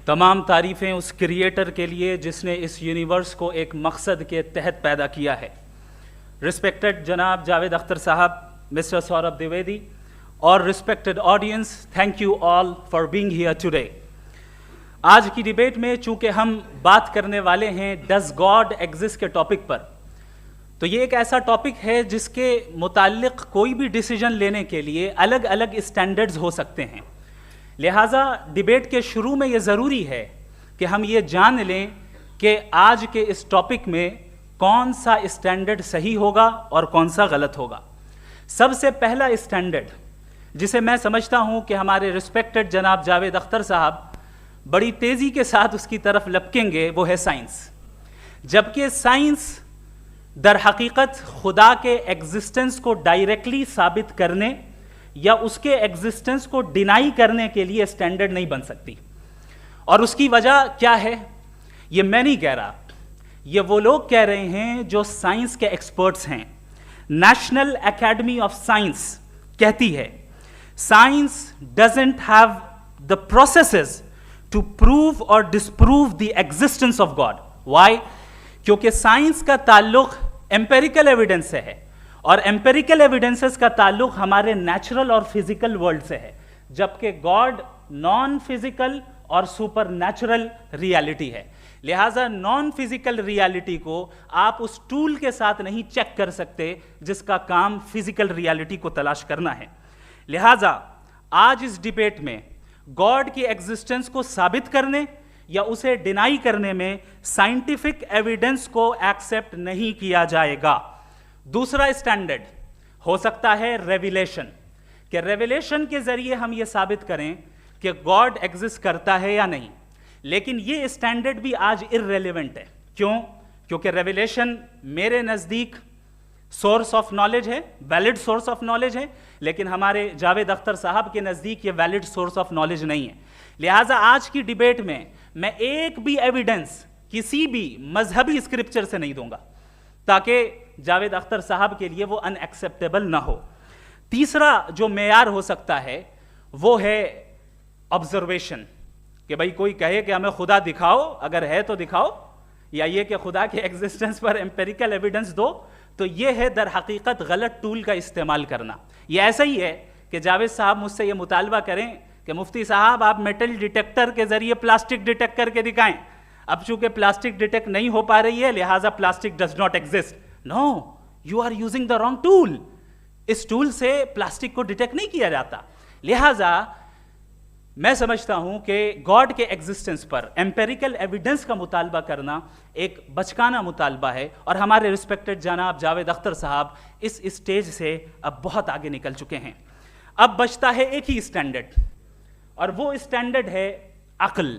तमाम तारीफ़ें उस क्रिएटर के लिए जिसने इस यूनिवर्स को एक मकसद के तहत पैदा किया है। रिस्पेक्टेड जनाब जावेद अख्तर साहब, मिस्टर सौरभ द्विवेदी और respected audience, thank you all for being here today. आज की डिबेट में चूंकि हम बात करने वाले हैं डज गॉड एग्जिस्ट के टॉपिक पर, तो ये एक ऐसा टॉपिक है जिसके मुताल्लिक कोई भी डिसीजन लेने के लिए अलग अलग स्टैंडर्ड्स हो सकते हैं। लिहाजा डिबेट के शुरू में ये ज़रूरी है कि हम ये जान लें कि आज के इस टॉपिक में कौन सा स्टैंडर्ड सही होगा और कौन सा गलत होगा। सबसे पहला स्टैंडर्ड जिसे मैं समझता हूं कि हमारे रिस्पेक्टेड जनाब जावेद अख्तर साहब बड़ी तेज़ी के साथ उसकी तरफ लपकेंगे, वो है साइंस। जबकि साइंस दर हकीकत खुदा के एग्जिस्टेंस को डायरेक्टली साबित करने या उसके एग्जिस्टेंस को डिनाई करने के लिए स्टैंडर्ड नहीं बन सकती। और उसकी वजह क्या है, ये मैं नहीं कह रहा, ये वो लोग कह रहे हैं जो साइंस के एक्सपर्ट्स हैं। नेशनल एकेडमी ऑफ साइंस कहती है science doesn't have the processes to prove और disprove the existence of God. Why? क्योंकि साइंस का ताल्लुक एम्पेरिकल एविडेंस से है और एम्पेरिकल एविडेंसेस का ताल्लुक हमारे नेचुरल और फिजिकल वर्ल्ड से है, जबकि गॉड नॉन फिजिकल और सुपर नेचुरल रियलिटी है। लिहाजा नॉन फिजिकल रियलिटी को आप उस टूल के साथ नहीं चेक कर सकते जिसका काम फिजिकल रियलिटी को तलाश करना है। लिहाजा आज इस डिबेट में गॉड की एग्जिस्टेंस को साबित करने या उसे डिनाई करने में साइंटिफिक एविडेंस को एक्सेप्ट नहीं किया जाएगा। दूसरा स्टैंडर्ड हो सकता है रेविलेशन, कि रेविलेशन के जरिए हम यह साबित करें कि गॉड एग्जिस्ट करता है या नहीं। लेकिन यह स्टैंडर्ड भी आज इररेलेवेंट है। क्यों? क्योंकि रेविलेशन मेरे नज़दीक सोर्स ऑफ नॉलेज है, वैलिड सोर्स ऑफ नॉलेज है, लेकिन हमारे जावेद अख्तर साहब के नज़दीक ये वैलिड सोर्स ऑफ नॉलेज नहीं है। लिहाजा आज की डिबेट में मैं एक भी एविडेंस किसी भी मजहबी स्क्रिप्चर से नहीं दूंगा ताकि जावेद अख्तर साहब के लिए वो अनएक्सेप्टेबल ना हो। तीसरा जो मेयार हो सकता है वो है ऑब्जर्वेशन, कि भाई कोई कहे कि हमें खुदा दिखाओ, अगर है तो दिखाओ, या ये कि खुदा के एग्जिस्टेंस पर एम्पेरिकल एविडेंस दो, तो ये है दर हकीकत गलत टूल का इस्तेमाल करना। ये ऐसा ही है कि जावेद साहब मुझसे ये मुतालबा करें कि मुफ्ती साहब आप मेटल डिटेक्टर के जरिए प्लास्टिक डिटेक्ट करके दिखाएं। अब चूंकि प्लास्टिक डिटेक्ट नहीं हो पा रही है लिहाजा plastic does not exist. No, you are using the wrong tool. इस टूल से प्लास्टिक को डिटेक्ट नहीं किया जाता। लिहाजा मैं समझता हूं कि गॉड के एग्जिस्टेंस पर एम्पेरिकल एविडेंस का मुतालबा करना एक बचकाना मुतालबा है और हमारे रिस्पेक्टेड जनाब जावेद अख्तर साहब इस स्टेज से अब बहुत आगे निकल चुके हैं। अब बचता है एक ही स्टैंडर्ड, और वो स्टैंडर्ड है अक्ल,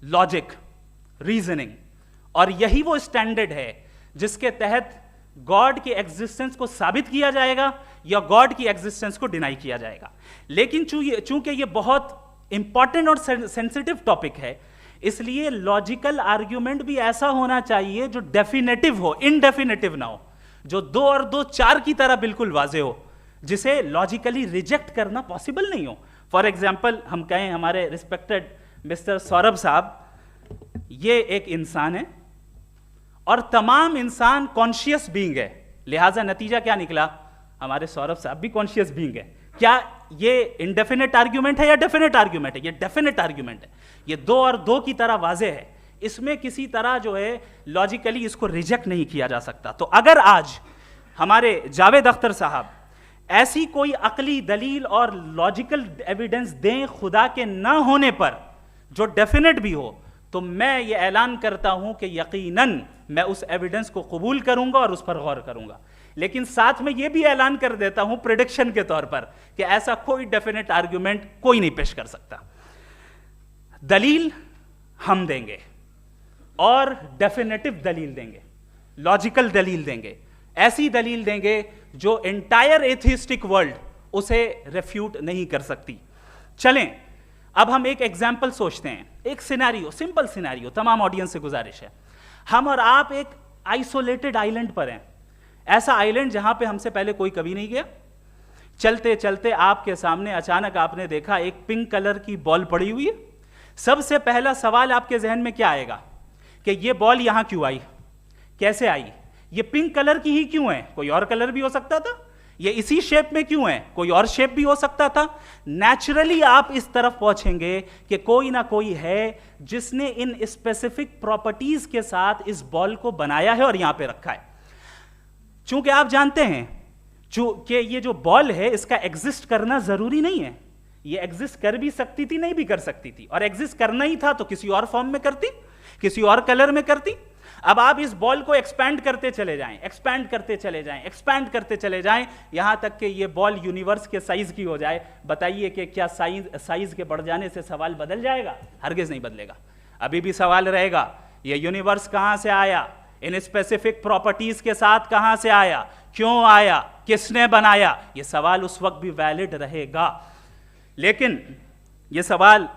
लॉजिक, रीजनिंग। और यही वो स्टैंडर्ड है जिसके तहत गॉड की एग्जिस्टेंस को साबित किया जाएगा या गॉड की एग्जिस्टेंस को डिनाई किया जाएगा। लेकिन चूंकि ये बहुत इंपॉर्टेंट और सेंसिटिव टॉपिक है, इसलिए लॉजिकल आर्ग्यूमेंट भी ऐसा होना चाहिए जो डेफिनेटिव हो, इनडेफिनेटिव ना हो, जो 2 और 2 4 की तरह बिल्कुल वाजे हो, जिसे लॉजिकली रिजेक्ट करना पॉसिबल नहीं हो। फॉर एग्जाम्पल हम कहें हमारे रिस्पेक्टेड मिस्टर सौरभ साहब, ये एक इंसान है और तमाम इंसान कॉन्शियस बीइंग है। लिहाजा नतीजा क्या निकला, हमारे सौरभ साहब भी कॉन्शियस बीइंग है। क्या ये इनडेफिनेट आर्ग्यूमेंट है या डेफिनेट आर्ग्यूमेंट है? ये डेफिनेट आर्ग्यूमेंट है। ये 2 और 2 की तरह वाजे है, इसमें किसी तरह जो है लॉजिकली इसको रिजेक्ट नहीं किया जा सकता। तो अगर आज हमारे जावेद अख्तर साहब ऐसी कोई अकली दलील और लॉजिकल एविडेंस दें खुदा के ना होने पर जो डेफिनेट भी हो, तो मैं ये ऐलान करता हूं कि यकीनन मैं उस एविडेंस को कबूल करूंगा और उस पर गौर करूंगा। लेकिन साथ में यह भी ऐलान कर देता हूं प्रेडिक्शन के तौर पर कि ऐसा कोई डेफिनेट आर्ग्यूमेंट कोई नहीं पेश कर सकता। दलील हम देंगे और डेफिनेटिव दलील देंगे, लॉजिकल दलील देंगे, ऐसी दलील देंगे जो एंटायर एथिस्टिक वर्ल्ड उसे रेफ्यूट नहीं कर सकती। चलें अब हम एक एग्जाम्पल सोचते हैं, एक सिनेरियो, सिंपल सिनेरियो, तमाम ऑडियंस से गुजारिश है, हम और आप एक आइसोलेटेड आइलैंड पर हैं, ऐसा आइलैंड जहां पे हमसे पहले कोई कभी नहीं गया। चलते चलते आपके सामने अचानक आपने देखा एक पिंक कलर की बॉल पड़ी हुई है, सबसे पहला सवाल आपके जहन में क्या आएगा कि ये बॉल यहां क्यों आई, कैसे आई, ये पिंक कलर की ही क्यों है, कोई और कलर भी हो सकता था, ये इसी शेप में क्यों है, कोई और शेप भी हो सकता था। नेचुरली आप इस तरफ पहुंचेंगे कि कोई ना कोई है जिसने इन स्पेसिफिक प्रॉपर्टीज के साथ इस बॉल को बनाया है और यहां पे रखा है। चूंकि आप जानते हैं कि ये जो बॉल है इसका एग्जिस्ट करना जरूरी नहीं है, ये एग्जिस्ट कर भी सकती थी, नहीं भी कर सकती थी, और एग्जिस्ट करना ही था तो किसी और फॉर्म में करती, किसी और कलर में करती। अब आप इस बॉल को एक्सपैंड करते चले जाएं, एक्सपैंड करते चले जाएं, एक्सपैंड करते चले जाएं, यहां तक कि ये बॉल यूनिवर्स के साइज की हो जाए। बताइए कि क्या साइज के बढ़ जाने से सवाल बदल जाएगा? हरगिज नहीं बदलेगा। अभी भी सवाल रहेगा, ये यूनिवर्स कहां से आया, इन स्पेसिफिक प्रॉपर्टीज के साथ कहां से आया, क्यों आया, किसने बनाया, ये सवाल उस वक्त भी वैलिड रहेगा। लेकिन ये सवाल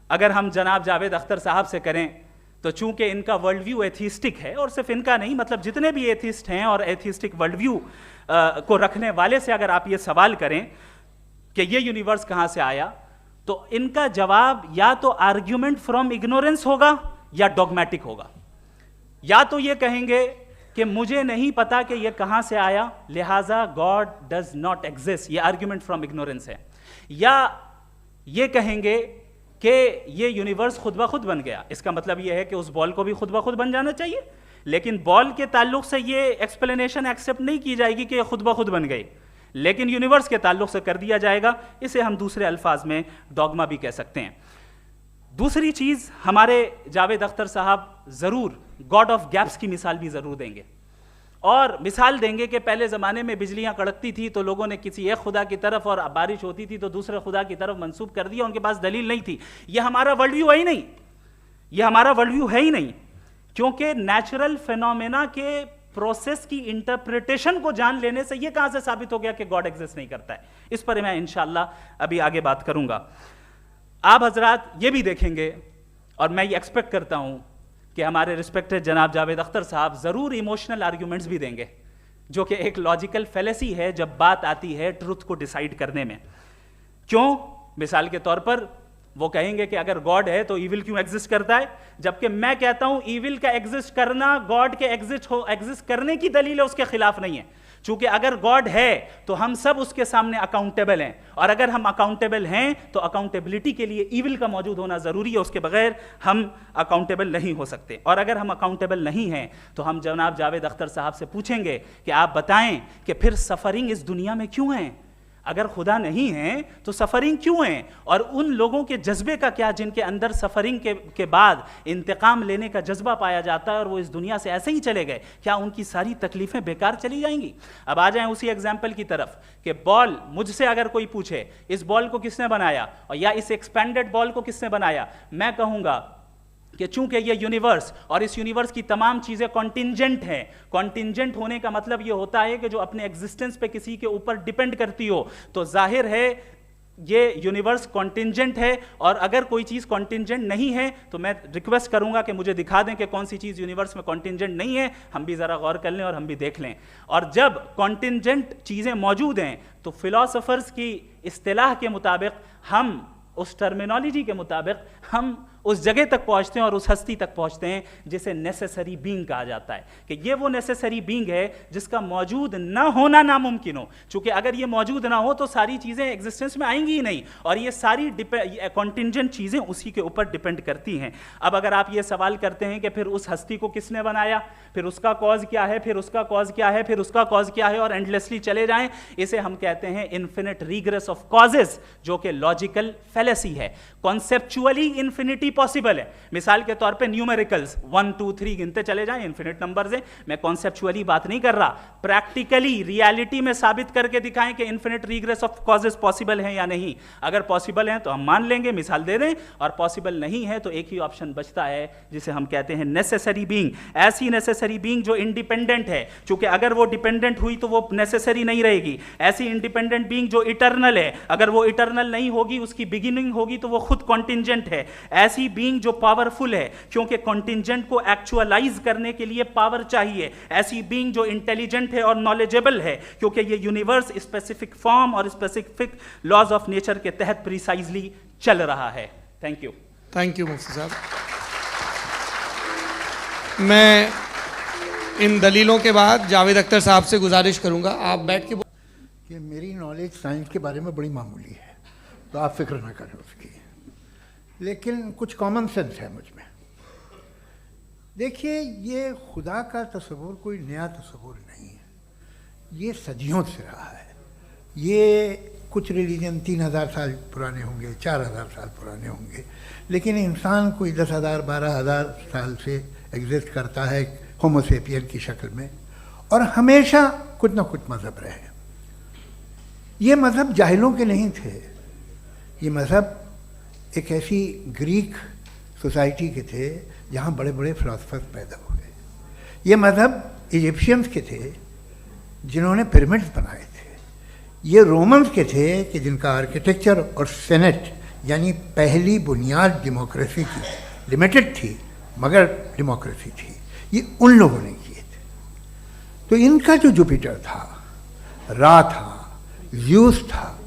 अगर हम जनाब जावेद अख्तर साहब से करें तो चूंकि इनका वर्ल्ड व्यू एथिस्टिक है, और सिर्फ इनका नहीं, मतलब जितने भी एथिस्ट हैं और एथिस्टिक वर्ल्ड व्यू को रखने वाले से अगर आप ये सवाल करें कि ये यूनिवर्स कहां से आया, तो इनका जवाब या तो आर्ग्यूमेंट फ्रॉम इग्नोरेंस होगा या डॉगमेटिक होगा। या तो ये कहेंगे कि मुझे नहीं पता कि ये कहां से आया, लिहाजा गॉड डज नॉट एग्जिस्ट, ये आर्ग्यूमेंट फ्रॉम इग्नोरेंस है, या ये कहेंगे कि ये यूनिवर्स खुद ब खुद बन गया। इसका मतलब ये है कि उस बॉल को भी खुद ब खुद बन जाना चाहिए, लेकिन बॉल के ताल्लुक से ये एक्सप्लेनेशन एक्सेप्ट नहीं की जाएगी कि ये खुद ब खुद बन गई, लेकिन यूनिवर्स के ताल्लुक से कर दिया जाएगा। इसे हम दूसरे अल्फाज में डॉगमा भी कह सकते हैं। दूसरी चीज, हमारे जावेद अख्तर साहब जरूर गॉड ऑफ गैप्स की मिसाल भी जरूर देंगे, और मिसाल देंगे कि पहले ज़माने में बिजलियां कड़कती थी तो लोगों ने किसी एक खुदा की तरफ, और बारिश होती थी तो दूसरे खुदा की तरफ मंसूब कर दिया, उनके पास दलील नहीं थी। यह हमारा वर्ल्ड व्यू है ही नहीं, यह हमारा वर्ल्ड व्यू है ही नहीं, क्योंकि नेचुरल फिनोमेना के प्रोसेस की इंटरप्रिटेशन को जान लेने से यह कहां से साबित हो गया कि गॉड एग्जिस्ट नहीं करता है। इस पर मैं इंशाअल्लाह अभी आगे बात करूंगा। आप हजरात ये भी देखेंगे, और मैं ये एक्सपेक्ट करता हूं कि हमारे रिस्पेक्टेड जनाब जावेद अख्तर साहब जरूर इमोशनल आर्ग्यूमेंट्स भी देंगे, जो कि एक लॉजिकल फेलेसी है जब बात आती है ट्रुथ को डिसाइड करने में। क्यों? मिसाल के तौर पर वो कहेंगे कि अगर गॉड है तो ईविल क्यों एग्जिस्ट करता है, जबकि मैं कहता हूं ईविल का एग्जिस्ट करना गॉड के एग्जिस्ट करने की दलील है, उसके खिलाफ नहीं है। चूंकि अगर गॉड है तो हम सब उसके सामने अकाउंटेबल हैं, और अगर हम अकाउंटेबल हैं तो अकाउंटेबिलिटी के लिए ईविल का मौजूद होना जरूरी है, उसके बगैर हम अकाउंटेबल नहीं हो सकते। और अगर हम अकाउंटेबल नहीं हैं तो हम जनाब जावेद अख्तर साहब से पूछेंगे कि आप बताएं कि फिर सफरिंग इस दुनिया में क्यों है? अगर खुदा नहीं है तो सफरिंग क्यों है? और उन लोगों के जज्बे का क्या जिनके अंदर सफरिंग के बाद इंतकाम लेने का जज्बा पाया जाता है और वो इस दुनिया से ऐसे ही चले गए, क्या उनकी सारी तकलीफें बेकार चली जाएंगी? अब आ जाएं उसी एग्जाम्पल की तरफ कि बॉल, मुझसे अगर कोई पूछे इस बॉल को किसने बनाया और या इस एक्सपेंडेड बॉल को किसने बनाया, मैं कहूंगा कि चूंकि ये यूनिवर्स और इस यूनिवर्स की तमाम चीजें कॉन्टिंजेंट हैं। कॉन्टिंजेंट होने का मतलब ये होता है कि जो अपने एग्जिस्टेंस पे किसी के ऊपर डिपेंड करती हो, तो जाहिर है ये यूनिवर्स कॉन्टिंजेंट है। और अगर कोई चीज कॉन्टिंजेंट नहीं है तो मैं रिक्वेस्ट करूंगा कि मुझे दिखा दें कि कौन सी चीज यूनिवर्स में कॉन्टिंजेंट नहीं है, हम भी जरा गौर कर लें और हम भी देख लें। और जब कॉन्टिंजेंट चीजें मौजूद हैं तो फिलोसोफर्स की इस्तिलाह के मुताबिक, हम उस टर्मिनोलॉजी के मुताबिक हम उस जगह तक पहुंचते हैं और उस हस्ती तक पहुंचते हैं जिसे नेसेसरी बीइंग कहा जाता है, कि ये वो नेसेसरी बीइंग है जिसका मौजूद ना होना नामुमकिन हो। क्योंकि अगर ये मौजूद ना हो तो सारी चीजें एग्जिस्टेंस में आएंगी ही नहीं, और ये सारी कॉन्टिंजेंट चीजें उसी के ऊपर डिपेंड करती हैं। अब अगर आप ये सवाल करते हैं कि फिर उस हस्ती को किसने बनाया, फिर उसका कॉज क्या है, फिर उसका कॉज क्या है, फिर उसका कॉज क्या है, और एंडलेसली चले जाएं, इसे हम कहते हैं इन्फिनिट रीग्रेस ऑफ कॉजेस, जो कि लॉजिकल फेलेसी है। कॉन्सेप्चुअली इन्फिनिटी पॉसिबल है। मिसाल के तौर पे न्यूमेरिकल्स 1 2 3 गिनते चले जाएं, इन्फिनिट नंबर्स हैं। मैं कॉन्सेप्चुअली बात नहीं कर रहा, प्रैक्टिकली रियलिटी में साबित करके दिखाएं कि infinite regress of causes possible है या नहीं। अगर पॉसिबल है तो हम मान लेंगे, मिसाल दे दें, और पॉसिबल नहीं है तो एक ही ऑप्शन बचता है जिसे हम कहते हैं नेसेसरी बीइंग। ऐसी नेसेसरी बीइंग जो इंडिपेंडेंट है, क्योंकि अगर वो डिपेंडेंट हुई तो वो नेसेसरी नहीं रहेगी। ऐसी इंडिपेंडेंट बीइंग जो इटर्नल है, अगर वो इटर्नल नहीं होगी, उसकी बिगिनिंग होगी तो वो खुद कॉन्टिंजेंट है। ऐसी बीइंग जो पावरफुल है, क्योंकि कॉन्टिंजेंट को एक्चुअलाइज करने के लिए पावर चाहिए। ऐसी बीइंग जो इंटेलिजेंट है और नॉलेजेबल है, क्योंकि ये यूनिवर्स स्पेसिफिक फॉर्म और स्पेसिफिक लॉज ऑफ नेचर के तहत प्रिसाइजली चल रहा है। Thank you. थैंक यू मुफ्ती साहब। मैं इन दलीलों के बाद जावेद अख्तर साहब से गुजारिश करूंगा, आप बैठ के कि मेरी नॉलेज साइंस के बारे में बड़ी मामूली है, तो आप फिक्र ना करें उसकी, लेकिन कुछ कॉमन सेंस है मुझ में। देखिए, ये खुदा का तस्वुर कोई नया तस्वुर नहीं है, ये सदियों से रहा है। ये कुछ रिलीजन 3000 साल पुराने होंगे, 4000 साल पुराने होंगे, लेकिन इंसान कोई 10,000 12,000 साल से एग्जिस्ट करता है होमोसेपियन की शक्ल में, और हमेशा कुछ ना कुछ मज़हब रहे। ये मज़हब जाहिलों के नहीं थे, ये मज़हब एक ऐसी ग्रीक सोसाइटी के थे जहाँ बड़े बड़े फिलोसफर्स पैदा हुए। ये मज़हब इजिप्शियंस के थे जिन्होंने पिरामिड्स बनाए थे। ये रोमन्स के थे कि जिनका आर्किटेक्चर और सेनेट यानी पहली बुनियाद डेमोक्रेसी की लिमिटेड थी, मगर डेमोक्रेसी थी, ये उन लोगों ने किए थे। तो इनका जो जुपिटर था, रा था, ज़्यूस था,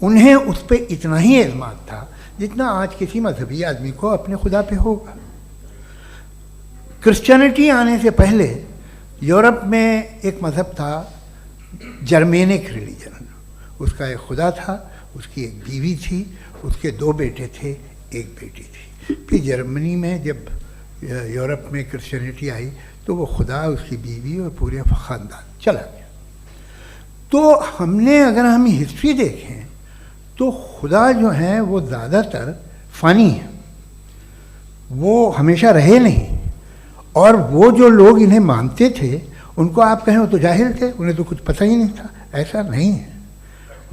उन्हें उस पर इतना ही एतमाद था जितना आज किसी मजहबी आदमी को अपने खुदा पे होगा। क्रिश्चियनिटी आने से पहले यूरोप में एक मज़हब था जर्मेनिक रिलीजन। उसका एक खुदा था, उसकी एक बीवी थी, उसके 2 बेटे थे, एक बेटी थी। फिर जर्मनी में जब यूरोप में क्रिश्चियनिटी आई तो वो खुदा, उसकी बीवी और पूरे ख़ानदान चला गया। तो हमने, अगर हम हिस्ट्री देखें तो खुदा जो हैं वो ज़्यादातर फ़नी हैं, वो हमेशा रहे नहीं। और वो जो लोग इन्हें मानते थे उनको आप कहें वो तो जाहिल थे, उन्हें तो कुछ पता ही नहीं था, ऐसा नहीं है।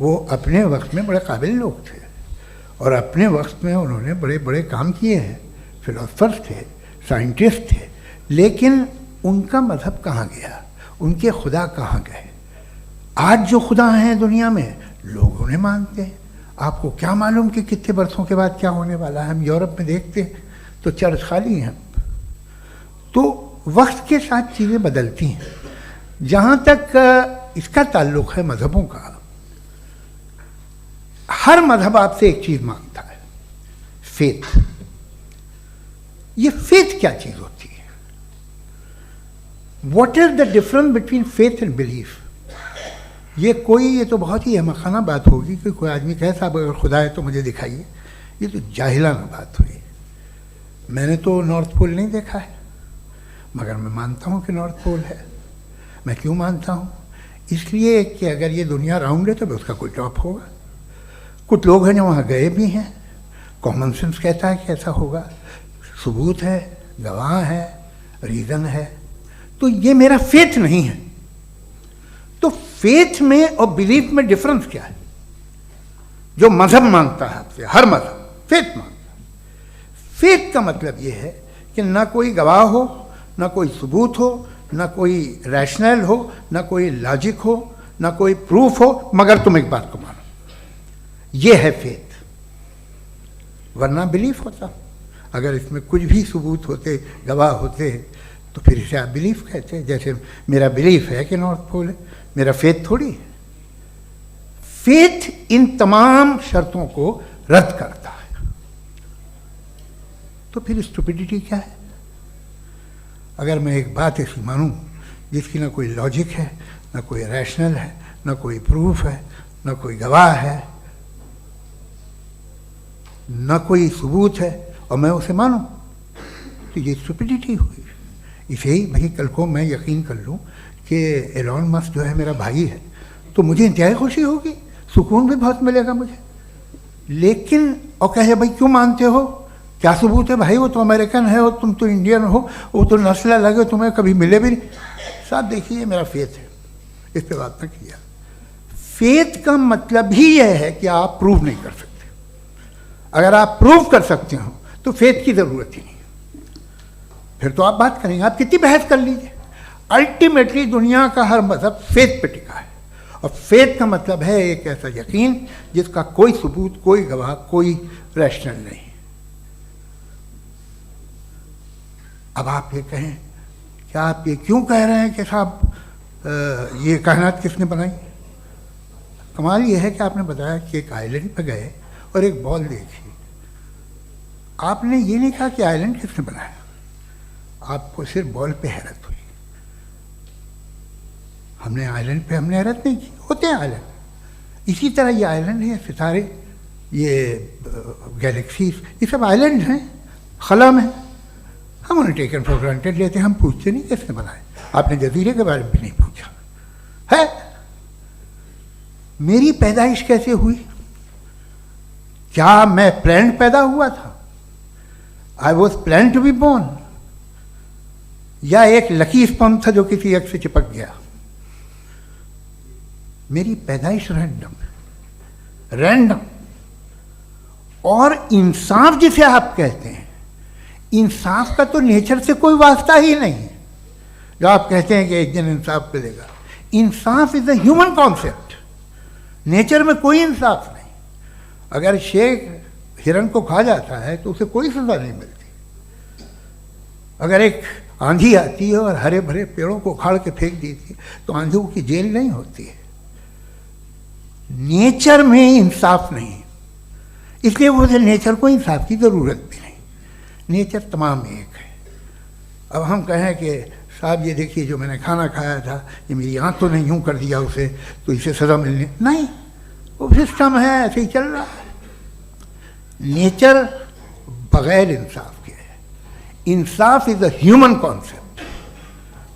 वो अपने वक्त में बड़े काबिल लोग थे और अपने वक्त में उन्होंने बड़े बड़े काम किए हैं, फिलोसफर्स थे, साइंटिस्ट थे, लेकिन उनका मज़हब कहाँ गया, उनके खुदा कहाँ गए? आज जो खुदा हैं दुनिया में लोग उन्हें मानते हैं। आपको क्या मालूम कि कितने बरसों के बाद क्या होने वाला है? हम यूरोप में देखते हैं तो चर्च खाली हैं। तो वक्त के साथ चीज़ें बदलती हैं। जहाँ तक इसका ताल्लुक़ है मज़हबों का, हर मज़हब आपसे एक चीज़ मांगता है, फेथ। ये फेथ क्या चीज़ होती है? What is the difference between faith and belief? ये तो बहुत ही अहमखाना बात होगी कि कोई आदमी कहे साहब अगर खुदा है तो मुझे दिखाइए। ये तो जाहिलाना बात हुई। मैंने तो नॉर्थ पोल नहीं देखा है, मगर मैं मानता हूँ कि नॉर्थ पोल है। मैं क्यों मानता हूँ? इसलिए कि अगर ये दुनिया राउंड है तो उसका कोई टॉप होगा। कुछ लोग हैं जो वहाँ गए भी हैं, कॉमन सेंस कहता है कि ऐसा होगा, सबूत है, गवाह है, रीज़न है। तो ये मेरा फेथ नहीं है। तो फेथ में और बिलीफ में डिफरेंस क्या है? जो मज़हब मांगता है आपसे, हर मज़हब फेथ मांगता है। फेथ का मतलब ये है कि ना कोई गवाह हो, ना कोई सबूत हो, ना कोई रैशनल हो, ना कोई लॉजिक हो, ना कोई प्रूफ हो, मगर तुम एक बात को मानो। ये है फेथ। वरना बिलीफ होता। अगर इसमें कुछ भी सबूत होते, गवाह होते, तो फिर इसे आप बिलीफ कहते। जैसे मेरा बिलीफ है कि नॉर्थ पोल है, मेरा फेथ थोड़ी है। फेथ इन तमाम शर्तों को रद्द करता है। तो फिर स्टुपिडिटी क्या है? अगर मैं एक बात ऐसी मानूं जिसकी ना कोई लॉजिक है, ना कोई रैशनल है, ना कोई प्रूफ है, ना कोई गवाह है, ना कोई सबूत है, और मैं उसे मानूं, तो ये स्टुपिडिटी हुई। इसे ही भाई कल को मैं यकीन कर लूं कि एलॉन मस्क जो है मेरा भाई है, तो मुझे इंतहाई खुशी होगी, सुकून भी बहुत मिलेगा मुझे। लेकिन और कहे भाई क्यों मानते हो, क्या सबूत है? भाई वो तो अमेरिकन है और तुम तो इंडियन हो, वो तो नस्ल अलग है, तुम्हें कभी मिले भी नहीं। साहब देखिए, मेरा फेथ है, इस पर बात ना किया। फेथ का मतलब ही यह है कि आप प्रूव नहीं कर सकते। अगर आप प्रूव कर सकते हो तो फेथ की ज़रूरत ही नहीं, फिर तो आप बात करेंगे, आप कितनी बहस कर लीजिए। अल्टीमेटली दुनिया का हर मज़हब फेथ पे टिका है, और फेथ का मतलब है एक ऐसा यकीन जिसका कोई सबूत, कोई गवाह, कोई रैशनल नहीं। अब आप ये कहें, क्या आप ये क्यों कह रहे हैं कि साहब ये कायनात किसने बनाई? कमाल ये है कि आपने बताया कि एक आइलैंड पर गए और एक बॉल देखी। आपने ये नहीं कहा कि आइलैंड किसने बनाया, आपको सिर्फ बॉल पे हैरत हुई। हमने आइलैंड पे हमने हैरत नहीं की, होते हैं आइलैंड। इसी तरह ये आइलैंड है, सितारे, ये गैलेक्सीज, ये सब आइलैंड हैं, खला में। हम उन्हें टेकन फॉर ग्रांटेड लेते हैं, हम पूछते नहीं किसने बनाए। आपने जजीरे के बारे में भी नहीं पूछा है। मेरी पैदाइश कैसे हुई? क्या मैं प्लान्ड पैदा हुआ था? I was plan to be born, या एक लकी स्पर्म था जो किसी एक से चिपक गया? मेरी पैदाइश रैंडम। और इंसाफ जिसे आप कहते हैं, इंसाफ का तो नेचर से कोई वास्ता ही नहीं है। जो आप कहते हैं कि एक दिन इंसाफ मिलेगा, इंसाफ is a human concept, nature में कोई इंसाफ नहीं। अगर शेर हिरन को खा जाता है तो उसे कोई सजा नहीं मिलती। अगर एक आंधी आती है और हरे भरे पेड़ों को उखाड़ के फेंक देती है तो आंधियों की जेल नहीं होती है। नेचर में इंसाफ नहीं, इसलिए मुझे नेचर को इंसाफ की ज़रूरत भी नहीं। नेचर तमाम एक है। अब हम कहें कि साहब ये देखिए जो मैंने खाना खाया था, ये मेरी आँख तो नहीं यूँ कर दिया उसे, तो इसे सज़ा मिलनी नहीं, वो सिस्टम है, ऐसे ही चल रहा है। नेचर बगैर इंसाफ के है। इंसाफ इज़ अ ह्यूमन कॉन्सेप्ट।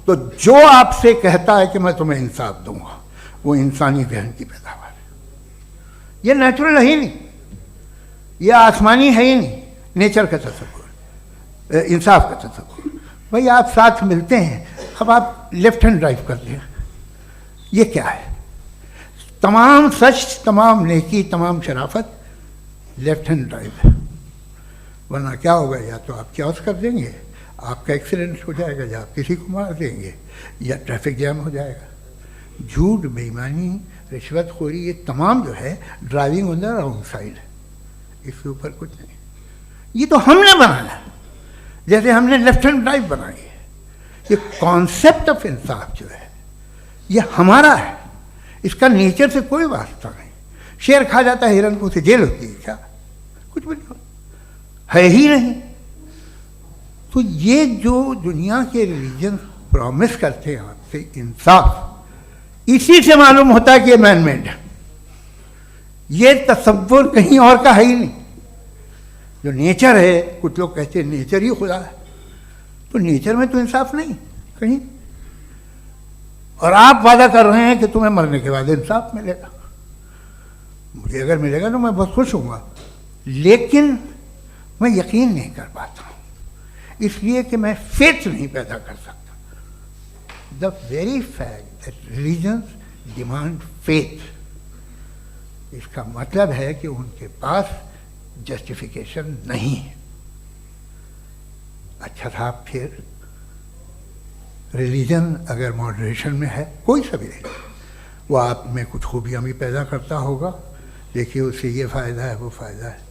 तो जो आपसे कहता है कि मैं तुम्हें इंसाफ दूंगा, वो इंसानी जहन की पैदावार है। ये नेचुरल है ही नहीं, ये आसमानी है ही नहीं। नेचर का तसव्वुर, इंसाफ का तसव्वुर। भाई आप साथ मिलते हैं, अब आप लेफ्ट हैंड ड्राइव कर लें, ये क्या है? तमाम सच, तमाम नेकी, तमाम शराफत लेफ्ट हैंड ड्राइव है। वरना क्या होगा, या तो आप क्रॉस कर देंगे, आपका एक्सीडेंट हो जाएगा, या आप किसी को मार देंगे, या ट्रैफिक जैम हो जाएगा। झूठ, बेईमानी, रिश्वतखोरी, ये तमाम जो है driving on the wrong side है। इसके ऊपर कुछ नहीं। ये तो हमने बनाया, जैसे हमने लेफ्ट हैंड ड्राइव बनाई है। ये कॉन्सेप्ट ऑफ इंसाफ जो है ये हमारा है, इसका नेचर से कोई वास्ता नहीं। शेर खा जाता है हिरन को, उसे जेल होती है क्या? कुछ भी नहीं, है ही नहीं। तो ये जो दुनिया के रिलीजन प्रॉमिस करते हैं आपसे इंसाफ, इसी से मालूम होता है कि ये मैन मेड है। ये तसव्वुर कहीं और का है ही नहीं। जो नेचर है, कुछ लोग कहते हैं नेचर ही खुदा है, तो नेचर में तो इंसाफ नहीं कहीं। और आप वादा कर रहे हैं कि तुम्हें मरने के बाद इंसाफ मिलेगा। मुझे अगर मिलेगा तो मैं बहुत खुश हूँगा, लेकिन मैं यकीन नहीं कर पाता हूँ, इसलिए कि मैं फेथ नहीं पैदा कर सकता। The very fact that religions demand faith, इसका मतलब है कि उनके पास जस्टिफिकेशन नहीं है। अच्छा था, फिर रिलीजन अगर मॉडरेशन में है, कोई सा भी नहीं, वो आप में कुछ खूबियाँ भी पैदा करता होगा, देखिए उससे ये फ़ायदा है, वो फ़ायदा है।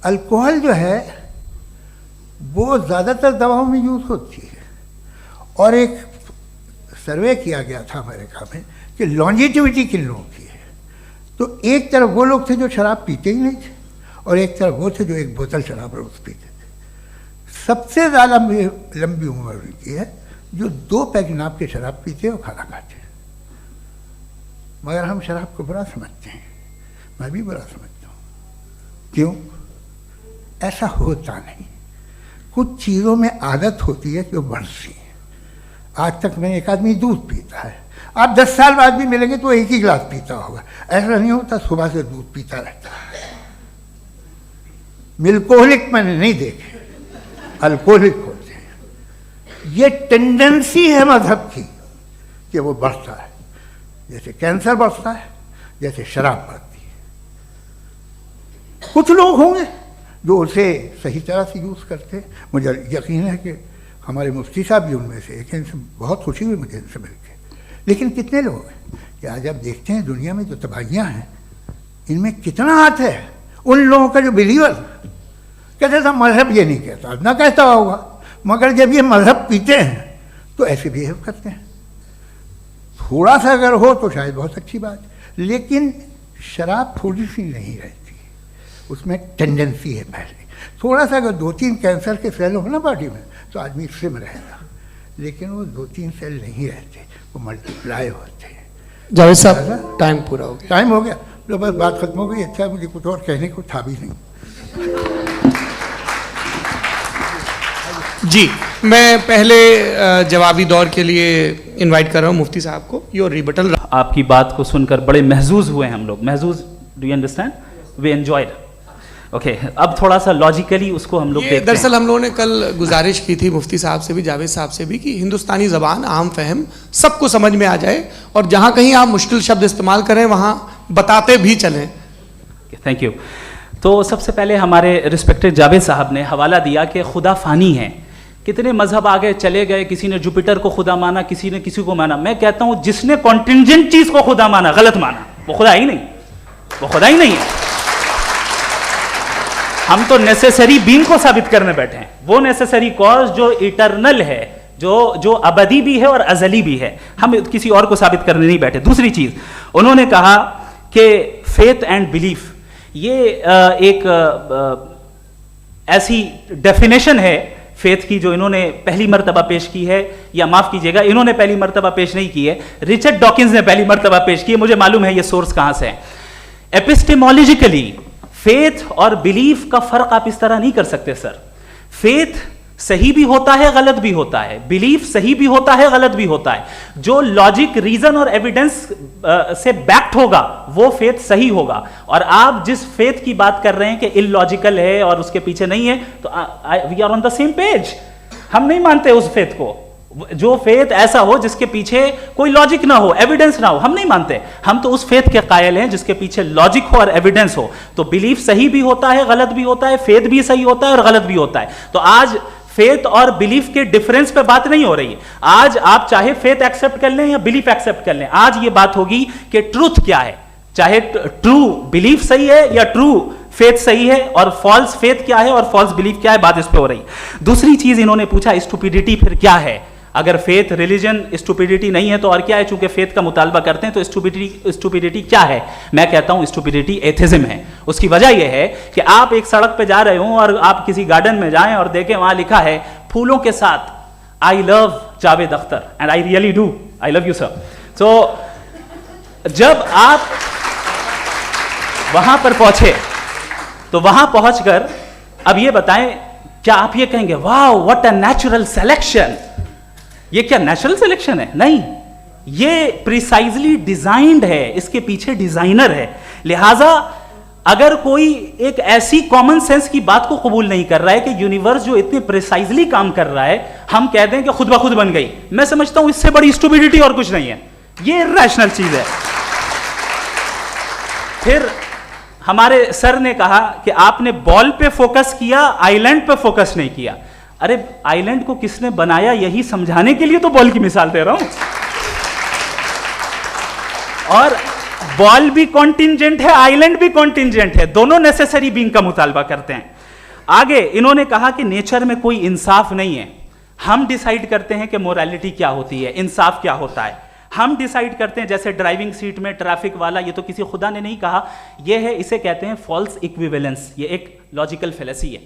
अल्कोहल जो है वो ज़्यादातर दवाओं में यूज़ होती है, और एक सर्वे किया गया था अमेरिका में कि लॉन्जिटिविटी किन लोगों की है। तो एक तरफ वो लोग थे जो शराब पीते ही नहीं थे, और एक तरफ वो थे जो एक बोतल शराब रोज़ पीते थे। सबसे ज़्यादा लंबी उम्र उनकी है जो 2 पैक नाप के शराब पीते हैं और खाना खाते हैं। मगर हम शराब को बुरा समझते हैं, मैं भी बुरा समझता हूँ। क्यों? ऐसा होता नहीं। कुछ चीज़ों में आदत होती है कि वो बढ़ती है। आज तक में एक आदमी दूध पीता है, आप 10 साल बाद भी मिलेंगे तो एक ही गिलास पीता होगा। ऐसा नहीं होता, सुबह से दूध पीता रहता है। मिल्कोहलिक मैंने नहीं देखे, अल्कोहलिक होते हैं। ये टेंडेंसी है मजहब की कि वो बढ़ता है, जैसे कैंसर बढ़ता है, जैसे शराब बढ़ती है। कुछ लोग होंगे जो उसे सही तरह से यूज़ करते हैं। मुझे यकीन है कि हमारे मुफ्ती साहब भी उनमें से एक हैं, इनसे बहुत खुशी हुई मुझे इनसे मिलकर। लेकिन कितने लोग हैं कि आज आप देखते हैं दुनिया में जो तबाहियाँ हैं, इनमें कितना हाथ है उन लोगों का जो बिलीवर कहते था मजहब ये नहीं कहता, ना कहता होगा, मगर जब ये मजहब पीते हैं तो ऐसे बिहेव करते हैं। थोड़ा सा अगर हो तो शायद बहुत अच्छी बात, लेकिन शराब थोड़ी सी नहीं रहती, उसमें टेंडेंसी है पहले। थोड़ा सा अगर 2-3 कैंसर के सेल हो ना बॉडी में तो आदमी स्लिम रहेगा, लेकिन वो 2-3 सेल नहीं रहते, वो मल्टीप्लाई होते हैं। जावेद साहब टाइम पूरा हो गया। टाइम हो गया, तो बस बात खत्म हो गई। अच्छा, मुझे कुछ और कहने को था भी नहीं। जी, मैं पहले जवाबी दौर के लिए इनवाइट कर रहा हूँ मुफ्ती साहब को। Your rebuttal. आपकी बात को सुनकर बड़े महजूज हुए हम लोग। महजूज, do you understand? We enjoyed. Okay, अब थोड़ा सा लॉजिकली उसको हम लोग देखते हैं। दरअसल हम लोगों ने कल गुजारिश की थी मुफ्ती साहब से भी, जावेद साहब से भी, कि हिंदुस्तानी ज़बान आम फहम सबको समझ में आ जाए और जहाँ कहीं आप मुश्किल शब्द इस्तेमाल करें वहाँ बताते भी चलें। Thank you. तो सबसे पहले हमारे रिस्पेक्टेड जावेद साहब ने हवाला दिया कि खुदा फ़ानी है। कितने मजहब आगे चले गए, किसी ने जुपिटर को खुदा माना, किसी ने किसी को माना। मैं कहता हूँ जिसने कॉन्टिंजेंट चीज़ को खुदा माना, गलत माना, वो खुदा ही नहीं, वो खुदा ही नहीं है। हम तो नेसेसरी बीइंग को साबित करने बैठे हैं, वो नेसेसरी कॉज जो इटरनल है, जो अबदी भी है और अजली भी है। हम किसी और को साबित करने नहीं बैठे। दूसरी चीज उन्होंने कहा कि फेथ एंड बिलीफ, ये एक ऐसी डेफिनेशन है फेथ की जो इन्होंने पहली मर्तबा पेश की है, या माफ कीजिएगा इन्होंने पहली मर्तबा पेश नहीं की है, रिचर्ड डॉकिंस ने पहली मर्तबा पेश की है। मुझे मालूम है ये सोर्स कहां से है। एपिस्टेमोलॉजिकली फेथ और बिलीफ का फर्क आप इस तरह नहीं कर सकते सर। फेथ सही भी होता है, गलत भी होता है, बिलीफ सही भी होता है, गलत भी होता है। जो लॉजिक, रीजन और एविडेंस से बैक्ड होगा वो फेथ सही होगा। और आप जिस फेथ की बात कर रहे हैं कि इलॉजिकल है और उसके पीछे नहीं है, तो we are on the same page. हम नहीं मानते उस फेथ को, जो फेथ ऐसा हो जिसके पीछे कोई लॉजिक ना हो, एविडेंस ना हो, हम नहीं मानते। हम तो उस फेथ के कायल हैं जिसके पीछे लॉजिक हो और एविडेंस हो। तो बिलीफ सही भी होता है, गलत भी होता है, फेथ भी सही होता है और गलत भी होता है। तो आज फेथ और बिलीफ के डिफरेंस पे बात नहीं हो रही है। आज आप चाहे फेथ एक्सेप्ट कर लें या बिलीफ एक्सेप्ट कर लें, आज ये बात होगी कि ट्रूथ क्या है। चाहे ट्रू बिलीफ सही है या ट्रू फेथ सही है, और फॉल्स फेथ क्या है और फॉल्स बिलीफ क्या है, बात इस पे हो रही है। दूसरी चीज इन्होंने पूछा, स्टुपिडिटी फिर क्या है? अगर फेथ रिलीजन स्टुपिडिटी नहीं है तो और क्या है? चूंकि फेथ का मुतालबा करते हैं तो स्टुपिडिटी क्या है? मैं कहता हूं स्टुपिडिटी एथिज्म है। उसकी वजह यह है कि आप एक सड़क पे जा रहे हो और आप किसी गार्डन में जाएं और देखें वहां लिखा है फूलों के साथ, I love Javed Akhtar and I really do, I love you sir. तो जब आप वहां पर पहुंचे तो वहां पहुंचकर अब ये बताएं, क्या आप ये कहेंगे wow what a natural selection? ये क्या नेचुरल सिलेक्शन है? नहीं, ये प्रिसाइजली डिजाइंड है, इसके पीछे डिजाइनर है। लिहाजा अगर कोई एक ऐसी कॉमन सेंस की बात को कबूल नहीं कर रहा है कि यूनिवर्स जो इतने प्रिसाइजली काम कर रहा है, हम कह दें कि खुद ब खुद बन गई, मैं समझता हूं इससे बड़ी स्टुपिडिटी और कुछ नहीं है। ये इरैशनल चीज है। फिर हमारे सर ने कहा कि आपने बॉल पे फोकस किया, आइलैंड पे फोकस नहीं किया। अरे आइलैंड को किसने बनाया यही समझाने के लिए तो बॉल की मिसाल दे रहा हूं। और बॉल भी कॉन्टिंजेंट है, आइलैंड भी कॉन्टिंजेंट है, दोनों नेसेसरी बीइंग का मुतालबा करते हैं। आगे इन्होंने कहा कि नेचर में कोई इंसाफ नहीं है। हम डिसाइड करते हैं कि मोरालिटी क्या होती है, इंसाफ क्या होता है। हम डिसाइड करते हैं, जैसे ड्राइविंग सीट में ट्रैफिक वाला, ये तो किसी खुदा ने नहीं कहा, ये है, इसे कहते हैं फॉल्स इक्विवेलेंस। ये एक लॉजिकल फेलेसी है।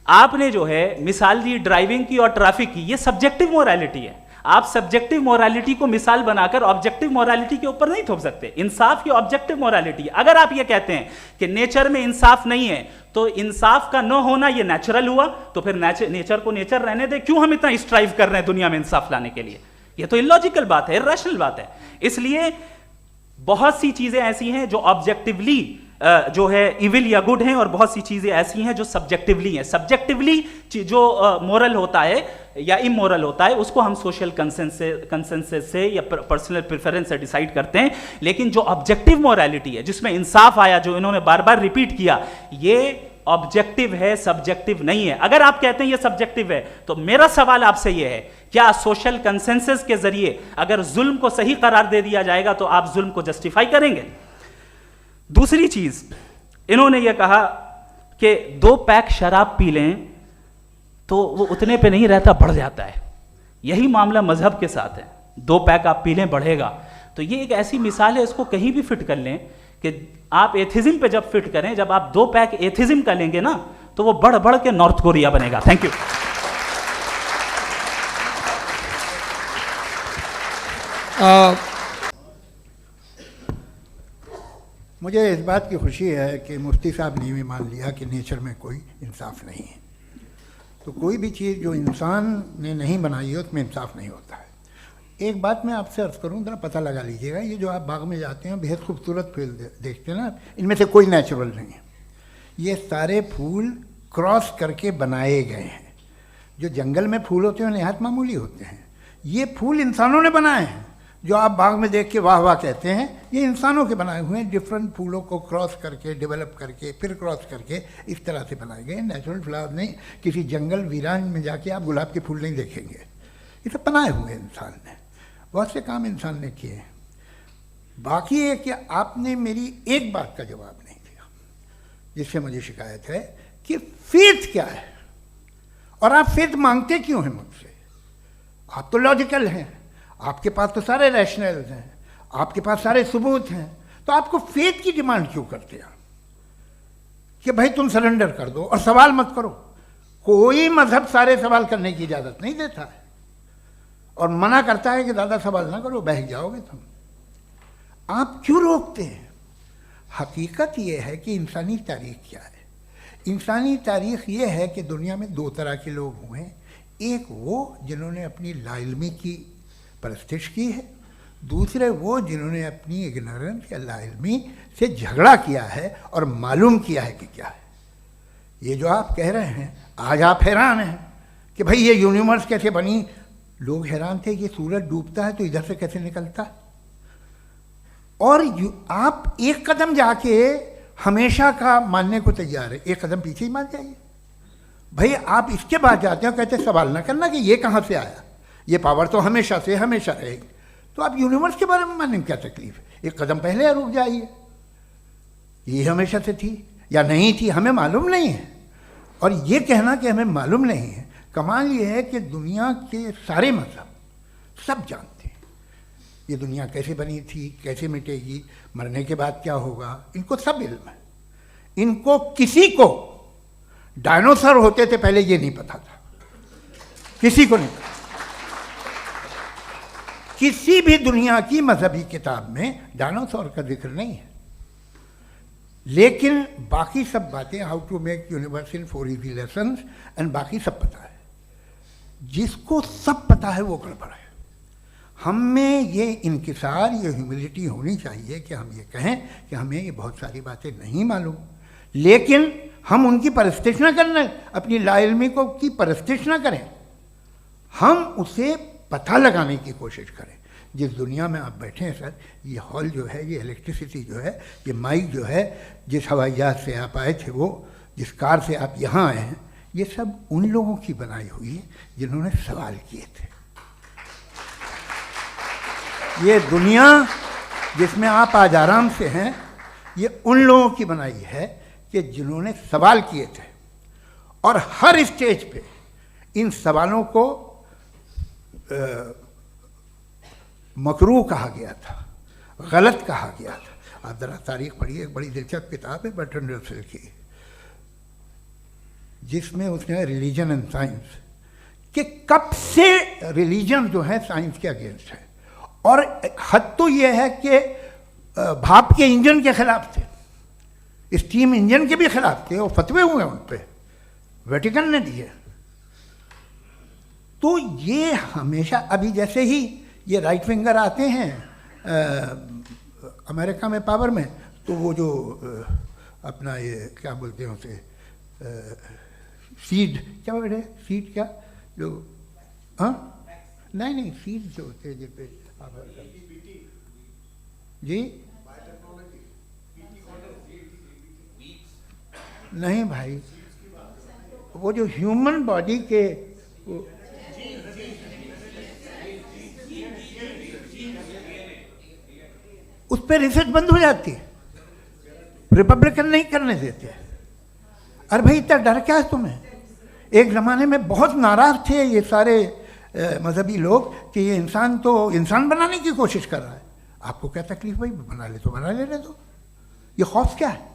आपने जो है मिसाल दी ड्राइविंग की और ट्रैफिक की, ये सब्जेक्टिव मोरालिटी है। आप सब्जेक्टिव मोरालिटी को मिसाल बनाकर ऑब्जेक्टिव मोरालिटी के ऊपर नहीं थोप सकते। इंसाफ की ऑब्जेक्टिव मोरालिटी है। अगर आप ये कहते हैं कि नेचर में इंसाफ नहीं है तो इंसाफ का न होना ये नेचुरल हुआ, तो फिर नेचर को नेचर रहने दे। क्यों हम इतना स्ट्राइव कर रहे हैं दुनिया में इंसाफ लाने के लिए? ये तो इलॉजिकल बात है, इरैशनल बात है। इसलिए बहुत सी चीजें ऐसी हैं जो ऑब्जेक्टिवली जो है इविल या गुड हैं, और बहुत सी चीजें ऐसी हैं जो सब्जेक्टिवली हैं। सब्जेक्टिवली जो मोरल होता है या इमोरल होता है उसको हम सोशल कंसेंसस से या पर्सनल प्रेफरेंस से डिसाइड करते हैं। लेकिन जो ऑब्जेक्टिव मोरालिटी है, जिसमें इंसाफ आया, जो इन्होंने बार बार रिपीट किया, ये ऑब्जेक्टिव है, सब्जेक्टिव नहीं है। अगर आप कहते हैं ये सब्जेक्टिव है तो मेरा सवाल आपसे ये है, क्या सोशल कंसेंसस के जरिए अगर जुल्म को सही करार दे दिया जाएगा तो आप जुल्म को जस्टिफाई करेंगे? दूसरी चीज इन्होंने ये कहा कि 2 पैक शराब पी लें तो वो उतने पे नहीं रहता, बढ़ जाता है। यही मामला मजहब के साथ है। 2 पैक आप पी लें बढ़ेगा। तो ये एक ऐसी मिसाल है, इसको कहीं भी फिट कर लें कि आप एथिज्म पे जब फिट करें, जब आप 2 पैक एथिज्म का लेंगे ना तो वो बढ़ बढ़ के नॉर्थ कोरिया बनेगा। Thank you. मुझे इस बात की खुशी है कि मुफ्ती साहब ने भी मान लिया कि नेचर में कोई इंसाफ नहीं है। तो कोई भी चीज़ जो इंसान ने नहीं बनाई है उसमें इंसाफ नहीं होता है। एक बात मैं आपसे अर्ज़ करूँ, ज़रा पता लगा लीजिएगा, ये जो आप बाग में जाते हैं बेहद खूबसूरत फूल देखते हैं ना, इनमें से कोई नेचुरल नहीं है। ये सारे फूल क्रॉस करके बनाए गए हैं। जो जंगल में फूल होते हैं नहायत मामूली होते हैं, ये फूल इंसानों ने बनाए हैं। जो आप बाग में देख के वाह वाह कहते हैं, ये इंसानों के बनाए हुए हैं। डिफरेंट फूलों को क्रॉस करके, डेवलप करके, फिर क्रॉस करके इस तरह से बनाए गए। नेचुरल फ्लावर नहीं। किसी जंगल वीरान में जाके आप गुलाब के फूल नहीं देखेंगे। ये सब बनाए हुए इंसान ने, बहुत से काम इंसान ने किए हैं। बाकी है कि आपने मेरी एक बात का जवाब नहीं दिया, जिससे मुझे शिकायत है कि फेथ क्या है और आप फेथ मांगते क्यों हैं मुझसे। आप तो लॉजिकल हैं, आपके पास तो सारे रैशनल्स हैं, आपके पास सारे सबूत हैं, तो आपको फेथ की डिमांड क्यों करते हैं कि भाई तुम सरेंडर कर दो और सवाल मत करो। कोई मजहब सारे सवाल करने की इजाज़त नहीं देता है और मना करता है कि ज़्यादा सवाल ना करो, बह जाओगे तुम। आप क्यों रोकते हैं? हकीकत यह है कि इंसानी तारीख क्या है। इंसानी तारीख ये है कि दुनिया में दो तरह के लोग हुए हैं। एक वो जिन्होंने अपनी लाइल्मी की परस्तिश की है, दूसरे वो जिन्होंने अपनी इग्नोरेंस या लाइल्मी से झगड़ा किया है और मालूम किया है कि क्या है। ये जो आप कह रहे हैं, आज आप हैरान हैं कि भाई ये यूनिवर्स कैसे बनी। लोग हैरान थे कि सूरज डूबता है तो इधर से कैसे निकलता है। और आप एक कदम जाके हमेशा का मानने को तैयार है, एक कदम पीछे ही मान जाइए। भाई आप इसके बाद जाते हो, कहते सवाल ना करना कि ये कहाँ से आया, ये पावर तो हमेशा से हमेशा रहेगी। तो आप यूनिवर्स के बारे में मानने में क्या तकलीफ है? एक कदम पहले रुक जाइए, ये हमेशा से थी या नहीं थी हमें मालूम नहीं है। और ये कहना कि हमें मालूम नहीं है, कमाल ये है कि दुनिया के सारे मजहब सब जानते हैं ये दुनिया कैसे बनी थी, कैसे मिटेगी, मरने के बाद क्या होगा, इनको सब इल्म है। इनको किसी को डायनासोर होते थे पहले ये नहीं पता था, किसी को नहीं पता। किसी भी दुनिया की मजहबी किताब में डायनासोर का जिक्र नहीं है। लेकिन बाकी सब बातें, how to make universe in 4 easy lessons and बाकी सब पता है। जिसको सब पता है वो गड़बड़ है। हम में ये इंकिसार, ये ह्यूमिलिटी होनी चाहिए कि हम ये कहें कि हमें ये बहुत सारी बातें नहीं मालूम, लेकिन हम उनकी परस्तिश न करना, अपनी लाइल्मी को की परस्तिश न करें, हम उसे पता लगाने की कोशिश करें। जिस दुनिया में आप बैठे हैं सर, ये हॉल जो है, ये इलेक्ट्रिसिटी जो है, ये माइक जो है, जिस हवाई जहाज से आप आए थे, वो जिस कार से आप यहाँ आए हैं, ये सब उन लोगों की बनाई हुई है जिन्होंने सवाल किए थे। ये दुनिया जिसमें आप आज आराम से हैं, ये उन लोगों की बनाई है कि जिन्होंने सवाल किए थे। और हर स्टेज पे इन सवालों को मकरूह कहा गया था, गलत कहा गया था। आप ज़रा तारीख पढ़िए, एक बड़ी दिलचस्प किताब है बर्ट्रैंड रसेल की, जिसमें उसने रिलीजन एंड साइंस कि कब से रिलीजन जो है साइंस के अगेंस्ट है। और हद तो ये है कि भाप के इंजन के खिलाफ थे, स्टीम इंजन के भी खिलाफ थे, और फतवे हुए उन पर, वेटिकन ने दिए। तो ये हमेशा, अभी जैसे ही ये राइट विंगर आते हैं अमेरिका में पावर में, तो वो जो अपना ये क्या बोलते हैं उसे, सीड क्या बोलते हैं, सीड क्या जो, हाँ नहीं सीड जो होते हैं जिस पे जी, नहीं भाई, वो जो ह्यूमन बॉडी के उस पर रिसर्च बंद हो जाती है, रिपब्लिकन नहीं करने देते। अरे भाई इतना डर क्या है तुम्हें? एक ज़माने में बहुत नाराज़ थे ये सारे मजहबी लोग कि ये इंसान तो इंसान बनाने की कोशिश कर रहा है। आपको क्या तकलीफ भाई, बना ले तो बना लेने दो, ये खौफ क्या है?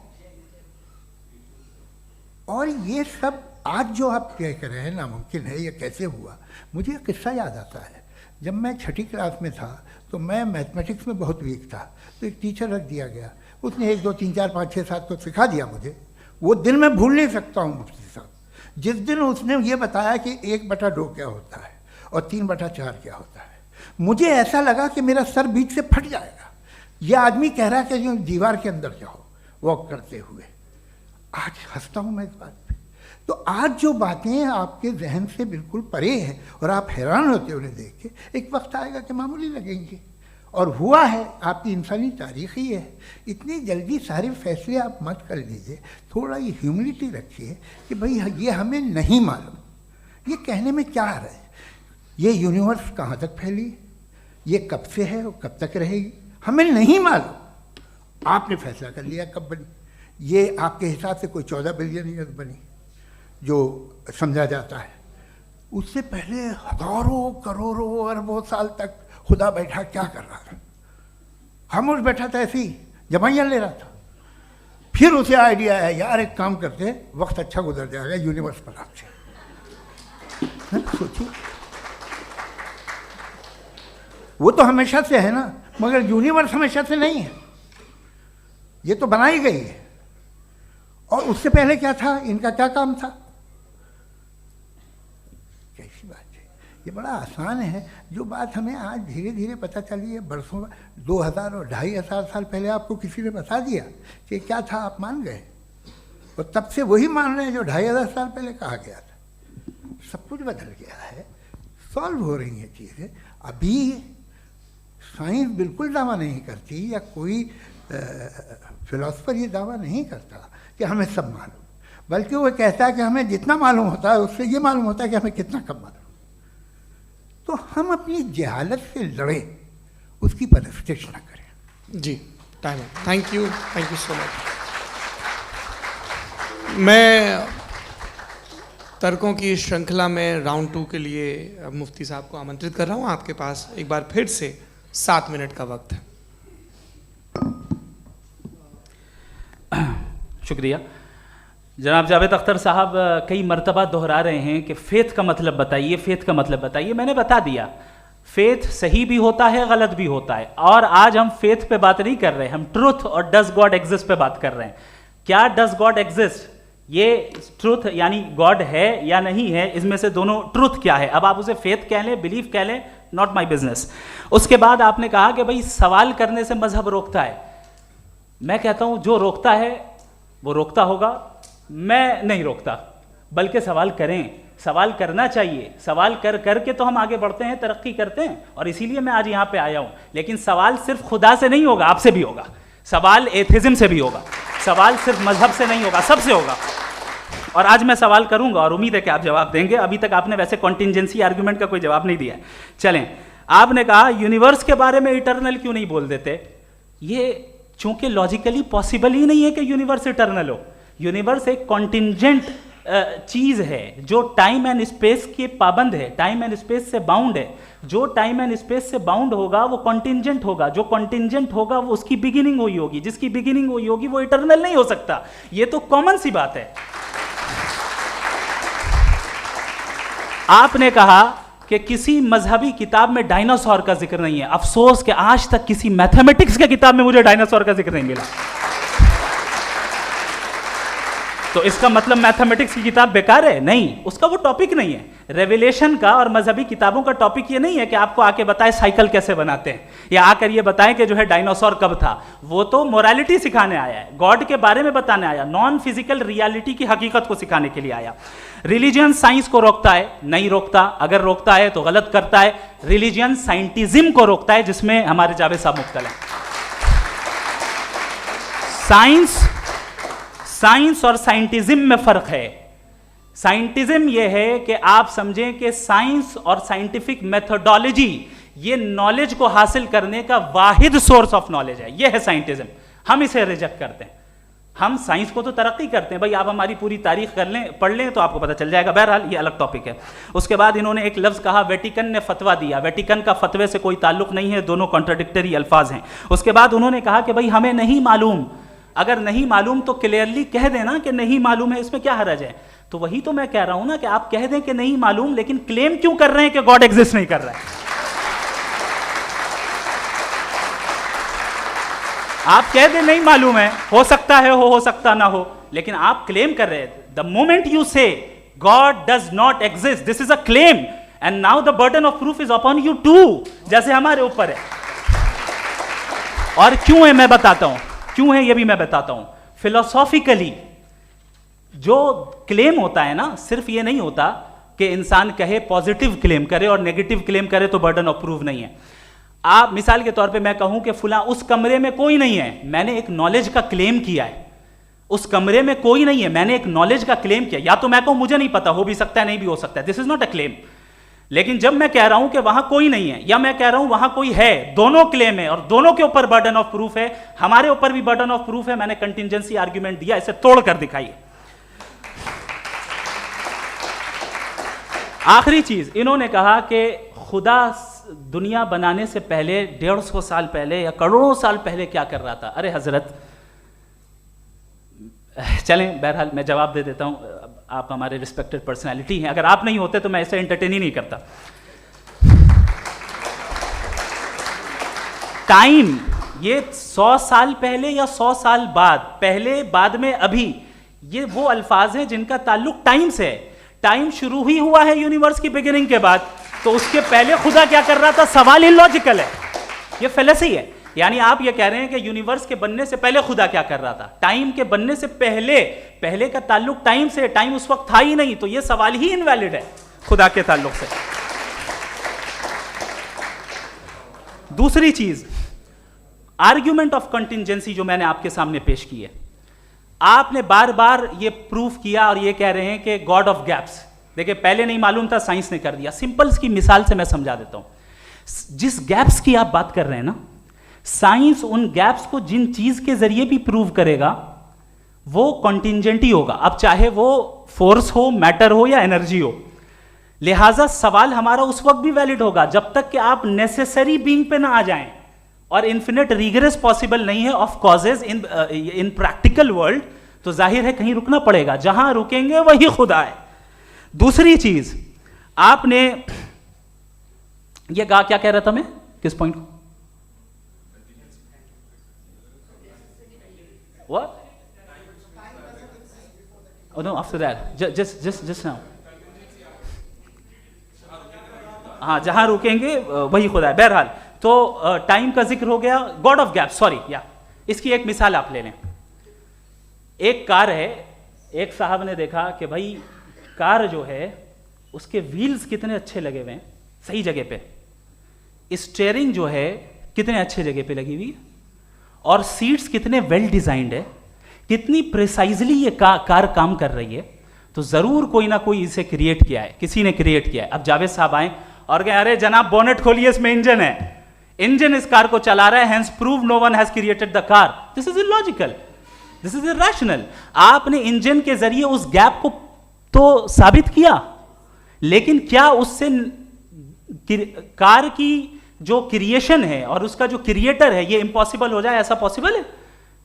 और ये सब आज जो आप कह रहे हैं नामुमकिन है, ये कैसे हुआ? मुझे एक किस्सा याद आता है। जब मैं छठी क्लास में था तो मैं मैथमेटिक्स में बहुत वीक था, तो एक टीचर रख दिया गया, उसने 1 2 3 4 5 6 7 को सिखा दिया मुझे। वो दिन मैं भूल नहीं सकता हूँ मुफ्ती साहब, जिस दिन उसने ये बताया कि 1/2 क्या होता है और 3/4 क्या होता है, मुझे ऐसा लगा कि मेरा सर बीच से फट जाएगा। यह आदमी कह रहा है कि जो दीवार के अंदर जाओ वॉक करते हुए। आज हंसता हूँ मैं इस बात पे। तो आज जो बातें आपके जहन से बिल्कुल परे हैं और आप हैरान होते हो उन्हें देख के, एक वक्त आएगा कि मामूली लगेंगे। और हुआ है, आपकी इंसानी तारीख ही है। इतनी जल्दी सारे फैसले आप मत कर लीजिए, थोड़ा ये ह्यूमिलिटी रखिए कि भाई ये हमें नहीं मालूम। ये कहने में क्या आ रहा है? ये यूनिवर्स कहाँ तक फैली, ये कब से है और कब तक रहेगी, हमें नहीं मालूम। आपने फैसला कर लिया कब बनी। ये आपके हिसाब से कोई 14 बिलियन ईयर्स बनी जो समझा जाता है। उससे पहले हजारों करोड़ों अरबों साल तक खुदा बैठा क्या कर रहा था? खामोश बैठा था, ऐसी जमाइयाँ ले रहा था। फिर उसे आइडिया है, यार एक काम करते, वक्त अच्छा गुजर जाएगा, यूनिवर्स पर आपसे सोचिए। वो तो हमेशा से है ना, मगर यूनिवर्स हमेशा से नहीं है, ये तो बनाई गई है। और उससे पहले क्या था, इनका क्या काम था? कैसी बात है, ये बड़ा आसान है। जो बात हमें आज धीरे धीरे पता चली है, बरसों 2000 और 2500 साल पहले आपको किसी ने बता दिया कि क्या था, आप मान गए, और तब से वही मान रहे हैं जो 2500 साल पहले कहा गया था। सब कुछ बदल गया है, सॉल्व हो रही हैं चीज़ें। अभी साइंस बिल्कुल दावा नहीं करती, या कोई फिलोसफर ये दावा नहीं करता कि हमें सब मालूम, बल्कि वो कहता है कि हमें जितना मालूम होता है उससे ये मालूम होता है कि हमें कितना कम मालूम। तो हम अपनी जहालत से लड़े, उसकी परस्तिश न करें। जी, टाइम है। Thank you so much. मैं तर्कों की श्रृंखला में राउंड 2 के लिए मुफ्ती साहब को आमंत्रित कर रहा हूँ। आपके पास एक बार फिर से 7 मिनट का वक्त है। शुक्रिया। जनाब जावेद अख्तर साहब कई मरतबा दोहरा रहे हैं कि फ़ेथ का मतलब बताइए, फ़ेथ का मतलब बताइए। मैंने बता दिया, फ़ेथ सही भी होता है, गलत भी होता है। और आज हम फ़ेथ पे बात नहीं कर रहे, हम ट्रुथ और डज गॉड एग्जिस्ट पे बात कर रहे हैं। क्या डज गॉड एग्जिस्ट, ये ट्रुथ यानी गॉड है या नहीं है, इसमें से दोनों ट्रुथ क्या है। अब आप उसे फ़ेथ कह लें, बिलीफ कह लें, नॉट माई बिजनेस। उसके बाद आपने कहा कि भाई सवाल करने से मजहब रोकता है। मैं कहता हूं जो रोकता है वो रोकता होगा, मैं नहीं रोकता, बल्कि सवाल करें, सवाल करना चाहिए। सवाल कर करके तो हम आगे बढ़ते हैं, तरक्की करते हैं, और इसीलिए मैं आज यहाँ पे आया हूँ। लेकिन सवाल सिर्फ खुदा से नहीं होगा, आपसे भी होगा। सवाल एथिज्म से भी होगा, सवाल सिर्फ मजहब से नहीं होगा, सबसे होगा। और आज मैं सवाल करूंगा और उम्मीद है कि आप जवाब देंगे। अभी तक आपने वैसे कॉन्टिंजेंसी आर्गुमेंट का कोई जवाब नहीं दिया। चलें, आपने कहा यूनिवर्स के बारे में इटर्नल क्यों नहीं बोल देते। ये चूंकि लॉजिकली पॉसिबल ही नहीं है कि यूनिवर्स इटर्नल हो। यूनिवर्स एक कॉन्टिंजेंट चीज़ है जो टाइम एंड स्पेस के पाबंद है, टाइम एंड स्पेस से बाउंड है। जो टाइम एंड स्पेस से बाउंड होगा वो कॉन्टिंजेंट होगा, जो कॉन्टिंजेंट होगा वो उसकी बिगिनिंग हुई होगी, जिसकी बिगिनिंग हुई होगी वो इटर्नल नहीं हो सकता। ये तो कॉमन सी बात है। आपने कहा कि किसी मजहबी किताब में डायनासोर का जिक्र नहीं है। अफसोस कि आज तक किसी मैथमेटिक्स की किताब में मुझे डायनासोर का जिक्र नहीं मिला। तो इसका मतलब मैथमेटिक्स की किताब बेकार है? नहीं, उसका वो टॉपिक नहीं है। रेवलेशन का और मजहबी किताबों का टॉपिक ये नहीं है कि आपको आके बताए साइकिल कैसे बनाते हैं, या आकर ये बताएं कि जो है डायनासोर कब था। वो तो मोरालिटी सिखाने आया है, गॉड के बारे में बताने आया, नॉन फिजिकल रियलिटी की हकीकत को सिखाने के लिए आया। रिलीजियन साइंस को रोकता है? नहीं रोकता। अगर रोकता है तो गलत करता है। रिलीजियन साइंटिज्म को रोकता है, जिसमें हमारे जावेद साहब मुब्तला हैं। साइंस और साइंटिज्म में फर्क है। साइंटिज्म यह है कि आप समझें कि साइंस और साइंटिफिक मेथोडोलॉजी ये नॉलेज को हासिल करने का वाहिद सोर्स ऑफ नॉलेज है। यह है साइंटिज्म। हम इसे रिजेक्ट करते हैं। हम साइंस को तो तरक्की करते हैं, भाई आप हमारी पूरी तारीख कर लें, पढ़ लें तो आपको पता चल जाएगा। बहरहाल ये अलग टॉपिक है। उसके बाद इन्होंने एक लफ्ज़ कहा, वेटिकन ने फतवा दिया। वेटिकन का फतवे से कोई ताल्लुक नहीं है, दोनों कॉन्ट्राडिक्टरी अल्फाज हैं। उसके बाद उन्होंने कहा कि भाई हमें नहीं मालूम अगर नहीं मालूम तो क्लियरली कह देना कि नहीं मालूम है, इसमें क्या हर्ज है। तो वही तो मैं कह रहा हूं ना कि आप कह दें कि नहीं मालूम, लेकिन क्लेम क्यों कर रहे हैं कि गॉड एग्जिस्ट नहीं कर रहा है। आप कह दें नहीं मालूम है, हो सकता है हो सकता ना हो, लेकिन आप क्लेम कर रहे हैं। The moment you say God does not exist, this is a claim, and now the burden of proof is upon you too, जैसे हमारे ऊपर है। और क्यों है मैं बताता हूं, क्यों है ये भी मैं बताता हूं। फिलोसॉफिकली जो क्लेम होता है ना, सिर्फ ये नहीं होता कि इंसान कहे पॉजिटिव क्लेम करे और नेगेटिव क्लेम करे तो बर्डन ऑफ प्रूफ नहीं है। आप मिसाल के तौर पे मैं कहूं कि फुला उस कमरे में कोई नहीं है, मैंने एक नॉलेज का क्लेम किया है। उस कमरे में कोई नहीं है, मैंने एक नॉलेज का क्लेम किया। या तो मैं कहूं मुझे नहीं पता, हो भी सकता है नहीं भी हो सकता है, this is not a claim. लेकिन जब मैं कह रहा हूं कि वहां कोई नहीं है या मैं कह रहा हूं वहां कोई है, दोनों क्लेम है और दोनों के ऊपर बर्डन ऑफ प्रूफ है। हमारे ऊपर भी बर्डन ऑफ प्रूफ है, मैंने कंटिजेंसी आर्ग्यूमेंट दिया, इसे तोड़कर दिखाइए। आखिरी चीज, इन्होंने कहा कि खुदा दुनिया बनाने से पहले 150 साल पहले या करोड़ों साल पहले क्या कर रहा था। अरे हजरत, चलें बहरहाल मैं जवाब दे देता हूं, आप हमारे रिस्पेक्टेड पर्सनालिटी हैं, अगर आप नहीं होते तो मैं ऐसे एंटरटेन ही नहीं करता। टाइम, ये 100 साल पहले या 100 साल बाद, पहले बाद में अभी, ये वो अल्फाज हैं जिनका ताल्लुक टाइम से है। टाइम शुरू ही हुआ है यूनिवर्स की बिगिनिंग के बाद, तो उसके पहले खुदा क्या कर रहा था, सवाल इलॉजिकल है, ये फेलेसी है। यानी आप ये कह रहे हैं कि यूनिवर्स के बनने से पहले खुदा क्या कर रहा था, टाइम के बनने से पहले, पहले का ताल्लुक टाइम से, टाइम उस वक्त था ही नहीं, तो ये सवाल ही इनवैलिड है खुदा के ताल्लुक से। दूसरी चीज, आर्ग्यूमेंट ऑफ कंटिजेंसी जो मैंने आपके सामने पेश की है, आपने बार बार ये प्रूफ किया और ये कह रहे हैं कि गॉड ऑफ गैप्स। देखिए पहले नहीं मालूम था, साइंस ने कर दिया। सिंपल्स की मिसाल से मैं समझा देता हूं। जिस गैप्स की आप बात कर रहे हैं ना, साइंस उन गैप्स को जिन चीज के जरिए भी प्रूव करेगा वो कॉन्टिंजेंट ही होगा, अब चाहे वो फोर्स हो, मैटर हो या एनर्जी हो। लिहाजा सवाल हमारा उस वक्त भी वैलिड होगा जब तक कि आप नेसेसरी बीइंग पे ना आ जाएं, और इन्फिनिट रिग्रेस पॉसिबल नहीं है of causes in practical world, तो जाहिर है कहीं रुकना पड़ेगा, जहां रुकेंगे वही खुदा है। दूसरी चीज, आपने ये कहा, क्या कह रहा था मैं, किस पॉइंट को? What? Oh no, after that, just now. हाँ, जहां रुकेंगे वही खुदा है। बहरहाल, तो टाइम का जिक्र हो गया, गॉड ऑफ गैप, सॉरी, या इसकी एक मिसाल आप ले लें। एक कार है, एक साहब ने देखा कि भाई कार जो है उसके व्हील्स कितने अच्छे लगे हुए हैं सही जगह पे, स्टीयरिंग जो है कितने अच्छे जगह पे लगी हुई है, और सीट्स कितने वेल डिजाइंड है, कितनी प्रिसाइजली ये कार काम कर रही है। तो जरूर कोई ना कोई इसे क्रिएट किया है, किसी ने क्रिएट किया है। अब जावेद साहब आए और कहे अरे जनाब बोनेट खोलिए, इसमें इंजन है, इंजन इस कार को चला रहा है, hence prove no one has created the car. This is illogical, this is irrational. आपने इंजन के जरिए उस गैप को तो साबित किया, लेकिन क्या उससे कार की जो क्रिएशन है और उसका जो क्रिएटर है ये इम्पॉसिबल हो जाए, ऐसा पॉसिबल है?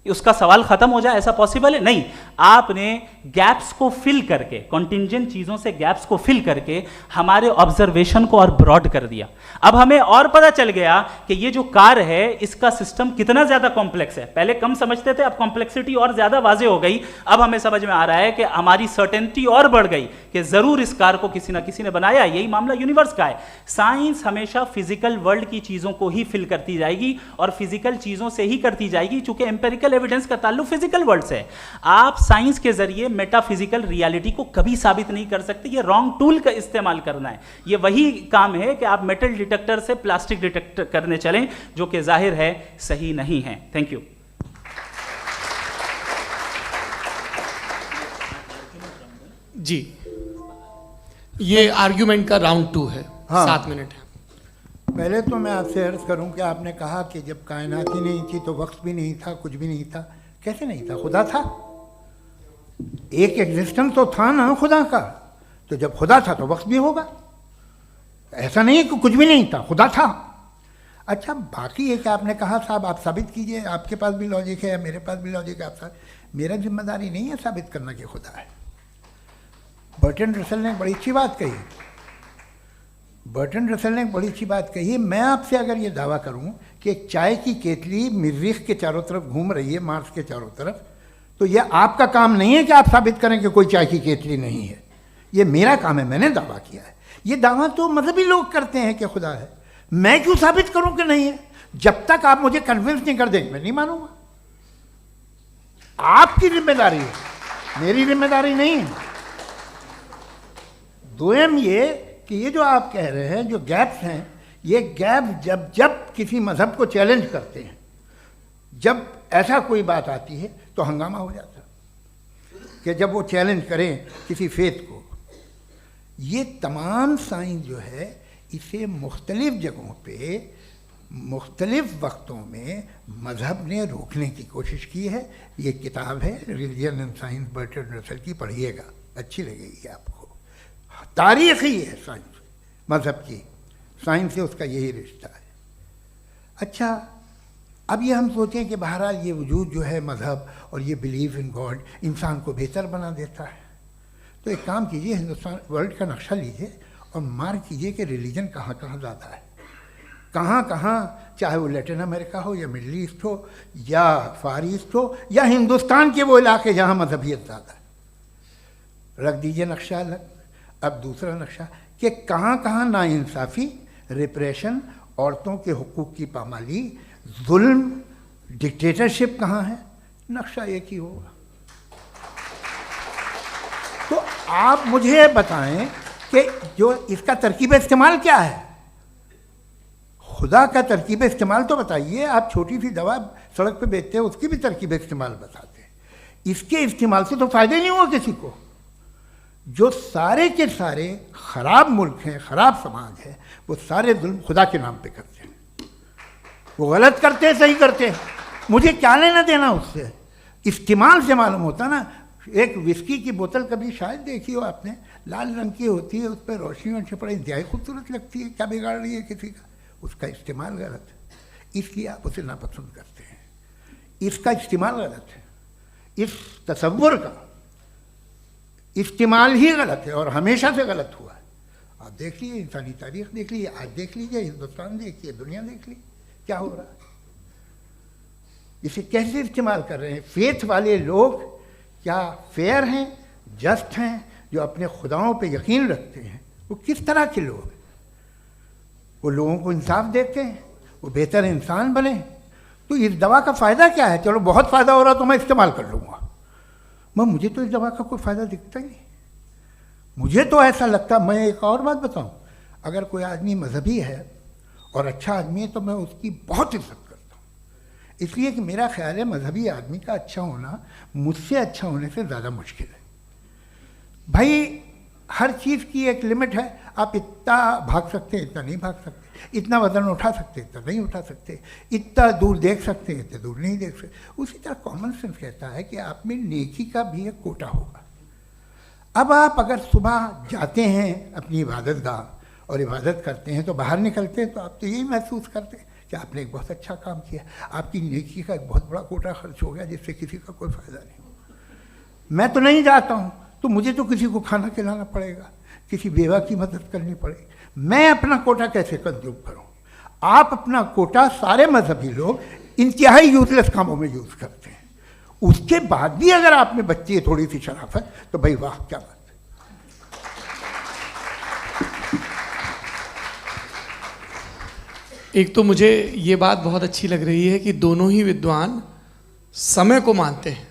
उसका सवाल खत्म हो जाए, ऐसा पॉसिबल है? नहीं। आपने गैप्स को फिल करके, कॉन्टिंजेंट चीजों से गैप्स को फिल करके हमारे ऑब्जर्वेशन को और ब्रॉड कर दिया। अब हमें और पता चल गया कि ये जो कार है इसका सिस्टम कितना ज्यादा कॉम्प्लेक्स है। पहले कम समझते थे, अब कॉम्प्लेक्सिटी और ज्यादा वाजे हो गई। अब हमें समझ में आ रहा है कि हमारी सर्टेनिटी और बढ़ गई कि जरूर इस कार को किसी ना किसी ने बनाया। यही मामला यूनिवर्स का है। साइंस हमेशा फिजिकल वर्ल्ड की चीजों को ही फिल करती जाएगी और फिजिकल चीजों से ही करती जाएगी, चूंकि एम्पेरिकल एविडेंस का ताल्लुक फिजिकल वर्ल्ड से है। आप साइंस के जरिए मेटाफिजिकल रियलिटी को कभी साबित नहीं कर सकते। ये रॉन्ग टूल का इस्तेमाल करना है। ये वही काम है कि आप मेटल डिटेक्टर से प्लास्टिक डिटेक्टर करने चलें, जो कि जाहिर है सही नहीं है। Thank you. जी, ये आर्ग्यूमेंट का राउंड 2 है। हाँ। 7 मिनट है। पहले तो मैं आपसे अर्ज करूं कि आपने कहा कि जब कायनात ही नहीं थी तो वक्त भी नहीं था, कुछ भी नहीं था। कैसे नहीं था? खुदा था, एक एग्जिस्टेंस तो था ना खुदा का। तो जब खुदा था तो वक्त भी होगा। ऐसा नहीं है कि कुछ भी नहीं था, खुदा था। अच्छा, बाकी ये कि आपने कहा साहब आप साबित कीजिए, आपके पास भी लॉजिक है या मेरे पास भी लॉजिक है, आप साहब, मेरा जिम्मेदारी नहीं है साबित करना कि खुदा है। बर्टन रसल ने एक बड़ी अच्छी बात कही, बर्टन रसल ने एक बड़ी अच्छी बात कही, मैं आपसे अगर ये दावा करूं कि एक चाय की केतली मरीख के चारों तरफ घूम रही है, मार्स के चारों तरफ, तो ये आपका काम नहीं है कि आप साबित करें कि कोई चाय की केतली नहीं है, ये मेरा काम है, मैंने दावा किया है। ये दावा तो मजहबी लोग करते हैं कि खुदा है, मैं क्यों साबित करूं कि नहीं है? जब तक आप मुझे कन्विंस नहीं कर देंगे मैं नहीं मानूंगा। आपकी जिम्मेदारी है, मेरी जिम्मेदारी नहीं है। दोयम ये कि ये जो आप कह रहे हैं, जो गैप्स हैं, ये गैप जब जब किसी मजहब को चैलेंज करते हैं, जब ऐसा कोई बात आती है तो हंगामा हो जाता है कि जब वो चैलेंज करें किसी फेथ को। ये तमाम साइंस जो है इसे मुख्तलिफ जगहों पे मुख्तलिफ वक्तों में मज़हब ने रोकने की कोशिश की है। ये किताब है religion and science, Burton Russell की, पढ़िएगा, अच्छी लगेगी आपको। तारीख़ ही है साइंस, मज़हब की साइंस से उसका यही रिश्ता है। अच्छा, अब ये हम सोचें कि बहरहाल ये वजूद जो है मज़हब और ये बिलीव इन गॉड इंसान को बेहतर बना देता है, तो एक काम कीजिए, हिंदुस्तान वर्ल्ड का नक्शा लीजिए और मार्क कीजिए कि रिलीजन कहाँ कहाँ ज़्यादा है, कहाँ कहाँ, चाहे वो लैटिन अमेरिका हो या मिडल ईस्ट हो या फार ईस्ट हो या हिंदुस्तान के वो इलाके जहाँ मजहबियत ज़्यादा है। रख दीजिए नक्शा अलग। अब दूसरा नक्शा कि कहाँ कहाँ नाइंसाफ़ी, रिप्रेशन, औरतों के हुकूक की पामाली, जुल्म, डिक्टेटरशिप कहाँ है, नक्शा एक ही होगा। तो आप मुझे बताएं कि जो इसका तरकीब इस्तेमाल क्या है, खुदा का तरकीब इस्तेमाल तो बताइए। आप छोटी सी दवा सड़क पे बेचते हैं, उसकी भी तरकीब इस्तेमाल बताते हैं। इसके इस्तेमाल से तो फ़ायदा ही नहीं हुआ किसी को। जो सारे के सारे ख़राब मुल्क हैं, ख़राब समाज है, वो सारे जुल्म खुदा के नाम पे करते हैं। वो गलत करते हैं, सही करते हैं, मुझे क्या लेना देना उससे। इस्तेमाल से मालूम होता ना। एक विस्की की बोतल कभी शायद देखी हो आपने, लाल रंग की होती है, उस पर रोशनी और छपड़ा इंतहाई खूबसूरत लगती है, क्या बिगाड़ रही है किसी का? उसका इस्तेमाल गलत है, इसलिए आप उसे नापसंद करते हैं। इसका इस्तेमाल गलत है, इस तसव्वुर का इस्तेमाल ही गलत है और हमेशा से गलत हुआ है। आप देख लीजिए, इंसानी तारीख देख लीजिए, आज देख लीजिए, हिंदुस्तान देखिए, दुनिया देख लीजिए, क्या हो रहा है। इसे कैसे इस्तेमाल कर रहे हैं फेथ वाले लोग? क्या फेयर हैं, जस्ट हैं, जो अपने खुदाओं पे यकीन रखते हैं? वो किस तरह के लोग हैं? वो लोगों को इंसाफ देते हैं, वो बेहतर इंसान बने। तो इस दवा का फ़ायदा क्या है? चलो बहुत फ़ायदा हो रहा तो मैं इस्तेमाल कर लूँगा, मुझे तो इस दवा का कोई फ़ायदा दिखता ही नहीं। मुझे तो ऐसा लगता, मैं एक और बात बताऊँ, अगर कोई आदमी मजहबी है और अच्छा आदमी है तो मैं उसकी बहुत इज्जत करता हूँ, इसलिए कि मेरा ख्याल है मजहबी आदमी का अच्छा होना मुझसे अच्छा होने से ज़्यादा मुश्किल है। भाई हर चीज़ की एक लिमिट है। आप इतना भाग सकते हैं, इतना नहीं भाग सकते, इतना वज़न उठा सकते, इतना नहीं उठा सकते, इतना दूर देख सकते हैं, इतना दूर नहीं देख सकते। उसी तरह कॉमन सेंस कहता है कि आप में नेकी का भी एक कोटा होगा। अब आप अगर सुबह जाते हैं अपनी इबादत गाह और इबादत करते हैं तो बाहर निकलते हैं तो आप तो यही महसूस करते हैं कि आपने एक बहुत अच्छा काम किया, आपकी नेकी का एक बहुत बड़ा कोटा खर्च हो गया जिससे किसी का कोई फ़ायदा नहीं। मैं तो नहीं जाता हूँ तो मुझे तो किसी को खाना खिलाना पड़ेगा, किसी बेवा की मदद करनी पड़ेगी। मैं अपना कोटा कैसे कंज्यूम करूँ? आप अपना कोटा, सारे मजहबी लोग इंतहाई यूजलेस कामों में यूज़ करते हैं। उसके बाद भी अगर आप में बच्ची है थोड़ी सी शराफत, तो भाई वाह, क्या बात है। एक तो मुझे ये बात बहुत अच्छी लग रही है कि दोनों ही विद्वान समय को मानते हैं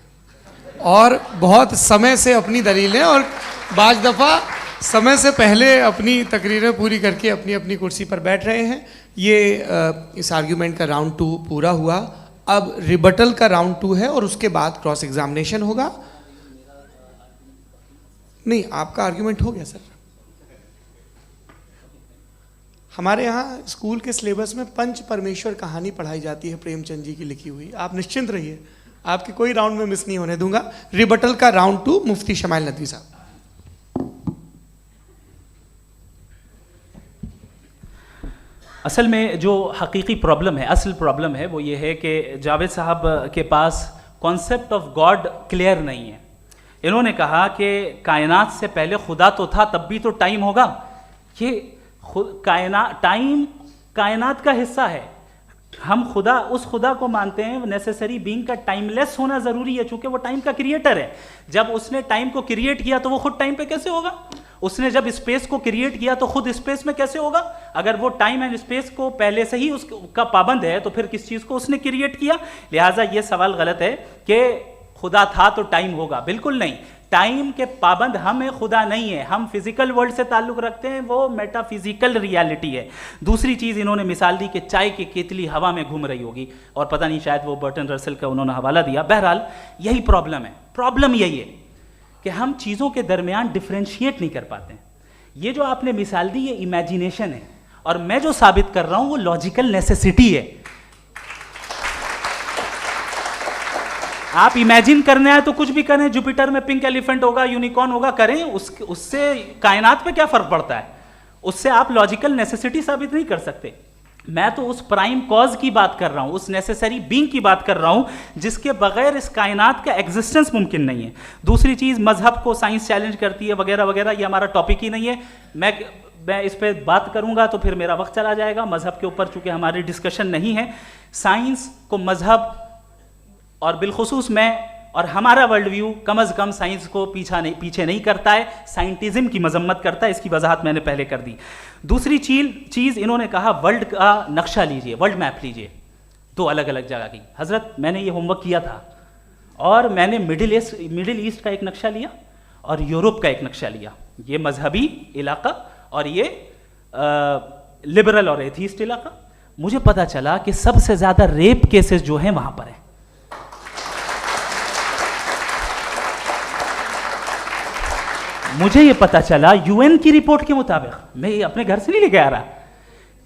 और बहुत समय से अपनी दलीलें और बाज़ दफ़ा समय से पहले अपनी तकरीरें पूरी करके अपनी अपनी कुर्सी पर बैठ रहे हैं। ये इस आर्ग्यूमेंट का राउंड 2 पूरा हुआ। अब रिबटल का राउंड 2 है और उसके बाद क्रॉस एग्जामिनेशन होगा। नहीं, आपका आर्ग्यूमेंट हो गया सर। हमारे यहाँ स्कूल के सिलेबस में पंच परमेश्वर कहानी पढ़ाई जाती है, प्रेमचंद जी की लिखी हुई। आप निश्चिंत रहिए, आपके कोई राउंड में मिस नहीं होने दूंगा। रिबटल का राउंड 2, मुफ्ती शमाइल नदवी साहब। असल में जो हकीकी प्रॉब्लम है, असल प्रॉब्लम है वो ये है कि जावेद साहब के पास कॉन्सेप्ट ऑफ गॉड क्लियर नहीं है। इन्होंने कहा कि कायनात से पहले खुदा तो था, तब भी तो टाइम होगा। ये टाइम कायनात का हिस्सा है। हम खुदा, उस खुदा को मानते हैं, नेसेसरी बीइंग का टाइमलेस होना ज़रूरी है, चूंकि वो टाइम का क्रिएटर है। जब उसने टाइम को क्रिएट किया तो वो खुद टाइम पे कैसे होगा? उसने जब स्पेस को क्रिएट किया तो खुद स्पेस में कैसे होगा? अगर वो टाइम एंड स्पेस को पहले से ही उसका पाबंद है तो फिर किस चीज़ को उसने क्रिएट किया? लिहाजा ये सवाल गलत है कि खुदा था तो टाइम होगा। बिल्कुल नहीं, टाइम के पाबंद हम हैं, खुदा नहीं है। हम फिजिकल वर्ल्ड से ताल्लुक़ रखते हैं, वो मेटाफिजिकल रियलिटी है। दूसरी चीज़ इन्होंने मिसाल दी कि चाय की केतली हवा में घूम रही होगी, और पता नहीं शायद वो बर्टन रसल का उन्होंने हवाला दिया। बहरहाल यही प्रॉब्लम है। प्रॉब्लम यही है कि हम चीज़ों के दरमियान डिफ्रेंशिएट नहीं कर पाते। ये जो आपने मिसाल दी ये इमेजिनेशन है, और मैं जो साबित कर रहा हूँ वो लॉजिकल नेसेसिटी है। आप इमेजिन करने आए तो कुछ भी करें, जुपिटर में पिंक एलिफेंट होगा, यूनिकॉर्न होगा, करें, उससे कायनात पे क्या फ़र्क पड़ता है? उससे आप लॉजिकल नेसेसिटी साबित नहीं कर सकते। मैं तो उस प्राइम कॉज की बात कर रहा हूं, उस नेसेसरी बीइंग की बात कर रहा हूं जिसके बगैर इस कायनात का एग्जिस्टेंस मुमकिन नहीं है। दूसरी चीज़, मजहब को साइंस चैलेंज करती है वगैरह वगैरह, ये हमारा टॉपिक ही नहीं है। मैं इस पर बात करूंगा तो फिर मेरा वक्त चला जाएगा। मजहब के ऊपर चूंकि हमारी डिस्कशन नहीं है, साइंस को मजहब और बिलखुसूस मैं और हमारा वर्ल्ड व्यू कम अज़ कम साइंस को पीछे नहीं करता है, साइंटिज्म की मजम्मत करता है। इसकी वजाहत मैंने पहले कर दी। दूसरी चीज़ इन्होंने कहा वर्ल्ड का नक्शा लीजिए, वर्ल्ड मैप लीजिए, दो अलग अलग जगह की। हज़रत मैंने ये होमवर्क किया था, और मैंने मिडिल ईस्ट का एक नक्शा लिया और यूरोप का एक नक्शा लिया। ये मजहबी इलाका और ये लिबरल और एथीस्ट इलाका। मुझे पता चला कि सबसे ज़्यादा रेप केसेस जो हैं वहाँ पर हैं। मुझे ये पता चला यूएन की रिपोर्ट के मुताबिक, मैं ये अपने घर से नहीं लेके आ रहा,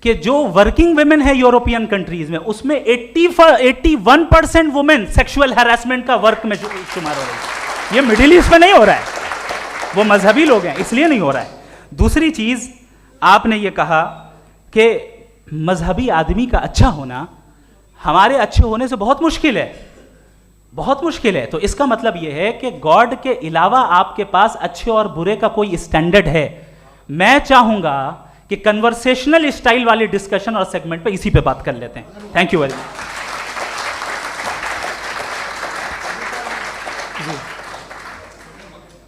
कि जो वर्किंग वुमेन है यूरोपियन कंट्रीज में, उसमें 81% वुमेन सेक्सुअल हैरेसमेंट का वर्क में शुमार हो रही है। ये मिडिल ईस्ट में नहीं हो रहा है, वो मजहबी लोग हैं इसलिए नहीं हो रहा है। दूसरी चीज, आपने ये कहा कि मजहबी आदमी का अच्छा होना हमारे अच्छे होने से बहुत मुश्किल है, बहुत मुश्किल है। तो इसका मतलब यह है कि गॉड के अलावा आपके पास अच्छे और बुरे का कोई स्टैंडर्ड है। मैं चाहूंगा कि कन्वर्सेशनल स्टाइल वाली डिस्कशन और सेगमेंट पे इसी पे बात कर लेते हैं। Thank you very much.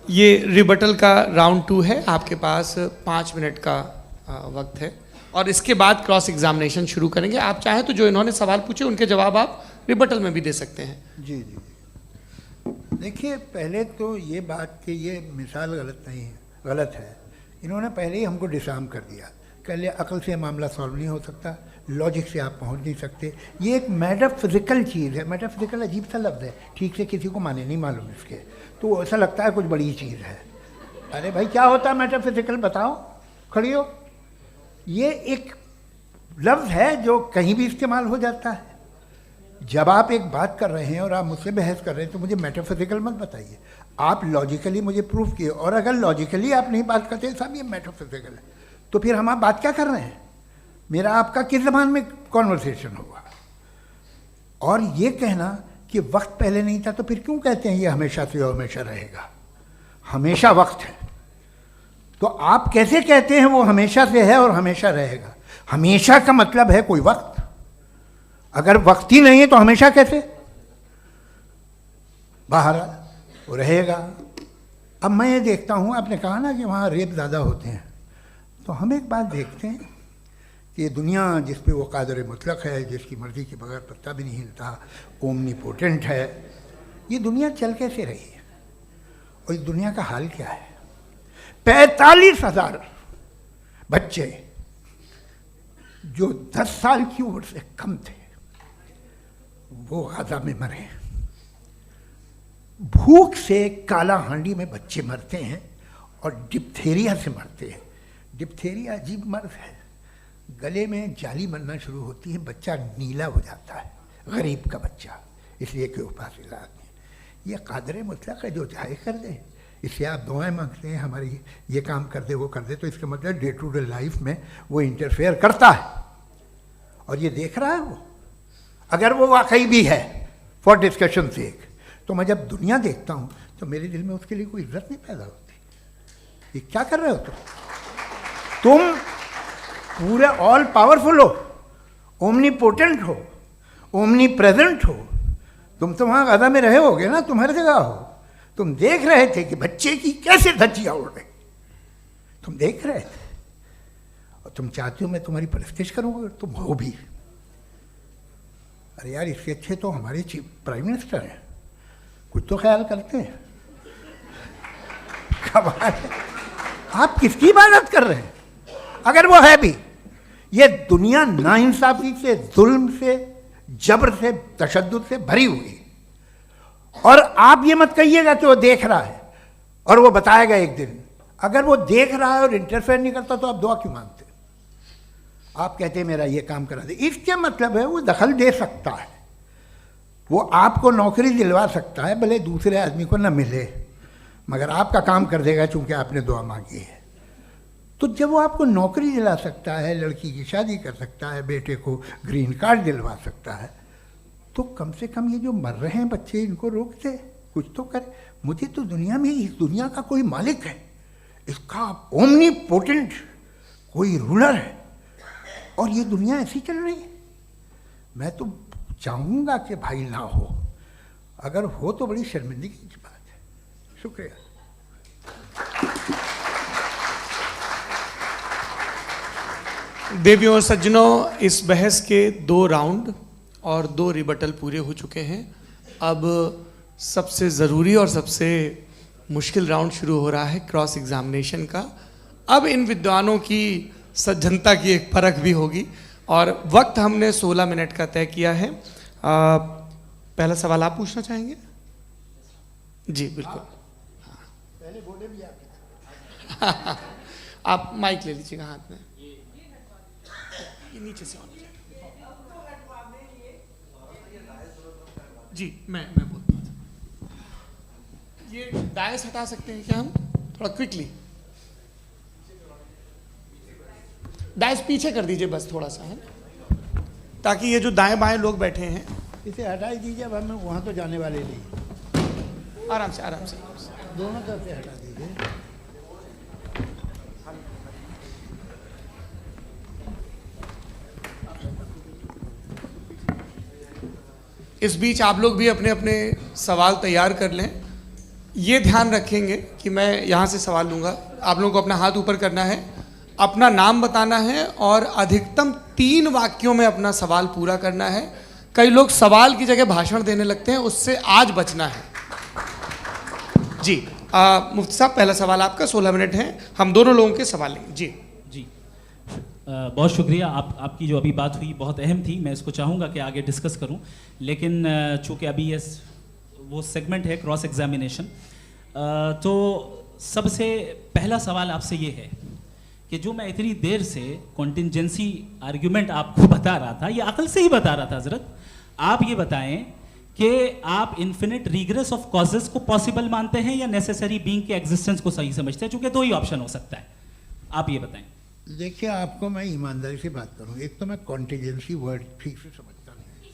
ये रिबटल का राउंड 2 है। आपके पास 5 मिनट का वक्त है, और इसके बाद क्रॉस एग्जामिनेशन शुरू करेंगे। आप चाहें तो जो इन्होंने सवाल पूछे उनके जवाब आप रिबटल में भी दे सकते हैं। जी जी, देखिए, पहले तो ये बात कि ये मिसाल गलत नहीं है, गलत है। इन्होंने पहले ही हमको डिसार्म कर दिया। कह लिया अकल से मामला सॉल्व नहीं हो सकता, लॉजिक से आप पहुंच नहीं सकते। ये एक मेटाफिजिकल चीज़ है। मेटाफिजिकल अजीब सा लफ्ज़ है, ठीक से किसी को माने नहीं मालूम इसके, तो ऐसा लगता है कुछ बड़ी चीज़ है। अरे भाई, क्या होता है मेटाफिजिकल, बताओ, खड़ी हो। ये एक लफ्ज़ है जो कहीं भी इस्तेमाल हो जाता है। जब आप एक बात कर रहे हैं और आप मुझसे बहस कर रहे हैं तो मुझे मेटाफिजिकल मत बताइए, आप लॉजिकली मुझे प्रूफ किए। और अगर लॉजिकली आप नहीं बात करते साहब ये मेटाफिजिकल है, तो फिर हम आप बात क्या कर रहे हैं? मेरा आपका किस ज़बान में कॉन्वर्सेशन होगा? और ये कहना कि वक्त पहले नहीं था, तो फिर क्यों कहते हैं ये हमेशा से और हमेशा रहेगा? हमेशा वक्त है, तो आप कैसे कहते हैं वो हमेशा से है और हमेशा रहेगा? हमेशा का मतलब है कोई वक्त, अगर वक्त ही नहीं है तो हमेशा कैसे? बाहर वो रहेगा। अब मैं ये देखता हूँ, आपने कहा ना कि वहाँ रेप ज़्यादा होते हैं, तो हम एक बात देखते हैं कि ये दुनिया जिस पे वो कादर मुतलक है, जिसकी मर्ज़ी के बगैर पत्ता भी नहीं हिलता, ओमनीपोटेंट है, ये दुनिया चल कैसे रही है? और इस दुनिया का हाल क्या है? 45,000 बच्चे जो 10 साल की उम्र से कम थे वो गाजा में मरे। भूख से काला हांडी में बच्चे मरते हैं और डिप्थेरिया से मरते हैं। डिप्थेरिया अजीब मर्ज है, गले में जाली बनना शुरू होती है, बच्चा नीला हो जाता है, गरीब का बच्चा, इसलिए कि उपास इलाज में। ये कादर मुतलक है जो चाहे कर दे। इससे आप दुआएं मांगते हैं हमारी, ये काम कर दे वो कर दे, तो इसका मतलब डे टू डे लाइफ में वो इंटरफेयर करता है। और ये देख रहा है वो। अगर वो वाकई भी है फॉर डिस्कशन से एक, तो मैं जब दुनिया देखता हूँ तो मेरे दिल में उसके लिए कोई इज्जत नहीं पैदा होती। ये क्या कर रहे हो तुम पूरे ऑल पावरफुल हो, ओमनीपोटेंट हो, ओमनी प्रेजेंट हो। तुम तो वहाँ गाजा में रहे होगे ना, तुम हर जगह हो। तुम देख रहे थे कि बच्चे की कैसे धज्जियाँ उड़ रही, तुम देख रहे थे। और तुम चाहते हो मैं तुम्हारी परस्तिश करूँगा, तुम हो भी। अरे यार, इससे अच्छे तो हमारे चीफ प्राइम मिनिस्टर हैं, कुछ तो ख्याल करते हैं। कमाल है, आप किसकी इबादत कर रहे हैं? अगर वो है भी, ये दुनिया नाइंसाफी से, जुल्म से, जबर से, तशद्दुद से भरी हुई। और आप ये मत कहिएगा कि वो देख रहा है और वो बताएगा एक दिन। अगर वो देख रहा है और इंटरफेयर नहीं करता तो आप दुआ क्यों मांगते? आप कहते हैं मेरा ये काम करा दे, इसके मतलब है वो दखल दे सकता है, वो आपको नौकरी दिलवा सकता है, भले दूसरे आदमी को न मिले, मगर आपका काम कर देगा चूंकि आपने दुआ मांगी है। तो जब वो आपको नौकरी दिला सकता है, लड़की की शादी कर सकता है, बेटे को ग्रीन कार्ड दिलवा सकता है, तो कम से कम ये जो मर रहे हैं बच्चे, इनको रोक दे, कुछ तो करे। मुझे तो दुनिया में, इस दुनिया का कोई मालिक है, इसका ओमनीपोटेंट कोई रूलर है, और ये दुनिया ऐसी चल रही है। मैं तो चाहूँगा कि भाई ना हो, अगर हो तो बड़ी शर्मिंदगी की बात है। शुक्रिया। देवियों और सज्जनों, इस बहस के 2 राउंड और 2 रिबटल पूरे हो चुके हैं। अब सबसे ज़रूरी और सबसे मुश्किल राउंड शुरू हो रहा है, क्रॉस एग्जामिनेशन का। अब इन विद्वानों की सज्जनता की एक परख भी होगी और वक्त हमने 16 मिनट का तय किया है। पहला सवाल आप पूछना चाहेंगे? जी बिल्कुल। पहले बोले भी आप माइक ले लीजिएगा हाथ में, ये नीचे से होना चाहिए। जी मैं बोलता हूँ, ये दाएं हटा सकते हैं क्या हम थोड़ा क्विकली? दाएं पीछे कर दीजिए बस थोड़ा सा, है, ताकि ये जो दाएं बाएं लोग बैठे हैं इसे हटा ही दीजिए। अब हम वहाँ तो जाने वाले नहीं। आराम से आराम से दोनों तरफ से हटा दीजिए। इस बीच आप लोग भी अपने अपने सवाल तैयार कर लें। ये ध्यान रखेंगे कि मैं यहाँ से सवाल लूँगा, आप लोगों को अपना हाथ ऊपर करना है, अपना नाम बताना है और अधिकतम 3 वाक्यों में अपना सवाल पूरा करना है। कई लोग सवाल की जगह भाषण देने लगते हैं, उससे आज बचना है। जी मुफ्ती साहब, पहला सवाल आपका, 16 मिनट हैं, हम दोनों लोगों के सवाल लेंगे। जी जी बहुत शुक्रिया। आपकी जो अभी बात हुई बहुत अहम थी, मैं इसको चाहूँगा कि आगे डिस्कस करूँ, लेकिन चूँकि अभी ये वो सेगमेंट है क्रॉस एग्जामिनेशन, तो सबसे पहला सवाल आपसे ये है कि जो मैं इतनी देर से कॉन्टिंजेंसी आर्ग्यूमेंट आपको बता रहा था, ये अकल से ही बता रहा था हजरत, आप ये बताएं कि आप इन्फिनिट रिग्रेस ऑफ कॉजेस को पॉसिबल मानते हैं या नेसेसरी बीइंग के एग्जिस्टेंस को सही समझते हैं? चूंकि 2 ही ऑप्शन हो सकता है, आप ये बताएं। देखिए, आपको मैं ईमानदारी से बात करूं, एक तो मैं कॉन्टिजेंसी वर्ड ठीक से समझता नहीं,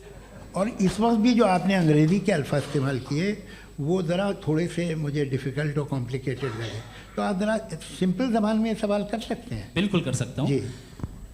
और इस वक्त भी जो आपने अंग्रेज़ी के अल्फाज इस्तेमाल किए वो ज़रा थोड़े से मुझे डिफ़िकल्ट और कॉम्प्लिकेटेड लगे, तो आप ज़रा सिंपल ज़बान में सवाल कर सकते हैं? बिल्कुल कर सकता हूँ। जी।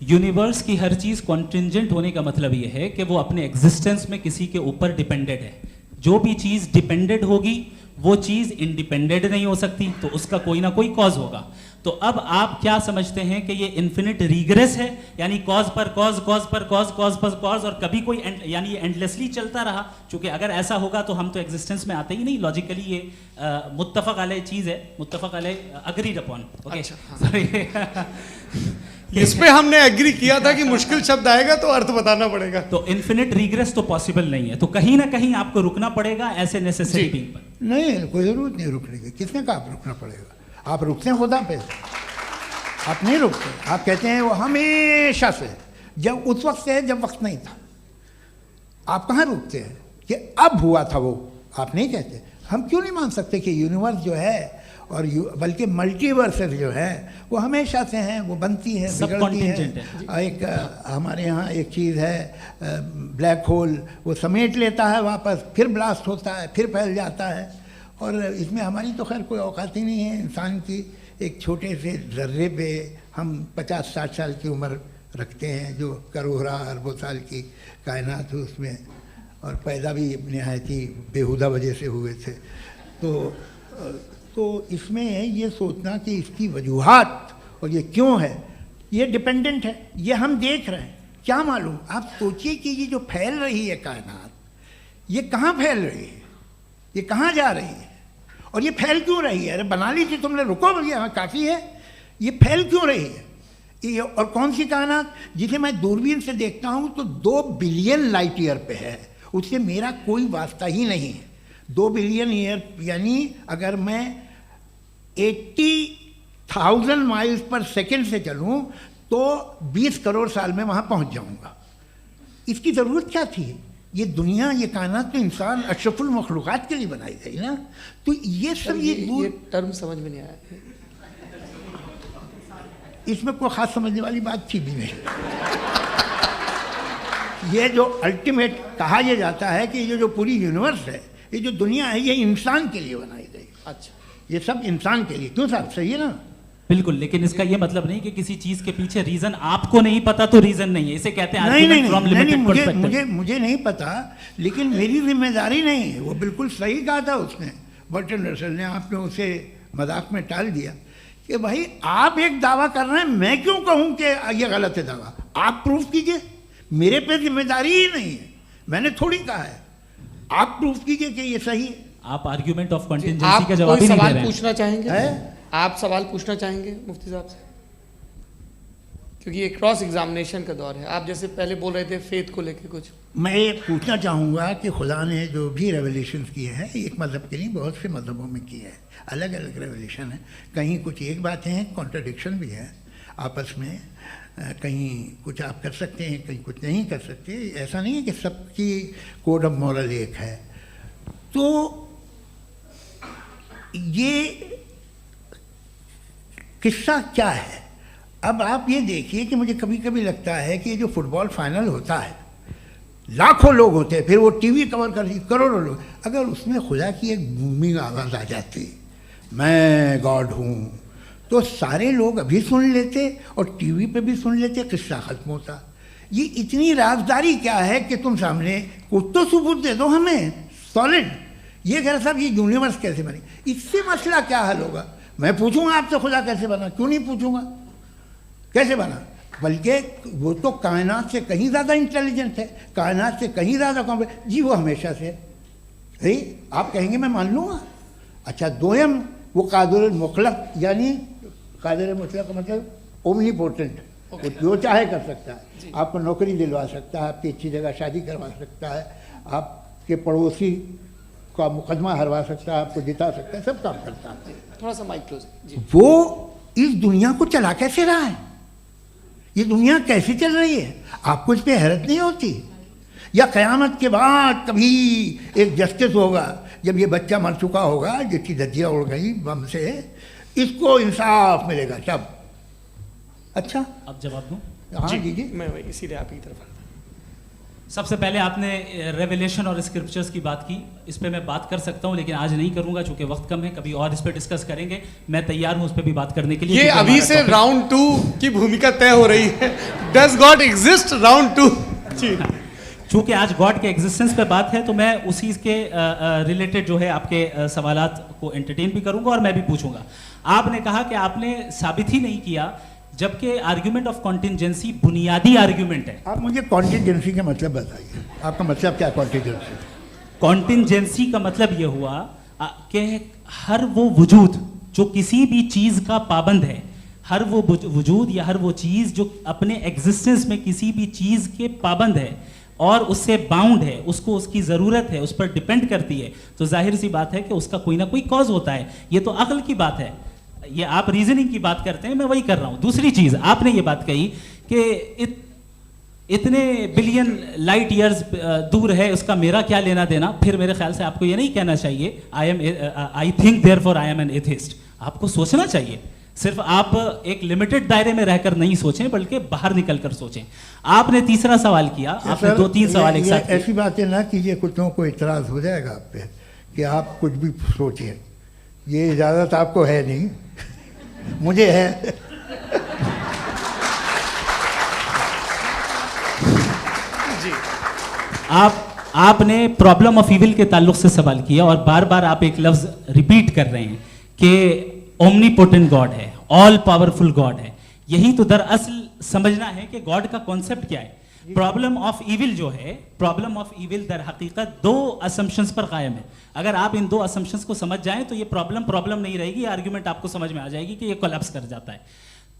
यूनिवर्स की हर चीज़ कॉन्टिंजेंट होने का मतलब ये है कि वो अपने एग्जिस्टेंस में किसी के ऊपर डिपेंडेड है। जो भी चीज़ डिपेंडेड होगी वो चीज़ इंडिपेंडेंट नहीं हो सकती, तो उसका कोई ना कोई कॉज होगा। तो अब आप क्या समझते हैं कि ये इन्फिनिट रिग्रेस है, यानी कॉज पर कॉज, कॉज पर कॉज, कॉज पर कॉज, और कभी कोई यानी ये एंडलेसली चलता रहा? क्योंकि अगर ऐसा होगा तो हम तो एग्जिस्टेंस में आते ही नहीं। लॉजिकली ये मुत्तफक अलैह चीज़ है, मुत्तफक अलैह अग्रीड अपॉन। ओके, इस पे हमने एग्री किया था कि मुश्किल शब्द आएगा तो अर्थ बताना पड़ेगा। तो इन्फिनिट रिग्रेस तो पॉसिबल नहीं है, तो कहीं ना कहीं आपको रुकना पड़ेगा ऐसे नेसेसरी बीइंग पर। नहीं, कोई ज़रूरत नहीं रुकने की। किसने कहा आप रुकना पड़ेगा? आप रुकते हैं खुदा पे, आप नहीं रुकते। आप कहते हैं वो हमेशा से, जब उस वक्त से जब वक्त नहीं था। आप कहाँ रुकते हैं कि अब हुआ था वो? आप नहीं कहते। हम क्यों नहीं मान सकते कि यूनिवर्स जो है और बल्कि मल्टीवर्सेस जो है वो हमेशा से हैं, वो बनती है, बिगड़ती है। एक हमारे यहाँ एक चीज़ है ब्लैक होल, वो समेट लेता है वापस, फिर ब्लास्ट होता है, फिर फैल जाता है। और इसमें हमारी तो खैर कोई औकात ही नहीं है इंसान की। एक छोटे से ज़र्रे पे हम 50-60 साल की उम्र रखते हैं, जो करोड़ों अरबों साल की कायनात है उसमें, और पैदा भी नहायत ही बेहुदा वजह से हुए थे। तो इसमें ये सोचना कि इसकी वजूहात और ये क्यों है, ये डिपेंडेंट है, ये हम देख रहे हैं, क्या मालूम। आप सोचिए कि ये जो फैल रही है कायनात, ये कहाँ फैल रही है, ये कहाँ जा रही है, और ये फैल क्यों रही है? अरे बना ली थी तुमने, रुको भैया, हाँ काफ़ी है। ये फैल क्यों रही है? ये और कौन सी कायनात जिसे मैं दूरबीन से देखता हूँ तो 2 बिलियन लाइट ईयर पे है, उससे मेरा कोई वास्ता ही नहीं है। 2 बिलियन ईयर यानी अगर मैं 80,000 माइल्स पर सेकेंड से चलूँ तो 20 करोड़ साल में वहाँ पहुँच जाऊँगा। इसकी ज़रूरत क्या थी? ये दुनिया, ये कायनात तो इंसान अशरफुल मखलूक़ात के लिए बनाई गई ना। तो ये सब ये टर्म समझ में नहीं आया, इसमें कोई ख़ास समझने वाली बात थी भी नहीं। ये जो अल्टीमेट कहा यह जाता है कि ये जो पूरी यूनिवर्स है, ये जो दुनिया है, ये इंसान के लिए बनाई गई। अच्छा, ये सब इंसान के लिए। क्यों साहब, सही है ना? बिल्कुल, लेकिन इसका ये मतलब नहीं कि किसी चीज के पीछे रीजन आपको नहीं पता तो रीजन नहीं है, इसे कहते हैं नहीं, मुझे नहीं पता, लेकिन मेरी जिम्मेदारी नहीं है। वो बिल्कुल सही कहा था उसने, बर्टन रसल ने। आपने उसे मजाक में टाल दिया कि भाई आप एक दावा कर रहे हैं, मैं क्यों कहूं कि ये गलत है दावा? आप प्रूफ कीजिए, मेरे पे जिम्मेदारी ही नहीं है, मैंने थोड़ी कहा है। आप प्रूफ कीजिए कि ये सही है। आप आर्ग्यूमेंट ऑफ कंटिंजेंसी का जवाब ही नहीं दे रहे हैं। पूछना चाहेंगे? आप सवाल पूछना चाहेंगे मुफ्ती साहब से? क्योंकि ये क्रॉस एग्जामिनेशन का दौर है। आप जैसे पहले बोल रहे थे फेथ को लेके कुछ, मैं ये पूछना चाहूँगा कि खुदा ने जो भी रेवलेशन किए हैं, एक मज़हब के नहीं बहुत से मज़हबों में किए हैं, अलग अलग रेवलेशन है। कहीं कुछ एक बातें हैं, कॉन्ट्रडिक्शन भी है आपस में, कहीं कुछ आप कर सकते हैं, कहीं कुछ नहीं कर सकते। ऐसा नहीं है कि सबकी कोड ऑफ मॉरल एक है। तो ये किस्सा क्या है? अब आप ये देखिए कि मुझे कभी कभी लगता है कि जो फुटबॉल फाइनल होता है, लाखों लोग होते हैं, फिर वो टीवी कवर कर करोड़ों लोग, अगर उसमें खुदा की एक बूमिंग आवाज़ आ जाती, मैं गॉड हूँ, तो सारे लोग अभी सुन लेते और टीवी पे भी सुन लेते, किस्सा ख़त्म होता। ये इतनी राजदारी क्या है कि तुम सामने कुछ तो सबूत दे दो हमें सॉलिड। ये कह रहे साहब ये यूनिवर्स कैसे बनी, इससे मसला क्या हल होगा? मैं पूछूंगा आपसे खुदा कैसे बना? क्यों नहीं पूछूंगा कैसे बना? बल्कि वो तो कायनात से कहीं ज़्यादा इंटेलिजेंट है, कायनात से कहीं ज़्यादा कॉम्प्लेक्स। जी वो हमेशा से है, आप कहेंगे मैं मान लूँगा। अच्छा, दोयम वो कादिर मुतलक, यानी कादिर मुतलक का मतलब ओमनीपोटेंट, वो जो चाहे कर सकता है। आपको नौकरी दिलवा सकता है, आपकी अच्छी जगह शादी करवा सकता है, आपके पड़ोसी का मुकदमा हरवा सकता है, आपको जिता सकता है, सब काम करता है। थोड़ा सा माइक क्लोज जी। वो इस दुनिया को चला कैसे रहा है? ये दुनिया कैसे चल रही है? आपको इस पर हैरत नहीं होती? या क़यामत के बाद कभी एक जस्टिस होगा, जब ये बच्चा मर चुका होगा जिसकी धज्जियाँ उड़ गई बम से, इसको इंसाफ मिलेगा तब? अच्छा, अब जवाब दूं? हाँ जी, मैं इसीलिए आप की तरफ। सबसे पहले आपने रेवलेशन और स्क्रिप्चर्स की बात की, इस पे मैं बात कर सकता हूं लेकिन आज नहीं करूंगा चूंकि वक्त कम है, कभी और इस पे डिस्कस करेंगे। मैं तैयार हूं उस पे भी बात करने के लिए। ये अभी से राउंड 2 की भूमिका तय हो रही है। Does God exist round 2? जी, चूंकि आज गॉड के एग्जिस्टेंस पे बात है तो मैं उसी के रिलेटेड जो है आपके सवालात को एंटरटेन भी करूंगा और मैं भी पूछूंगा। आपने कहा कि आपने साबित ही नहीं किया, जबकि आर्ग्यूमेंट ऑफ कॉन्टिंजेंसी बुनियादी आर्ग्यूमेंट है। आप मुझे कॉन्टिंजेंसी का मतलब बताइए, आपका मतलब क्या? कॉन्टिंजेंसी कॉन्टिंजेंसी का मतलब ये हुआ कि हर वो वजूद जो किसी भी चीज़ का पाबंद है, हर वो वजूद या हर वो चीज़ जो अपने एग्जिस्टेंस में किसी भी चीज़ के पाबंद है और उससे बाउंड है, उसको उसकी ज़रूरत है, उस पर डिपेंड करती है, तो जाहिर सी बात है कि उसका कोई ना कोई कॉज होता है। ये तो अक्ल की बात है। ये आप रीजनिंग की बात करते हैं, मैं वही कर रहा हूं। दूसरी चीज आपने ये बात कही कि इतने बिलियन लाइट ईयर्स दूर है, उसका मेरा क्या लेना देना। फिर मेरे ख्याल से आपको ये नहीं कहना चाहिए I think therefore I am an atheist. आपको सोचना चाहिए। सिर्फ आप एक लिमिटेड दायरे में रहकर नहीं सोचें, बल्कि बाहर निकलकर सोचें। आपने तीसरा सवाल किया, आपने 2-3 सवाल एक साथ किए। ऐसी बातें ना कीजिए, कुत्तों को इतराज हो जाएगा आप पे कि आप कुछ भी सोचिए। ये इजाज़त आपको है नहीं, मुझे है। आपने प्रॉब्लम ऑफ इविल के ताल्लुक से सवाल किया और बार बार आप एक लफ्ज रिपीट कर रहे हैं कि ओमनीपोटेंट गॉड है, ऑल पावरफुल गॉड है। यही तो दरअसल समझना है कि गॉड का कॉन्सेप्ट क्या है। प्रॉब्लम ऑफ इविल जो है, प्रॉब्लम ऑफ इविल दर हकीकत 2 असम्पशंस पर कायम है। अगर आप इन 2 असम्पशंस को समझ जाएं तो ये प्रॉब्लम नहीं रहेगी, आर्ग्यूमेंट आपको समझ में आ जाएगी कि ये कोलैप्स कर जाता है।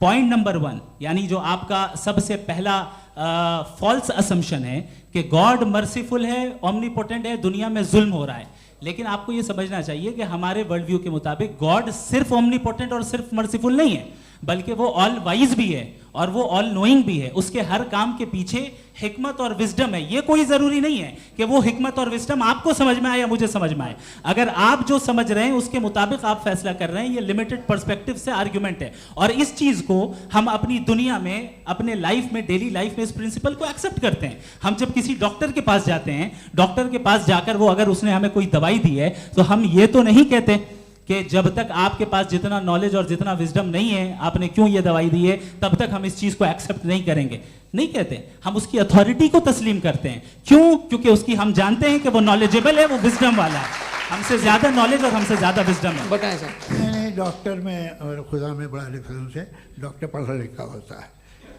पॉइंट नंबर 1, यानी जो आपका सबसे पहला फॉल्स असम्पशन है कि गॉड मर्सीफुल है, ओमनीपोटेंट है, दुनिया में जुल्म हो रहा है। लेकिन आपको ये समझना चाहिए कि हमारे वर्ल्ड व्यू के मुताबिक गॉड सिर्फ ओमनीपोटेंट और सिर्फ मर्सीफुल नहीं है, बल्कि वो ऑल वाइज भी है और वो ऑल नोइंग भी है। उसके हर काम के पीछे हिकमत और विजडम है। ये कोई जरूरी नहीं है कि वो हिकमत और विजडम आपको समझ में आए या मुझे समझ में आए। अगर आप जो समझ रहे हैं उसके मुताबिक आप फैसला कर रहे हैं, ये लिमिटेड पर्सपेक्टिव से आर्ग्यूमेंट है। और इस चीज को हम अपनी दुनिया में, अपने लाइफ में, डेली लाइफ में इस प्रिंसिपल को एक्सेप्ट करते हैं। हम जब किसी डॉक्टर के पास जाते हैं, डॉक्टर के पास जाकर वो अगर उसने हमें कोई दवाई दी है तो हम ये तो नहीं कहते कि जब तक आपके पास जितना नॉलेज और जितना विजडम नहीं है, आपने क्यों ये दवाई दी है, तब तक हम इस चीज को एक्सेप्ट नहीं करेंगे। नहीं कहते, हम उसकी अथॉरिटी को तस्लीम करते हैं। क्यों? क्योंकि उसकी हम जानते हैं कि वो नॉलेजेबल है, वो विजडम वाला है, हमसे ज्यादा नॉलेज और हमसे ज्यादा विजडम है। बताएं सर। नहीं, डॉक्टर में और खुदा में बड़ा डिफरेंस है। डॉक्टर पढ़ा लिखा होता है,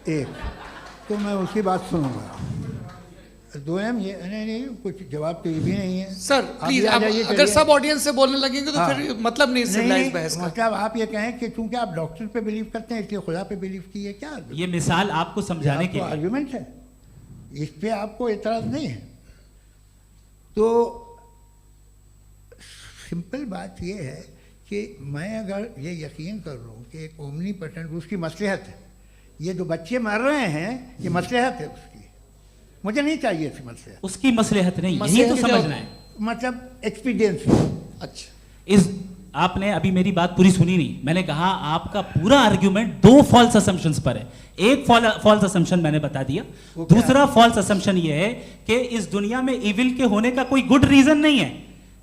एक तो मैं उसकी बात सुनूंगा। 2 ये नहीं, कुछ जवाब तो ये भी नहीं है सर। प्लीज आप अगर सब ऑडियंस से बोलने लगेंगे तो फिर मतलब नहीं सिविलाइज्ड बहस का। मतलब आप ये कहें कि चूंकि आप डॉक्टर पे बिलीव करते हैं इसलिए खुदा पे बिलीव किए, क्या ये मिसाल आपको समझाने के लिए आर्गुमेंट है, इस पे आपको एतराज नहीं है। तो सिंपल बात ये है कि मैं अगर ये यकीन कर लूँ कि एक ओमनीपोटेंट, उसकी मसलहत है, ये जो बच्चे मर रहे हैं ये मसलहत है उसकी, मुझे नहीं चाहिए थी मसलहत। उसकी मसलहत नहीं, यही तो समझना है, मतलब एक्सपीरियंस। अच्छा, इस आपने अभी मेरी बात पूरी सुनी नहीं। मैंने कहा आपका पूरा आर्ग्यूमेंट 2 फॉल्स असम्पशंस पर है। एक फॉल्स असम्पशन मैंने बता दिया, दूसरा फॉल्स असम्पशन ये है कि इस दुनिया में इविल के होने का कोई गुड रीजन नहीं है,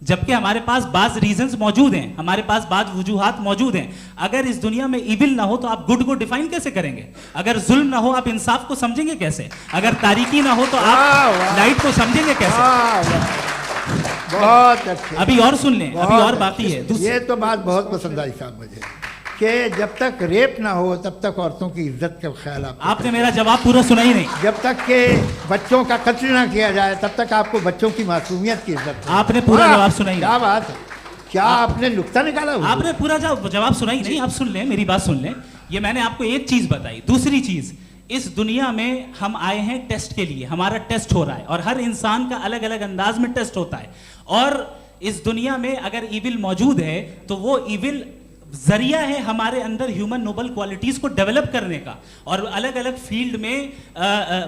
जबकि हमारे पास बाज रीजंस मौजूद हैं, हमारे पास बाज वजूहात मौजूद हैं। अगर इस दुनिया में इविल ना हो तो आप गुड को डिफाइन कैसे करेंगे? अगर जुल्म ना हो आप इंसाफ को समझेंगे कैसे? अगर तारीकी ना हो तो आप लाइट को समझेंगे कैसे? बहुत अच्छे। अभी और सुन लें, अभी और बाकी है। ये तो बात बहुत पसंद आई साहब मुझे कि जब तक रेप ना हो तब तक औरतों की इज्जत का ख्याल आपने मेरा जवाब पूरा सुना ही नहीं। जब तक के बच्चों का कत्ल ना किया जाए तब तक आपको बच्चों की मासूमियत की इज्जत। आपने पूरा जवाब सुना ही नहीं। क्या बात है, क्या आपने नुक्ता निकाला? आपने पूरा जवाब सुना ही नहीं। आप सुन लें, मेरी बात सुन लें। ये मैंने आपको एक चीज बताई। दूसरी चीज, इस दुनिया में हम आए हैं टेस्ट के लिए, हमारा टेस्ट हो रहा है और हर इंसान का अलग अलग अंदाज में टेस्ट होता है। और इस दुनिया में अगर इविल मौजूद है तो वो इविल जरिया है हमारे अंदर ह्यूमन नोबल क्वालिटीज को डेवलप करने का और अलग अलग फील्ड में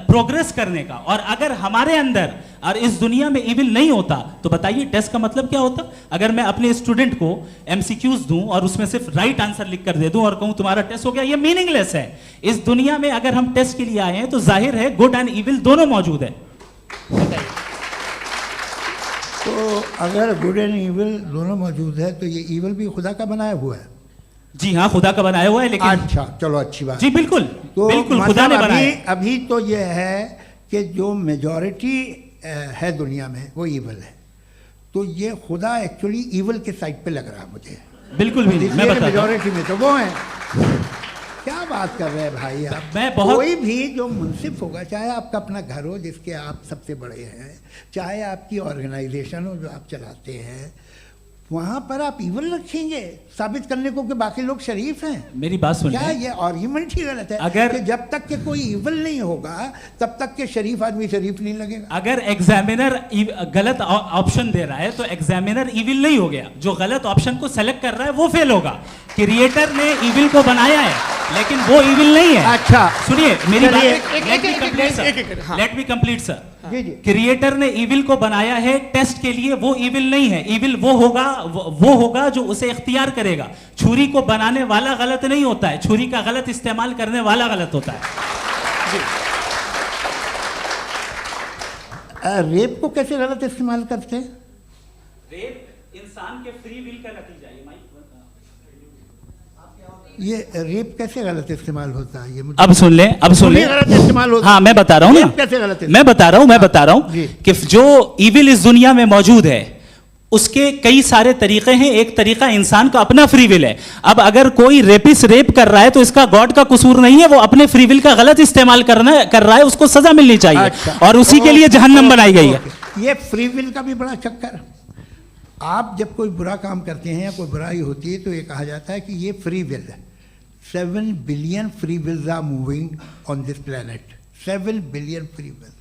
प्रोग्रेस करने का। और अगर हमारे अंदर और इस दुनिया में इविल नहीं होता तो बताइए टेस्ट का मतलब क्या होता? अगर मैं अपने स्टूडेंट को MCQs दूं और उसमें सिर्फ राइट आंसर लिख कर दे दूं और कहूं तुम्हारा टेस्ट हो गया, ये मीनिंगलेस है। इस दुनिया में अगर हम टेस्ट के लिए आए हैं तो जाहिर है गुड एंड इविल दोनों मौजूद है। तो अगर गुड एंड इविल दोनों मौजूद है तो ये इविल भी खुदा का बनाया हुआ है? जी हाँ, खुदा का बनाया हुआ है। लेकिन अच्छा, चलो अच्छी बात। जी बिल्कुल, तो बिल्कुल खुदा ने बनाया। अभी तो ये है कि जो मेजॉरिटी है दुनिया में वो इविल है, तो ये खुदा एक्चुअली इविल के साइड पे लग रहा है मुझे। बिल्कुल भी नहीं, मैं बताता हूं। मेजॉरिटी में तो वो है। क्या बात कर रहे हैं भाई आप? कोई भी जो मुंसिफ होगा, चाहे आपका अपना घर हो जिसके आप सबसे बड़े हैं, चाहे आपकी ऑर्गेनाइजेशन हो जो आप चलाते हैं, वहाँ पर आप इविल रखेंगे साबित करने को कि बाकी लोग शरीफ हैं? मेरी बात सुनिए। क्या ये आर्ग्यूमेंट ही गलत है? अगर कि जब तक के कोई इविल नहीं होगा तब तक के शरीफ आदमी शरीफ नहीं लगेगा। अगर एग्जामिनर गलत ऑप्शन दे रहा है तो एग्जामिनर इविल नहीं हो गया, जो गलत ऑप्शन को सेलेक्ट कर रहा है वो फेल होगा। क्रिएटर ने इविल को बनाया है, लेकिन वो इविल नहीं है। अच्छा सुनिए मेरी बात, हाँ। Let me complete sir. जी जी क्रिएटर ने इविल को बनाया है टेस्ट के लिए, वो इविल नहीं है। इविल वो होगा जो उसे इख्तियार करेगा। छुरी को बनाने वाला गलत नहीं होता है, छुरी का गलत इस्तेमाल करने वाला गलत होता है। रेप को कैसे गलत इस्तेमाल करते हैं? रेप इंसान के फ्री विल का नतीजा है। ये रेप कैसे गलत इस्तेमाल होता है? ये मुझे अब सुन ले, अब सुन ले। गलत इस्तेमाल होता है। हाँ मैं बता रहा हूँ ना, रेप कैसे गलत इस्तेमाल? मैं बता रहा हूँ जी। कि जो इविल इस दुनिया में मौजूद है उसके कई सारे तरीके हैं। एक तरीका इंसान का अपना फ्री विल है। अब अगर कोई रेपिस्ट रेप कर रहा है तो इसका गॉड का कसूर नहीं है, वो अपने फ्री विल का गलत इस्तेमाल कर रहा है, उसको सजा मिलनी चाहिए। अच्छा। और उसी के लिए जहन्नम बनाई गई है। ये फ्री विल का भी बड़ा चक्कर। आप जब कोई बुरा काम करते हैं या कोई बुराई होती है तो ये कहा जाता है कि ये फ्री विल है। 7 billion free wills are moving on this planet. 7 billion free will.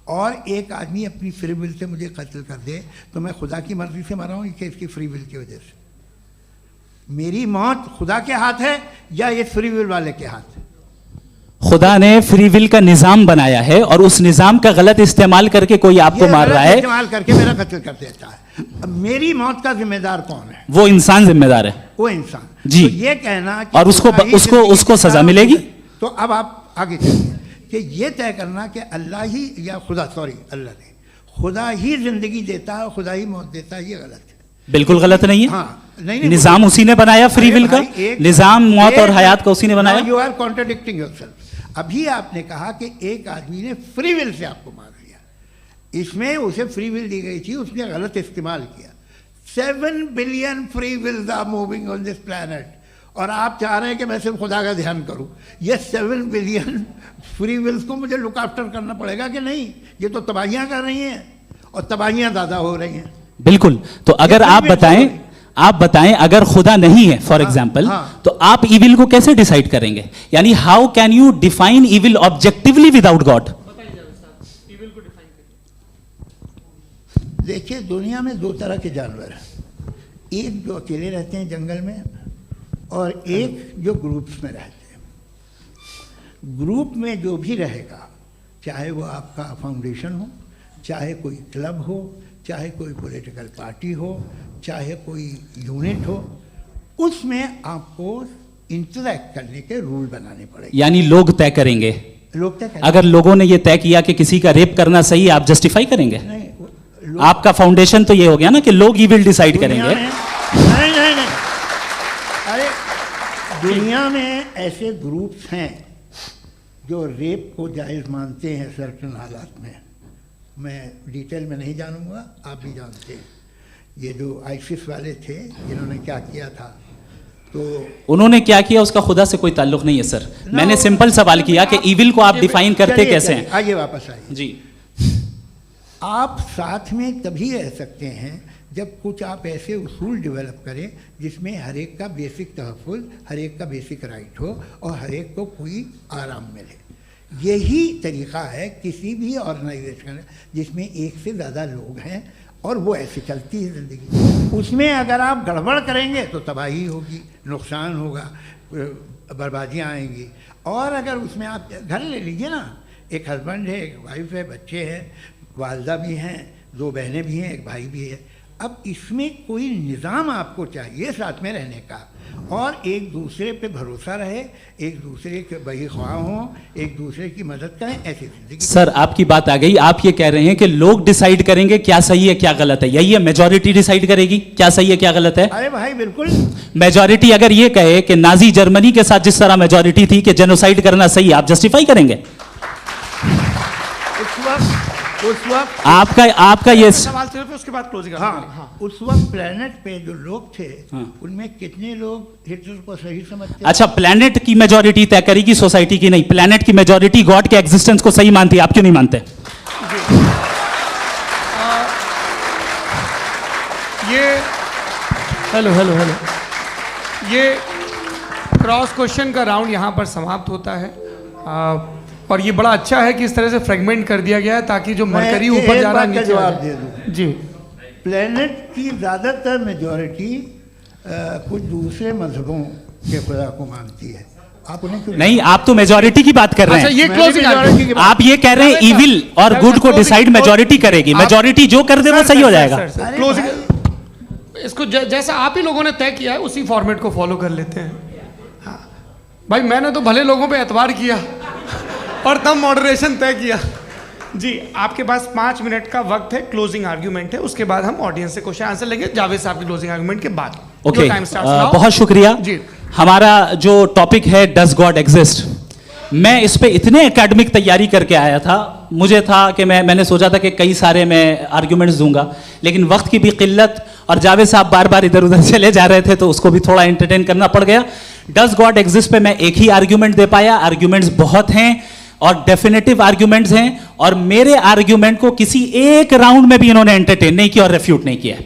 और एक आदमी अपनी फ्री विल से मुझे कत्ल कर दे तो मैं खुदा की मर्जी से मरा हूँ कि इसकी फ्री विल की वजह से? मेरी मौत खुदा के हाथ है या ये फ्री विल वाले के हाथ है? खुदा ने फ्री विल का निजाम बनाया है और उस निजाम का गलत इस्तेमाल करके कोई आपको मार रहा है, इस्तेमाल करके मेरा कत्ल कर देता है। अब मेरी मौत का जिम्मेदार कौन है? वो इंसान जिम्मेदार है। वो इंसान। जी। तो ये कहना कि और उसको सजा मिलेगी। तो अब आप आगे चलिए कि ये तय करना कि अल्लाह ही या अल्लाह ने खुदा ही जिंदगी देता है, खुदा ही मौत देता है, ये गलत है। बिल्कुल गलत नहीं है। हाँ, नहीं, निजाम उसी ने बनाया फ्री विल का। निजाम मौत और हयात का उसी ने बनाया। You are contradicting yourself. अभी आपने कहा कि एक आदमी ने फ्री विल से आपको मार दिया, इसमें उसे फ्री विल दी गई थी, उसने गलत इस्तेमाल किया। 7 billion free wills are moving on this planet और आप चाह रहे हैं कि मैं सिर्फ खुदा का ध्यान करूं। ये 7 बिलियन फ्री विल्स को मुझे लुक आफ्टर करना पड़ेगा कि नहीं? ये तो तबाहियां कर रही हैं और तबाहियां ज़्यादा हो रही हैं। बिल्कुल। तो अगर आप बताएं अगर खुदा नहीं है फॉर एग्जाम्पल, तो आप इविल को कैसे डिसाइड करेंगे? यानी how can you define evil objectively without God? देखिए दुनिया में 2 तरह के जानवर हैं। एक जो अकेले रहते हैं जंगल में और एक जो ग्रुप्स में रहते हैं। ग्रुप में जो भी रहेगा, चाहे वो आपका फाउंडेशन हो, चाहे कोई क्लब हो, चाहे कोई पॉलिटिकल पार्टी हो, चाहे कोई यूनिट हो, उसमें आपको इंटरैक्ट करने के रूल बनाने पड़ेंगे। यानी लोग तय करेंगे। लोग तय करेंगे। अगर लोगों ने ये तय किया कि किसी का रेप करना सही है, आप जस्टिफाई करेंगे? नहीं, आपका फाउंडेशन तो ये हो गया ना कि लोग ही विल डिसाइड करेंगे। नहीं। अरे दुनिया में ऐसे ग्रुप्स हैं जो रेप को जायज़ मानते हैं सर्टेन हालात में। मैं डिटेल में नहीं जानूंगा, आप भी जानते हैं। ये जो आईसिस वाले थे जिन्होंने क्या किया था, तो उन्होंने क्या किया उसका खुदा से कोई ताल्लुक नहीं है सर। मैंने सिंपल सवाल किया कि इविल को आप डिफाइन करते कैसे हैं? आइए वापस आइए जी। आप साथ में तभी रह सकते हैं जब कुछ आप ऐसे उसूल डेवलप करें जिसमें हर एक का बेसिक तहफ़्फ़ुज़, हर एक का बेसिक राइट हो और हर एक को कोई आराम मिले। यही तरीक़ा है किसी भी ऑर्गेनाइजेशन जिसमें एक से ज़्यादा लोग हैं और वो ऐसे चलती है ज़िंदगी। उसमें अगर आप गड़बड़ करेंगे तो तबाही होगी, नुकसान होगा, बर्बादियाँ आएंगी। और अगर उसमें आप घर ले लीजिए ना, एक हस्बैंड है, एक वाइफ है, बच्चे हैं, वालदा भी हैं, 2 बहनें भी हैं, एक भाई भी है। अब इसमें कोई निज़ाम आपको चाहिए साथ में रहने का और एक दूसरे पे भरोसा रहे, एक दूसरे के बहीख्वाह हों, एक दूसरे की मदद करें, ऐसी जिंदगी। सर आपकी बात आ गई। आप ये कह रहे हैं कि लोग डिसाइड करेंगे क्या सही है क्या गलत है, यही है? मेजॉरिटी डिसाइड करेगी क्या सही है क्या गलत है? अरे भाई बिल्कुल। मेजॉरिटी अगर ये कहे कि नाजी जर्मनी के साथ जिस तरह मेजॉरिटी थी कि जेनोसाइड करना सही, आप जस्टिफाई करेंगे? उस वक्त आपका ये सवाल सिर्फ उसके बाद क्लोजिंग। हाँ, उस वक्त प्लेनेट पे जो लोग थे उनमें कितने लोग हिटलर को सही समझते? अच्छा, प्लेनेट की मेजॉरिटी तय करेगी, सोसाइटी की नहीं। प्लेनेट की मेजॉरिटी गॉड के एग्जिस्टेंस को सही मानती है, आप क्यों नहीं मानते? ये हेलो ये क्रॉस क्वेश्चन का राउंड यहाँ पर समाप्त होता है। और ये बड़ा अच्छा है कि इस तरह से फ्रेगमेंट कर दिया गया है ताकि जो मरकरी ऊपर जा रहा है नीचे जवाब दे दूं। जी। प्लेनेट की ज़्यादातर मेजॉरिटी कुछ दूसरे मजहबों के खुदा को मानती है। आप उन्हें क्यों नहीं, आप तो मेजॉरिटी की बात कर रहे अच्छा, हैं। ये क्लोजिंग majority की आप ये कह रहे हैं इविल और गुड को डिसाइड मेजॉरिटी करेगी, मेजॉरिटी जो कर दे वो सही हो जाएगा। अरे क्लोजिंग इसको जैसा आप ही लोगों ने तय किया है उसी फॉर्मेट को फॉलो कर लेते हैं। हाँ भाई, मैंने तो भले लोगों पे एतबार किया और तब मॉडरेशन तय किया। जी, आपके पास 5 मिनट का वक्त है, क्लोजिंग आर्ग्यूमेंट है, उसके बाद हम ऑडियंस से क्वेश्चन आंसर लेंगे जावेद साहब की क्लोजिंग आर्ग्यूमेंट के बाद। Okay, time starts now. बहुत शुक्रिया जी। हमारा जो टॉपिक है डज गॉड एग्जिस्ट, मैं इस पे इतने एकेडमिक तैयारी करके आया था, मुझे था कि मैंने सोचा था कि कई सारे मैं आर्ग्यूमेंट्स दूंगा, लेकिन वक्त की भी किल्लत और जावेद साहब बार बार इधर उधर चले जा रहे थे तो उसको भी थोड़ा एंटरटेन करना पड़ गया। डज गॉड एग्जिस्ट पे मैं एक ही आर्ग्यूमेंट दे पाया। आर्ग्यूमेंट्स बहुत हैं और डेफिनेटिव आर्ग्यूमेंट्स हैं, और मेरे आर्ग्यूमेंट को किसी एक राउंड में भी इन्होंने एंटरटेन नहीं किया और रेफ्यूट नहीं किया,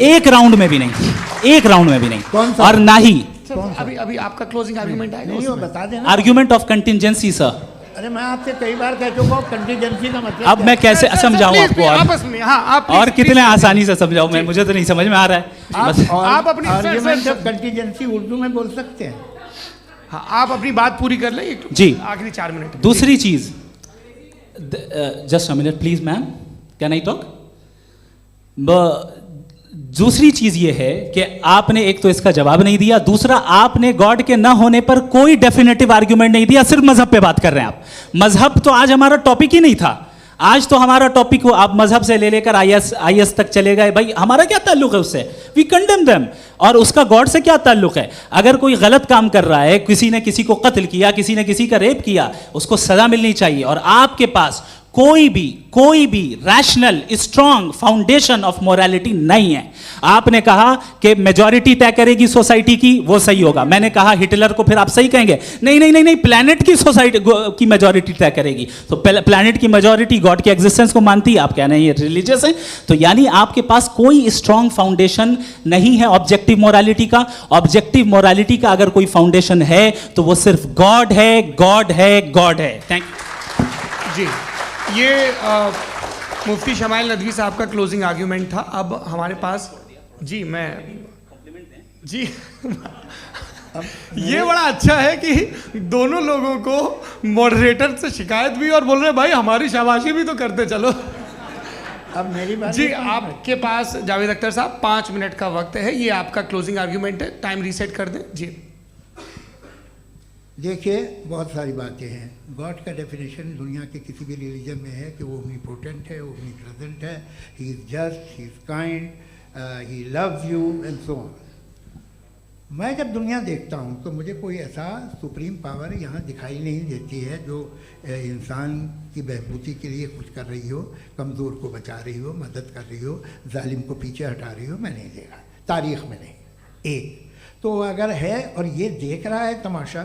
एक राउंड में भी नहीं, एक राउंड में भी नहीं। कौन सा? और ना ही अभी आपका क्लोजिंग आर्ग्यूमेंट आएगा नहीं, वो उसमें। बता देना। Argument of contingency sir. अरे मैं आपसे कई बार कह चुका हूँ कंटीजेंसी का मतलब अब मैं कैसे सर, समझाऊं प्लीज, आपको, और आपस में, हाँ, आप और प्लीज, कितने प्लीज। आसानी से समझाऊं मैं, मुझे तो नहीं समझ में आ रहा है। बस आप अपनी argument sir, of contingency Urdu में बोल सकते हैं। हाँ, आप अपनी बात पूरी कर लें जी। आखिरी 4 मिनट। दूसरी चीज, just a minute please ma'am, can I talk? दूसरी चीज ये है कि आपने एक तो इसका जवाब नहीं दिया, दूसरा आपने गॉड के ना होने पर कोई डेफिनेटिव आर्ग्यूमेंट नहीं दिया, सिर्फ मजहब पे बात कर रहे हैं आप। मजहब तो आज हमारा टॉपिक ही नहीं था, आज तो हमारा टॉपिक हो, आप मजहब से ले लेकर आईएस तक चले गए। भाई हमारा क्या ताल्लुक है उससे? We condemn them. और उसका गॉड से क्या ताल्लुक है? अगर कोई गलत काम कर रहा है, किसी ने किसी को कत्ल किया, किसी ने किसी का रेप किया, उसको सजा मिलनी चाहिए। और आपके पास कोई भी rational strong foundation of morality नहीं है। आपने कहा कि मेजॉरिटी तय करेगी सोसाइटी की, वो सही होगा। मैंने कहा हिटलर को फिर आप सही कहेंगे, नहीं, प्लैनेट की सोसाइटी की मेजॉरिटी तय करेगी। तो प्लैनेट की मेजॉरिटी गॉड के एग्जिस्टेंस को मानती है, आप कह रहे हैं ये रिलीजियस है। तो यानी आपके पास कोई स्ट्रॉन्ग फाउंडेशन नहीं है ऑब्जेक्टिव मोरालिटी का। ऑब्जेक्टिव मोरालिटी का अगर कोई फाउंडेशन है तो वो सिर्फ गॉड है, गॉड है, गॉड है। थैंक यू जी, ये मुफ्ती शमाइल नदवी साहब का क्लोजिंग आर्ग्यूमेंट था। अब हमारे पास जी, जी ये बड़ा अच्छा है कि दोनों लोगों को मॉडरेटर से शिकायत भी और बोल रहे हैं भाई हमारी शाबाशी भी तो करते चलो। अब मेरी बात जी, आपके पास जावेद अख्तर साहब 5 मिनट का वक्त है, ये आपका क्लोजिंग आर्ग्यूमेंट है, टाइम रीसेट कर दें। जी देखिए, बहुत सारी बातें हैं। गॉड का डेफिनेशन दुनिया के किसी भी रिलीजन में है कि वो ओमनीपोटेंट है, ओमनीप्रेजेंट है, he is just, he is kind, he loves you and so on. मैं जब दुनिया देखता हूँ तो मुझे कोई ऐसा सुप्रीम पावर यहाँ दिखाई नहीं देती है जो इंसान की बहबूदी के लिए कुछ कर रही हो, कमज़ोर को बचा रही हो, मदद कर रही हो, जालिम को पीछे हटा रही हो। मैं नहीं देखा, तारीख़ में नहीं। एक तो अगर है और ये देख रहा है तमाशा,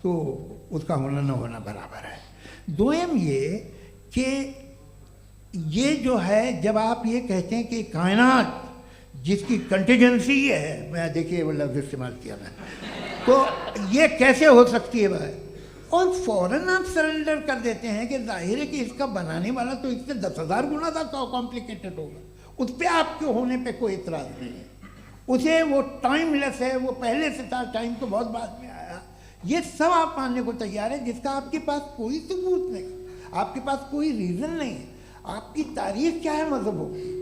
तो उसका होना न होना बराबर है। दोयम ये कि ये जो है, जब आप ये कहते हैं कि कायनात जिसकी कंटीजेंसी है, मैं देखिए वो लफ्ज़ इस्तेमाल किया मैं, तो ये कैसे हो सकती है भाई? और फ़ौरन आप सरेंडर कर देते हैं कि जाहिर है कि इसका बनाने वाला तो इससे 10,000 गुना था कॉम्प्लिकेटेड होगा। उस पर आपके होने पे कोई इतराज़ नहीं है। उसे वो टाइमलेस है, वो पहले से था, टाइम तो बहुत बाद में आया। ये सब आप मानने को तैयार है जिसका आपके पास कोई सबूत नहीं, आपके पास कोई रीज़न नहीं है। आपकी तारीख क्या है मज़हबों की?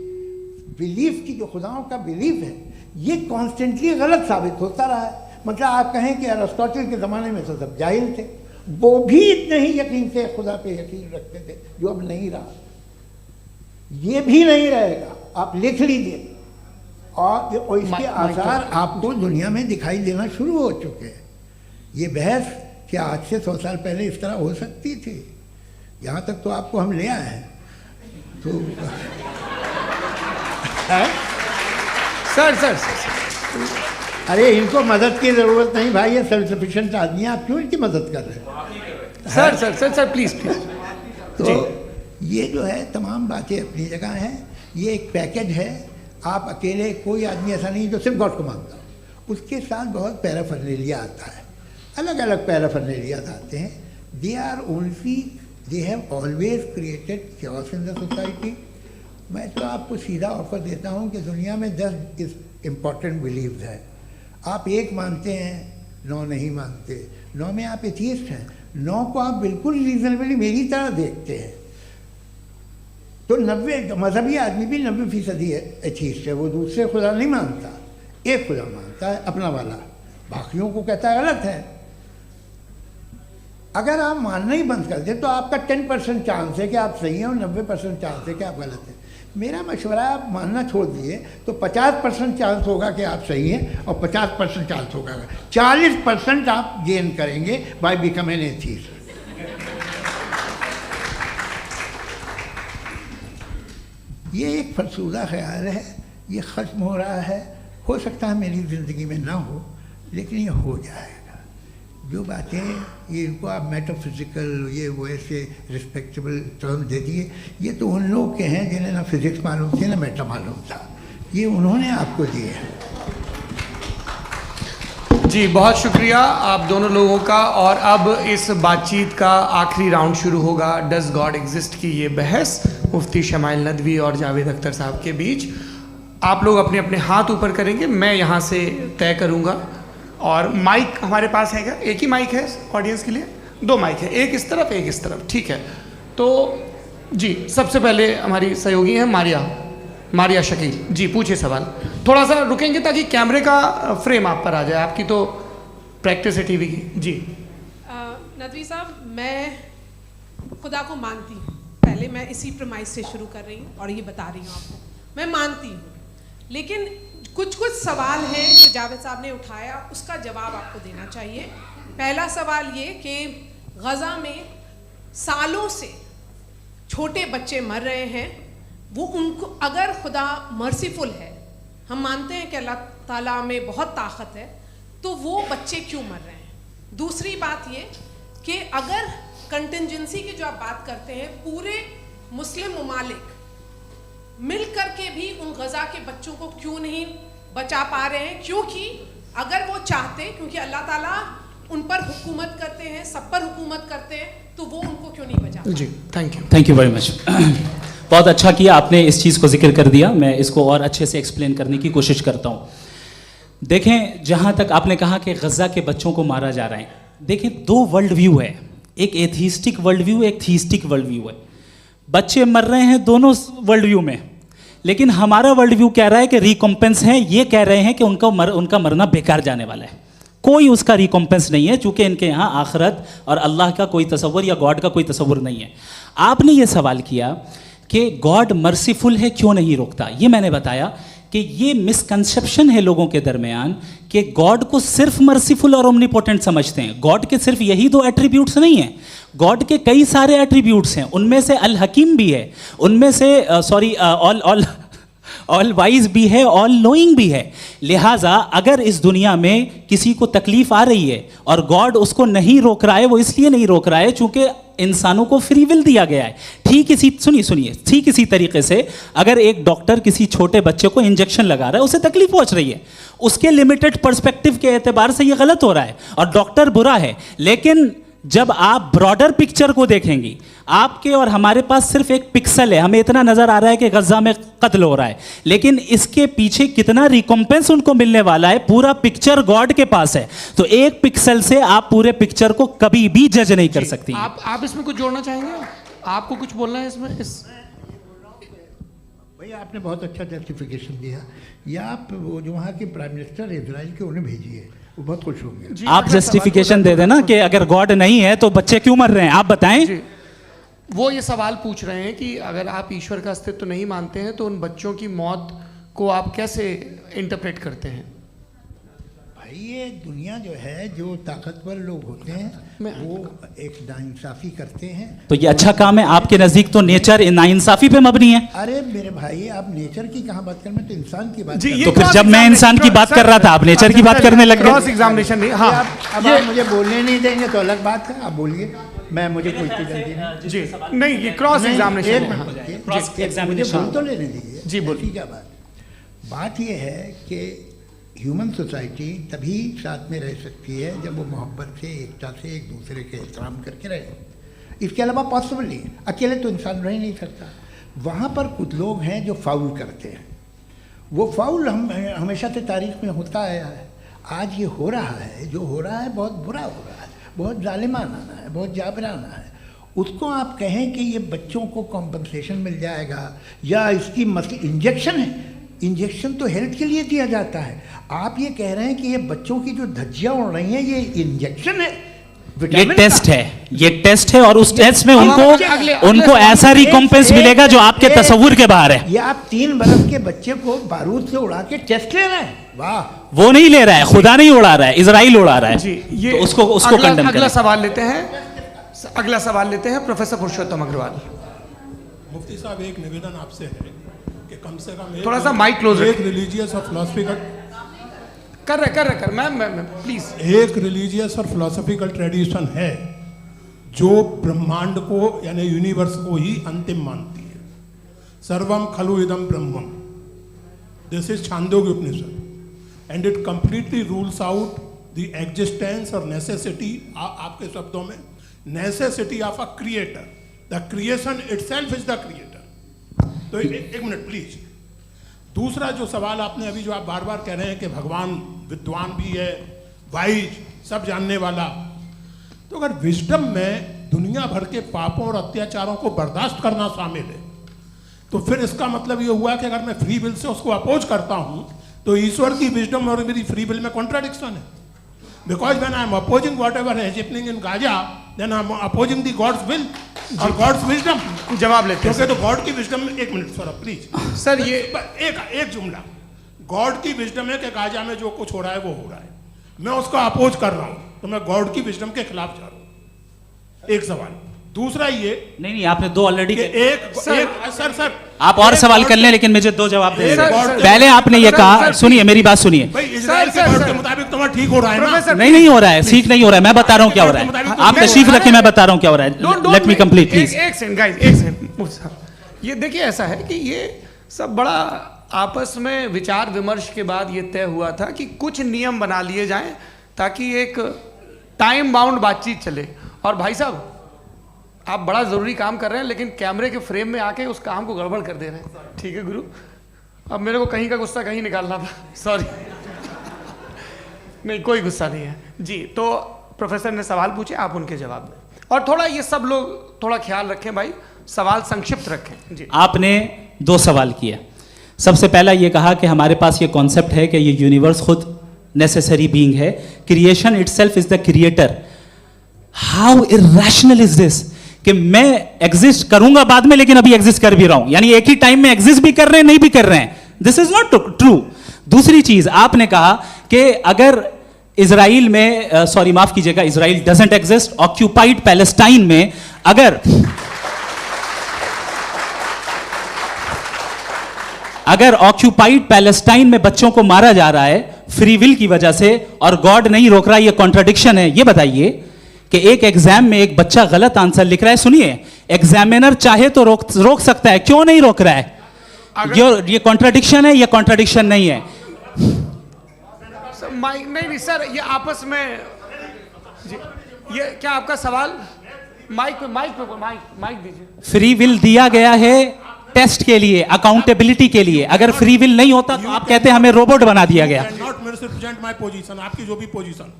बिलीफ की, जो खुदाओं का बिलीफ है, ये कॉन्स्टेंटली गलत साबित होता रहा है। मतलब आप कहें कि अरिस्टोटल के ज़माने में तो सब जाहिल थे, वो भी इतने ही यकीन से खुदा पे यकीन रखते थे, जो अब नहीं रहा। ये भी नहीं रहेगा, आप लिख लीजिए। और इसके आसार आपको दुनिया में दिखाई देना शुरू हो चुके हैं। ये बहस क्या आज से 100 साल पहले इस तरह हो सकती थी? यहाँ तक तो आपको हम ले आए हैं। तो सर अरे इनको मदद की ज़रूरत नहीं भाई, ये सेल्फ सफिशिएंट आदमी है, आप क्यों इनकी मदद कर रहे हैं? Sir please. तो ये जो है तमाम बातें अपनी जगह हैं। ये एक पैकेज है। आप अकेले, कोई आदमी ऐसा नहीं जो सिर्फ गॉड को मानता हो, उसके साथ बहुत पैराफर्नेलिया आता है, अलग अलग पैराफर्नेलियाज आते हैं। They have always created chaos in the society. मैं तो आपको सीधा ऑफर देता हूँ कि दुनिया में 10 इम्पॉर्टेंट बिलीव्स हैं। आप एक मानते हैं 9 नहीं मानते, 9 में आप एथियस्ट हैं, 9 को आप बिल्कुल रीजनेबली मेरी तरह देखते हैं। तो 90 मजहबी आदमी भी 90% एथियस्ट है, वो दूसरे खुदा नहीं मानता, एक खुदा मानता है अपना वाला, बाकियों को कहता है गलत है। अगर आप मानना ही बंद कर दें तो आपका 10% चांस है कि आप सही हैं और 90% चांस है कि आप गलत हैं। मेरा मशवरा है आप मानना छोड़ दिए तो 50% चांस होगा कि आप सही हैं और 50% चांस होगा, 40% आप गेन करेंगे बाय बिकमिंग एथियस्ट। ये एक फरसूदा ख्याल है, ये ख़त्म हो रहा है, हो सकता है मेरी ज़िंदगी में ना हो, लेकिन ये हो जाएगा। जो बातें ये इनको आप मेटाफिज़िकल ये वो ऐसे रिस्पेक्टेबल टर्म दे दिए, ये तो उन लोग के हैं जिन्हें ना फिज़िक्स मालूम थी ना मेटा मालूम था, ये उन्होंने आपको दिए हैं। जी बहुत शुक्रिया आप दोनों लोगों का। और अब इस बातचीत का आखिरी राउंड शुरू होगा, डज गॉड एग्जिस्ट की ये बहस मुफ्ती शमाइल नदवी और जावेद अख्तर साहब के बीच। आप लोग अपने अपने हाथ ऊपर करेंगे, मैं यहाँ से तय करूँगा। और माइक हमारे पास है क्या? एक ही माइक है ऑडियंस के लिए? 2 माइक है, एक इस तरफ एक इस तरफ, ठीक है। तो जी सबसे पहले हमारी सहयोगी हैं मारिया शकील जी, पूछिए सवाल। थोड़ा सा रुकेंगे ताकि कैमरे का फ्रेम आप पर आ जाए, आपकी तो प्रैक्टिस है टीवी की। जी नदवी साहब, मैं खुदा को मानती हूँ, पहले मैं इसी प्रमाइस से शुरू कर रही हूँ और ये बता रही हूँ आपको, मैं मानती हूँ, लेकिन कुछ सवाल हैं जो जावेद साहब ने उठाया, उसका जवाब आपको देना चाहिए। पहला सवाल ये कि गज़ा में सालों से छोटे बच्चे मर रहे हैं, वो उनको अगर खुदा मर्सीफुल है, हम मानते हैं कि अल्लाह ताला में बहुत ताकत है, तो वो बच्चे क्यों मर रहे हैं? दूसरी बात ये कि अगर कंटिजेंसी की जो आप बात करते हैं, पूरे मुस्लिम ममालिक मिल करके भी उन गज़ा के बच्चों को क्यों नहीं बचा पा रहे हैं? क्योंकि अगर वो चाहते, क्योंकि अल्लाह ताला उन पर हुकूमत करते हैं, सब पर हुकूमत करते हैं, तो वो उनको क्यों नहीं बचा? जी थैंक यू वेरी मच। बहुत अच्छा किया आपने इस चीज़ को जिक्र कर दिया, मैं इसको और अच्छे से एक्सप्लेन करने की कोशिश करता हूँ। देखें, जहाँ तक आपने कहा कि गज़ा के बच्चों को मारा जा रहा है, देखें 2 वर्ल्ड व्यू है, एक एथीस्टिक वर्ल्ड व्यू, एक थीस्टिक वर्ल्ड व्यू है। बच्चे मर रहे हैं दोनों वर्ल्ड व्यू में, लेकिन हमारा वर्ल्ड व्यू कह रहा है कि रिकॉम्पेंस है, ये कह रहे हैं कि उनका मरना बेकार जाने वाला है, कोई उसका रिकॉम्पेंस नहीं है, चूंकि इनके यहाँ आखिरत और अल्लाह का कोई तसव्वुर या गॉड का कोई तसव्वुर नहीं है। आपने ये सवाल किया कि गॉड मर्सीफुल है, क्यों नहीं रोकता? ये मैंने बताया कि ये मिसकंसेप्शन है लोगों के दरमियान कि गॉड को सिर्फ मर्सीफुल और ओमनीपोटेंट समझते हैं। गॉड के सिर्फ यही 2 एट्रीब्यूट्स नहीं हैं, गॉड के कई सारे एट्रीब्यूट्स हैं, उनमें से अल हकीम भी है, उनमें से ऑल वाइज भी है, ऑल नोइंग भी है। लिहाजा अगर इस दुनिया में किसी को तकलीफ आ रही है और गॉड उसको नहीं रोक रहा है, वो इसलिए नहीं रोक रहा है चूंकि इंसानों को फ्री विल दिया गया है। ठीक इसी तरीके से अगर एक डॉक्टर किसी छोटे बच्चे को इंजेक्शन लगा रहा है, उसे तकलीफ पहुंच रही है, उसके लिमिटेड पर्सपेक्टिव के एतबार से ये गलत हो रहा है और डॉक्टर बुरा है। लेकिन जब आप ब्रॉडर पिक्चर को देखेंगी, आपके और हमारे पास सिर्फ एक पिक्सल है, हमें इतना नजर आ रहा है कि गज़ा में कत्ल हो रहा है, लेकिन इसके पीछे कितना रिकॉम्पेंस उनको मिलने वाला है, पूरा पिक्चर गॉड के पास है। तो एक पिक्सल से आप पूरे पिक्चर को कभी भी जज नहीं कर सकती। आप इसमें कुछ जोड़ना चाहेंगे? आपको कुछ बोलना है इसमें? भैया आपने बहुत अच्छा जस्टिफिकेशन दिया, या आप वो जो वहाँ के प्राइम मिनिस्टर इजराइल के उन्हें भेजिए, वो बहुत खुश होंगे। आप जस्टिफिकेशन दे देना कि अगर गॉड नहीं है तो बच्चे क्यों मर रहे हैं, आप बताएं। वो ये सवाल पूछ रहे हैं कि अगर आप ईश्वर का अस्तित्व नहीं मानते हैं तो उन बच्चों की मौत को आप कैसे इंटरप्रेट करते हैं? भाई ये दुनिया जो है, जो ताकतवर लोग होते हैं वो एक नाइंसाफ़ी करते हैं। तो ये अच्छा काम है आपके नज़दीक, तो नेचर नाइंसाफ़ी पे मबनी है। अरे मेरे भाई, आप नेचर की कहाँ बात कर, मैं तो इंसान की बात जी, तो फिर जब मैं इंसान की बात कर रहा था आप नेचर की बात करने लग गए। क्रॉस एग्जामिनेशन नहीं, हाँ अब आप मुझे बोलने नहीं देंगे तो अलग बात है, आप बोलिए, मुझे कोई जल्दी नहीं। जी नहीं, ये क्रॉस एग्जामिनेशन मुझे बोल तो लेने दीजिए। जी बोलिए। क्या बात ये है कि ह्यूमन सोसाइटी तभी साथ में रह सकती है जब वो मोहब्बत से, एकता से, एक दूसरे के एहतराम करके रहे। इसके अलावा पॉसिबल नहीं, अकेले तो इंसान रह नहीं सकता। वहाँ पर कुछ लोग हैं जो फाउल करते हैं, वो फाउल हम हमेशा से तारीख में होता आया है। आज ये हो रहा है, जो हो रहा है बहुत बुरा हो रहा है, बहुत जालिमाना है, बहुत जाबराना है। उसको आप कहें कि ये बच्चों को कॉम्पनसेशन मिल जाएगा या इसकी इंजेक्शन है, इंजेक्शन तो हेल्थ के लिए दिया जाता है। आप ये कह रहे हैं कि ये बच्चों की जो धज्जियाँ उड़ रही हैं ये इंजेक्शन है, ये टेस्ट है, ये टेस्ट है और उस टेस्ट में उनको अगले ऐसा रिकॉम्पेंस मिलेगा जो आपके तस्वुर के बाहर है। ये आप 3 बरस के बच्चे को बारूद से उड़ा के टेस्ट ले रहे हैं। वाह, वो नहीं ले रहा है, खुदा नहीं उड़ा रहा है, इजराइल उड़ा रहा है जी। ये तो उसको कंडेम अगला करें। सवाल लेते हैं, अगला सवाल लेते हैं प्रोफेसर पुरुषोत्तम अग्रवाल। मुफ्ती साहब, एक निवेदन आपसे है कि कम से कम थोड़ा सा माइक क्लोज एक रिलीजियस और फिलोसफिकल कर मैं प्लीज। एक रिलीजियस और फिलोसफिकल ट्रेडिशन है जो ब्रह्मांड को यानी यूनिवर्स को ही अंतिम मानती है। सर्वम खलु इदम ब्रह्मम, this is Chandogya Upanishad and it completely rules out the existence और नेसेसिटी, आपके शब्दों में necessity of a creator. The creation itself is the creator. तो एक मिनट प्लीज। दूसरा जो सवाल आपने अभी जो आप बार बार कह रहे हैं कि भगवान विद्वान भी है, वाइज, सब जानने वाला, तो अगर विजडम में दुनिया भर के पापों और अत्याचारों को बर्दाश्त करना शामिल है तो फिर इसका मतलब ये हुआ कि अगर मैं फ्री विल से उसको अपोज करता हूं तो ईश्वर की विजडम और मेरी फ्री विल में कॉन्ट्राडिक्शन है। Because when I am opposing whatever is happening in Gaza, then I am opposing the God's will और गॉड्स विजडम। जवाब लेते हैं क्योंकि तो गॉड की विजडम में, एक मिनट सर प्लीज सर, ये एक जुमला, गॉड की विजडम है कि गाजा में जो कुछ हो रहा है वो हो रहा है, मैं उसको अपोज कर रहा हूं तो मैं गॉड की विजडम के खिलाफ जा रहा हूं। एक सवाल। दूसरा ये नहीं, आपने 2 ऑलरेडी। सर आप और सवाल कर लें लेकिन मुझे 2 जवाब दे सर, दीजिए। पहले आपने ये कहा, सुनिए मेरी बात सुनिए। भाई इजराइल के गॉड के मुताबिक तुम्हारा ठीक हो रहा है ना? नहीं हो रहा है, ठीक नहीं हो रहा है, मैं बता रहा हूँ क्या हो रहा है। आप तशरीफ रखिए, मैं बता रहा हूँ क्या हो रहा है। Late me complete please. एक सेकंड गाइस, एक सेकंड। ये देखिए, ऐसा है कि ये सब बड़ा आपस में विचार विमर्श के बाद ये तय हुआ था कि कुछ नियम बना लिए जाएं ताकि एक टाइम बाउंड बातचीत चले। और भाई साहब, आप बड़ा ज़रूरी काम कर रहे हैं लेकिन कैमरे के फ्रेम में आके उस काम को गड़बड़ कर दे रहे हैं। ठीक है गुरु, अब मेरे को कहीं का गुस्सा कहीं निकालना था, सॉरी। नहीं, कोई गुस्सा नहीं है जी। तो प्रोफेसर ने सवाल पूछे, आप उनके जवाब दें और थोड़ा ये सब लोग थोड़ा ख्याल रखें भाई, सवाल संक्षिप्त रखें जी। आपने 2 सवाल किए। सबसे पहला ये कहा कि हमारे पास ये कॉन्सेप्ट है कि ये यूनिवर्स खुद नेसेसरी बीइंग है, creation itself is the creator. How irrational is this कि मैं एग्जिस्ट करूंगा बाद में लेकिन अभी एग्जिस्ट कर भी रहा हूं, यानी एक ही टाइम में एग्जिस्ट भी कर रहे हैं, नहीं भी कर रहे हैं। This is not true. दूसरी चीज आपने कहा कि अगर इजराइल में, सॉरी माफ कीजिएगा, Israel doesn't exist, occupied Palestine में अगर ऑक्यूपाइड पैलेस्टाइन में बच्चों को मारा जा रहा है फ्री विल की वजह से और गॉड नहीं रोक रहा, ये कॉन्ट्रडिक्शन है। ये बताइए कि एक एग्जाम में एक बच्चा गलत आंसर लिख रहा है, सुनिए, एग्जामिनर चाहे तो रोक सकता है, क्यों नहीं रोक रहा है? ये कॉन्ट्रडिक्शन है, ये कॉन्ट्रडिक्शन नहीं है। माइक नहीं सर, ये आपस में जी, ये क्या आपका सवाल? माइक दीजिए। फ्री विल दिया गया है टेस्ट के लिए, अकाउंटेबिलिटी के लिए। अगर फ्री विल नहीं होता तो आप कहते हैं हमें रोबोट बना दिया गया। नॉट मिसरिप्रेजेंट माय पोजीशन, आपकी जो भी पोजीशन,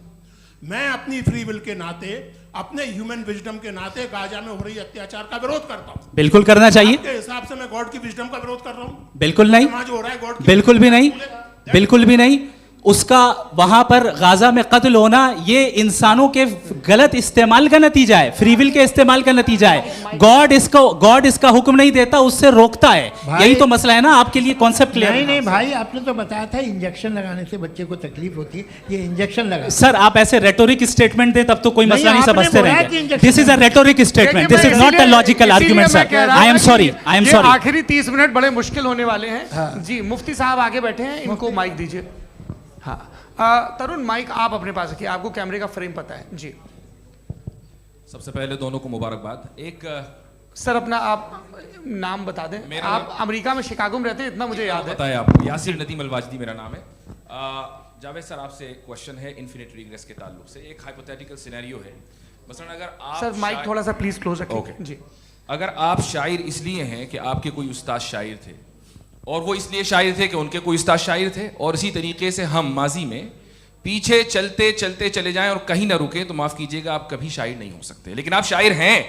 मैं अपनी फ्री विल के नाते, अपने ह्यूमन विजडम के नाते गाजा में हो रही अत्याचार का विरोध करता हूं। बिल्कुल करना चाहिए। आपके हिसाब से मैं गॉड की विजडम का विरोध कर रहा हूं? बिल्कुल नहीं, जो हो रहा है गॉड, बिल्कुल भी नहीं, बिल्कुल भी नहीं। उसका वहां पर गाजा में कत्ल होना ये इंसानों के गलत इस्तेमाल का नतीजा है, फ्री विल के इस्तेमाल का नतीजा है। गॉड इसका हुक्म नहीं देता, उससे रोकता है। यही तो मसला है ना, आपके लिए कॉन्सेप्ट क्लियर है? नहीं भाई, आपने तो बताया था इंजेक्शन लगाने से बच्चे को तकलीफ होती है, ये इंजेक्शन लगा। सर आप ऐसे रेटोरिक स्टेटमेंट दें तब तो कोई मसला नहीं समझते रहेंगे। This is a rhetoric statement, this is not a logical argument sir. I am sorry, I am sorry. आखिरी 30 मिनट बड़े मुश्किल होने वाले हैं जी। मुफ्ती साहब आगे बैठे हैं, इनको माइक दीजिए। हाँ तरुण, माइक आप अपने पास रखिए, आपको कैमरे का फ्रेम पता है जी। सबसे पहले दोनों को मुबारकबाद। एक सर अपना आप नाम बता दें। आप अमेरिका में शिकागो में रहते हैं, इतना मुझे याद है। बताया आपको, यासिर नदीम अलवाजदी मेरा नाम है। जावेद सर, आपसे एक क्वेश्चन है इन्फिनिट रिग्रेस के ताल्लुक से। एक हाइपोथेटिकल सिनेरियो है, मसलन अगर आप सर माइक थोड़ा सा प्लीज क्लोज रखिए जी। अगर आप शायर इसलिए हैं कि आपके कोई उस्ताद शायर थे और वो इसलिए शायर थे कि उनके कोई उस्ताद शायर थे, और इसी तरीके से हम माजी में पीछे चलते चलते चले जाएं और कहीं ना रुके तो माफ कीजिएगा आप कभी शायर नहीं हो सकते। लेकिन आप शायर हैं,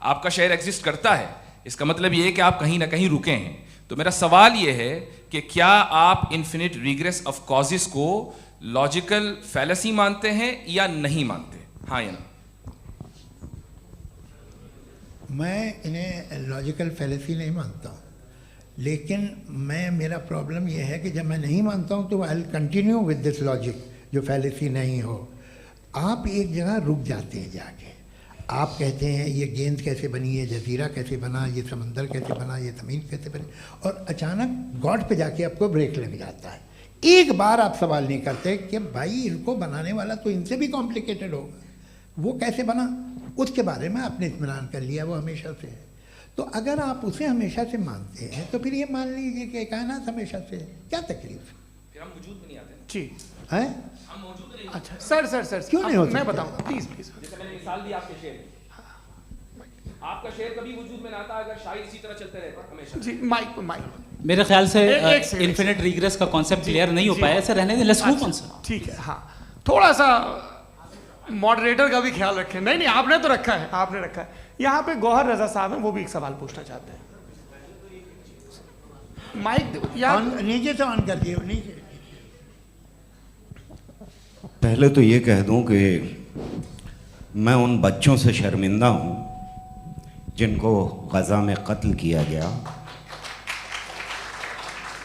आपका शेर एग्जिस्ट करता है, इसका मतलब ये है कि आप कहीं ना कहीं रुके हैं। तो मेरा सवाल ये है कि क्या आप इन्फिनिट रिग्रेस ऑफ कॉजेस को लॉजिकल फैलेसी मानते हैं या नहीं मानते? हाँ या ना? मैं इन्हें लॉजिकल फैलेसी नहीं मानता हूँ, लेकिन मेरा प्रॉब्लम यह है कि जब मैं नहीं मानता हूँ तो I will continue with this logic जो फैलेसी नहीं हो। आप एक जगह रुक जाते हैं जाके, आप कहते हैं ये गेंद कैसे बनी, ये जजीरा कैसे बना, ये समंदर कैसे बना, ये ज़मीन कैसे बनी, और अचानक गॉड पे जाके आपको ब्रेक लग जाता है। एक बार आप सवाल नहीं करते कि भाई इनको बनाने वाला तो इनसे भी कॉम्प्लिकेटेड होगा, वो कैसे बना, उसके बारे में आपने इत्मीनान कर लिया, वो हमेशा से है। तो अगर आप उसे हमेशा से मानते हैं तो फिर ये मान लीजिए कि कायनात हमेशा से है, क्या तकलीफ है? फिर हम वजूद में नहीं आते ना। जी हैं? हम मौजूद नहीं। अच्छा सर क्यों नहीं हो मैं सकता? बताऊंगा प्लीज प्लीज। जैसे मैंने मिसाल दी आपके शेर, आपका शेर कभी वजूद में ना आता अगर शायर इसी तरह चलते रहते हमेशा। जी माइक मेरे ख्याल से एक सेकंड। इन्फिनिट रिग्रेस का कॉन्सेप्ट क्लियर नहीं हो पाया, ऐसे रहने दें, लेट्स मूव ऑन सर। ठीक है। हाँ, थोड़ा सा मॉडरेटर का भी ख्याल रखें। नहीं आपने तो रखा है, आपने रखा है। यहाँ पे गौहर रजा साहब हैं, वो भी एक सवाल पूछना चाहते हैं। माइक नीचे से ऑन कर दिए, नीचे। पहले तो ये कह दूं कि मैं उन बच्चों से शर्मिंदा हूं जिनको गज़ा में कत्ल किया गया,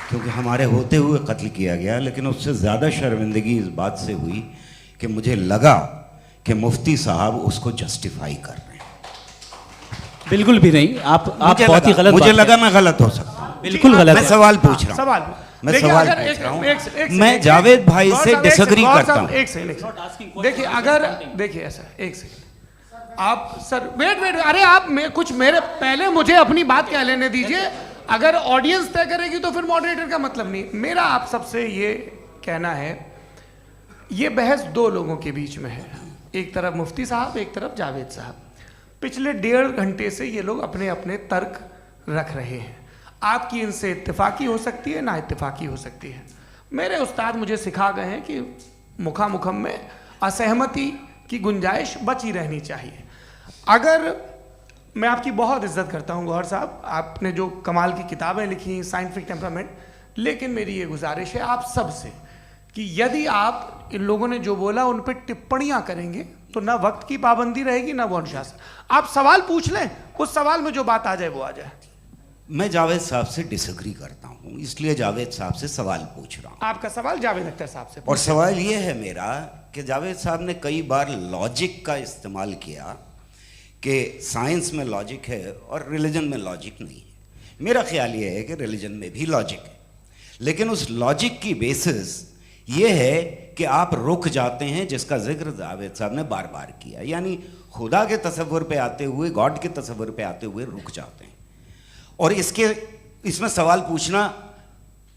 क्योंकि हमारे होते हुए कत्ल किया गया। लेकिन उससे ज़्यादा शर्मिंदगी इस बात से हुई कि मुझे लगा कि मुफ्ती साहब उसको जस्टिफाई कर रहे हैं। बिल्कुल भी नहीं, आप बहुत ही गलत। मुझे लगा मैं गलत हो सकता हूं। बिल्कुल गलत। मैं सवाल पूछ रहा हूं, सवाल मैं सवाल पूछ रहा हूं। मैं जावेद भाई से डिसएग्री करता हूं। एक सेकंड देखिए, अगर देखिए ऐसा, एक सेकंड आप सर वेट, अरे आप कुछ मेरे पहले मुझे अपनी बात कह लेने दीजिए। अगर ऑडियंस तय करेगी तो फिर मॉडरेटर का मतलब नहीं। मेरा आप सबसे ये कहना है, ये बहस दो लोगों के बीच में है, एक तरफ मुफ्ती साहब, एक तरफ जावेद साहब। पिछले 1.5 घंटे से ये लोग अपने अपने तर्क रख रहे हैं। आपकी इनसे इत्तेफाकी हो सकती है, ना इत्तेफाकी हो सकती है। मेरे उस्ताद मुझे सिखा गए हैं कि मुखामुखम में असहमति की गुंजाइश बची रहनी चाहिए। अगर मैं आपकी बहुत इज्जत करता हूं गौहर साहब, आपने जो कमाल की किताबें लिखी, साइंटिफिक टेम्परामेंट, लेकिन मेरी ये गुजारिश है आप सबसे कि यदि आप इन लोगों ने जो बोला उन पर टिप्पणियां करेंगे तो ना वक्त की पाबंदी रहेगी ना वो अनुशासन। आप सवाल पूछ लें, उस सवाल में जो बात आ जाए वो आ जाए। मैं जावेद साहब से डिसएग्री करता हूं, इसलिए जावेद साहब से सवाल पूछ रहा हूं। आपका सवाल जावेद अख्तर साहब से। और सवाल ये है मेरा कि जावेद साहब ने कई बार लॉजिक का इस्तेमाल किया कि साइंस में लॉजिक है और रिलीजन में लॉजिक नहीं है। मेरा ख्याल ये है कि रिलीजन में भी लॉजिक है, लेकिन उस लॉजिक की बेसिस ये है कि आप रुक जाते हैं, जिसका जिक्र जावेद साहब ने बार बार किया, यानी खुदा के तसव्वुर पे आते हुए, गॉड के तसव्वुर पे आते हुए रुक जाते हैं। और इसमें सवाल पूछना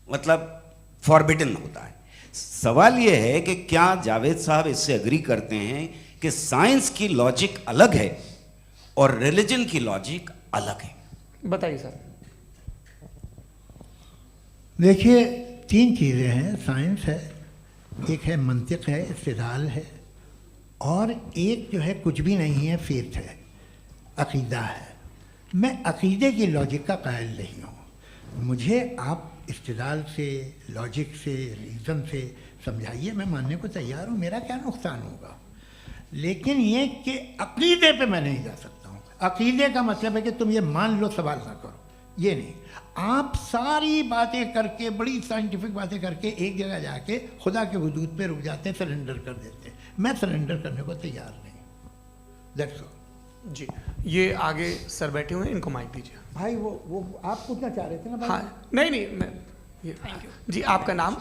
मतलब फॉरबिडन होता है। सवाल ये है कि क्या जावेद साहब इससे एग्री करते हैं कि साइंस की लॉजिक अलग है और रिलीजन की लॉजिक अलग है? बताइए सर। देखिए, 3 चीज़ें हैं। साइंस है, एक है मंतिक है, इस्तिदलाल है, और एक जो है कुछ भी नहीं है, फेथ है, अकीदा है। मैं अकीदे की लॉजिक का कायल नहीं हूँ। मुझे आप इस्तिदलाल से, लॉजिक से, रीज़न से समझाइए, मैं मानने को तैयार हूँ, मेरा क्या नुकसान होगा। लेकिन ये कि अकीदे पे मैं नहीं जा सकता हूँ। अकीदे का मतलब है कि तुम ये मान लो, सवाल ना करो, ये नहीं। आप सारी बातें करके, बड़ी साइंटिफिक बातें करके एक जगह जाके खुदा के हुदूद पे रुक जाते हैं, सरेंडर कर देते हैं। मैं सरेंडर करने को तैयार नहीं। दैट्स ऑल जी। ये आगे सर बैठे हुए हैं, इनको माइक दीजिए। भाई वो आप पूछना चाह रहे थे ना भाई? हाँ, नहीं मैं ये थैंक यू जी। आपका नाम?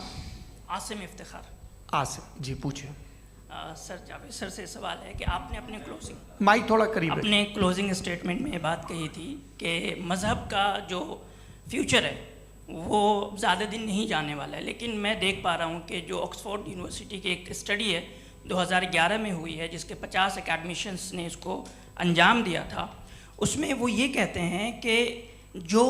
आसिम इफ्तिखार। आसिम जी, पूछिए। सर, जावेद सर से सवाल है कि आपने अपने क्लोजिंग माइक थोड़ा करीब रखिए। अपने क्लोजिंग स्टेटमेंट में बात कही थी कि मज़हब का जो फ्यूचर है वो ज़्यादा दिन नहीं जाने वाला है। लेकिन मैं देख पा रहा हूँ कि जो ऑक्सफोर्ड यूनिवर्सिटी की एक स्टडी है 2011 में हुई है, जिसके 50 एकेडमिशियंस ने इसको अंजाम दिया था, उसमें वो ये कहते हैं कि जो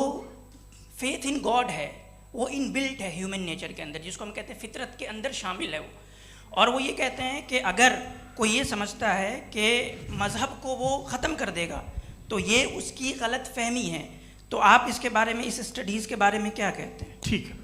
फेथ इन गॉड है वो इनबिल्ट है ह्यूमन नेचर के अंदर, जिसको हम कहते हैं फितरत के अंदर शामिल है वो। और वो ये कहते हैं कि अगर कोई ये समझता है कि मज़हब को वो ख़त्म कर देगा तो ये उसकी गलत फहमी है। तो आप इसके बारे में, इस स्टडीज़ के बारे में क्या कहते हैं? ठीक है,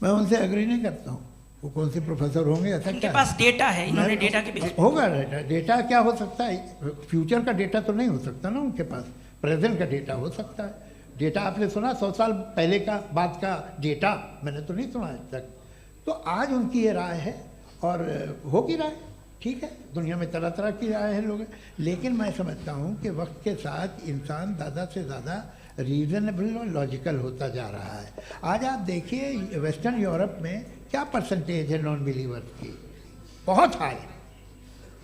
मैं उनसे एग्री नहीं करता हूँ। वो कौन से प्रोफेसर होंगे, ऐसा उनके क्या पास डेटा है, इन्होंने डेटा के बेस होगा। डेटा क्या हो सकता है? फ्यूचर का डेटा तो नहीं हो सकता ना उनके पास, प्रेजेंट का डेटा हो सकता है। डेटा आपने सुना 100 साल पहले का बाद का डेटा? मैंने तो नहीं सुना आज तक। तो आज उनकी ये राय है और होगी राय, ठीक है। दुनिया में तरह तरह की राय है लोग, लेकिन मैं समझता हूँ कि वक्त के साथ इंसान ज़्यादा से ज़्यादा रीज़नेबल और लॉजिकल होता जा रहा है। आज आप देखिए वेस्टर्न यूरोप में क्या परसेंटेज है नॉन बिलीवर्स की, बहुत हाई।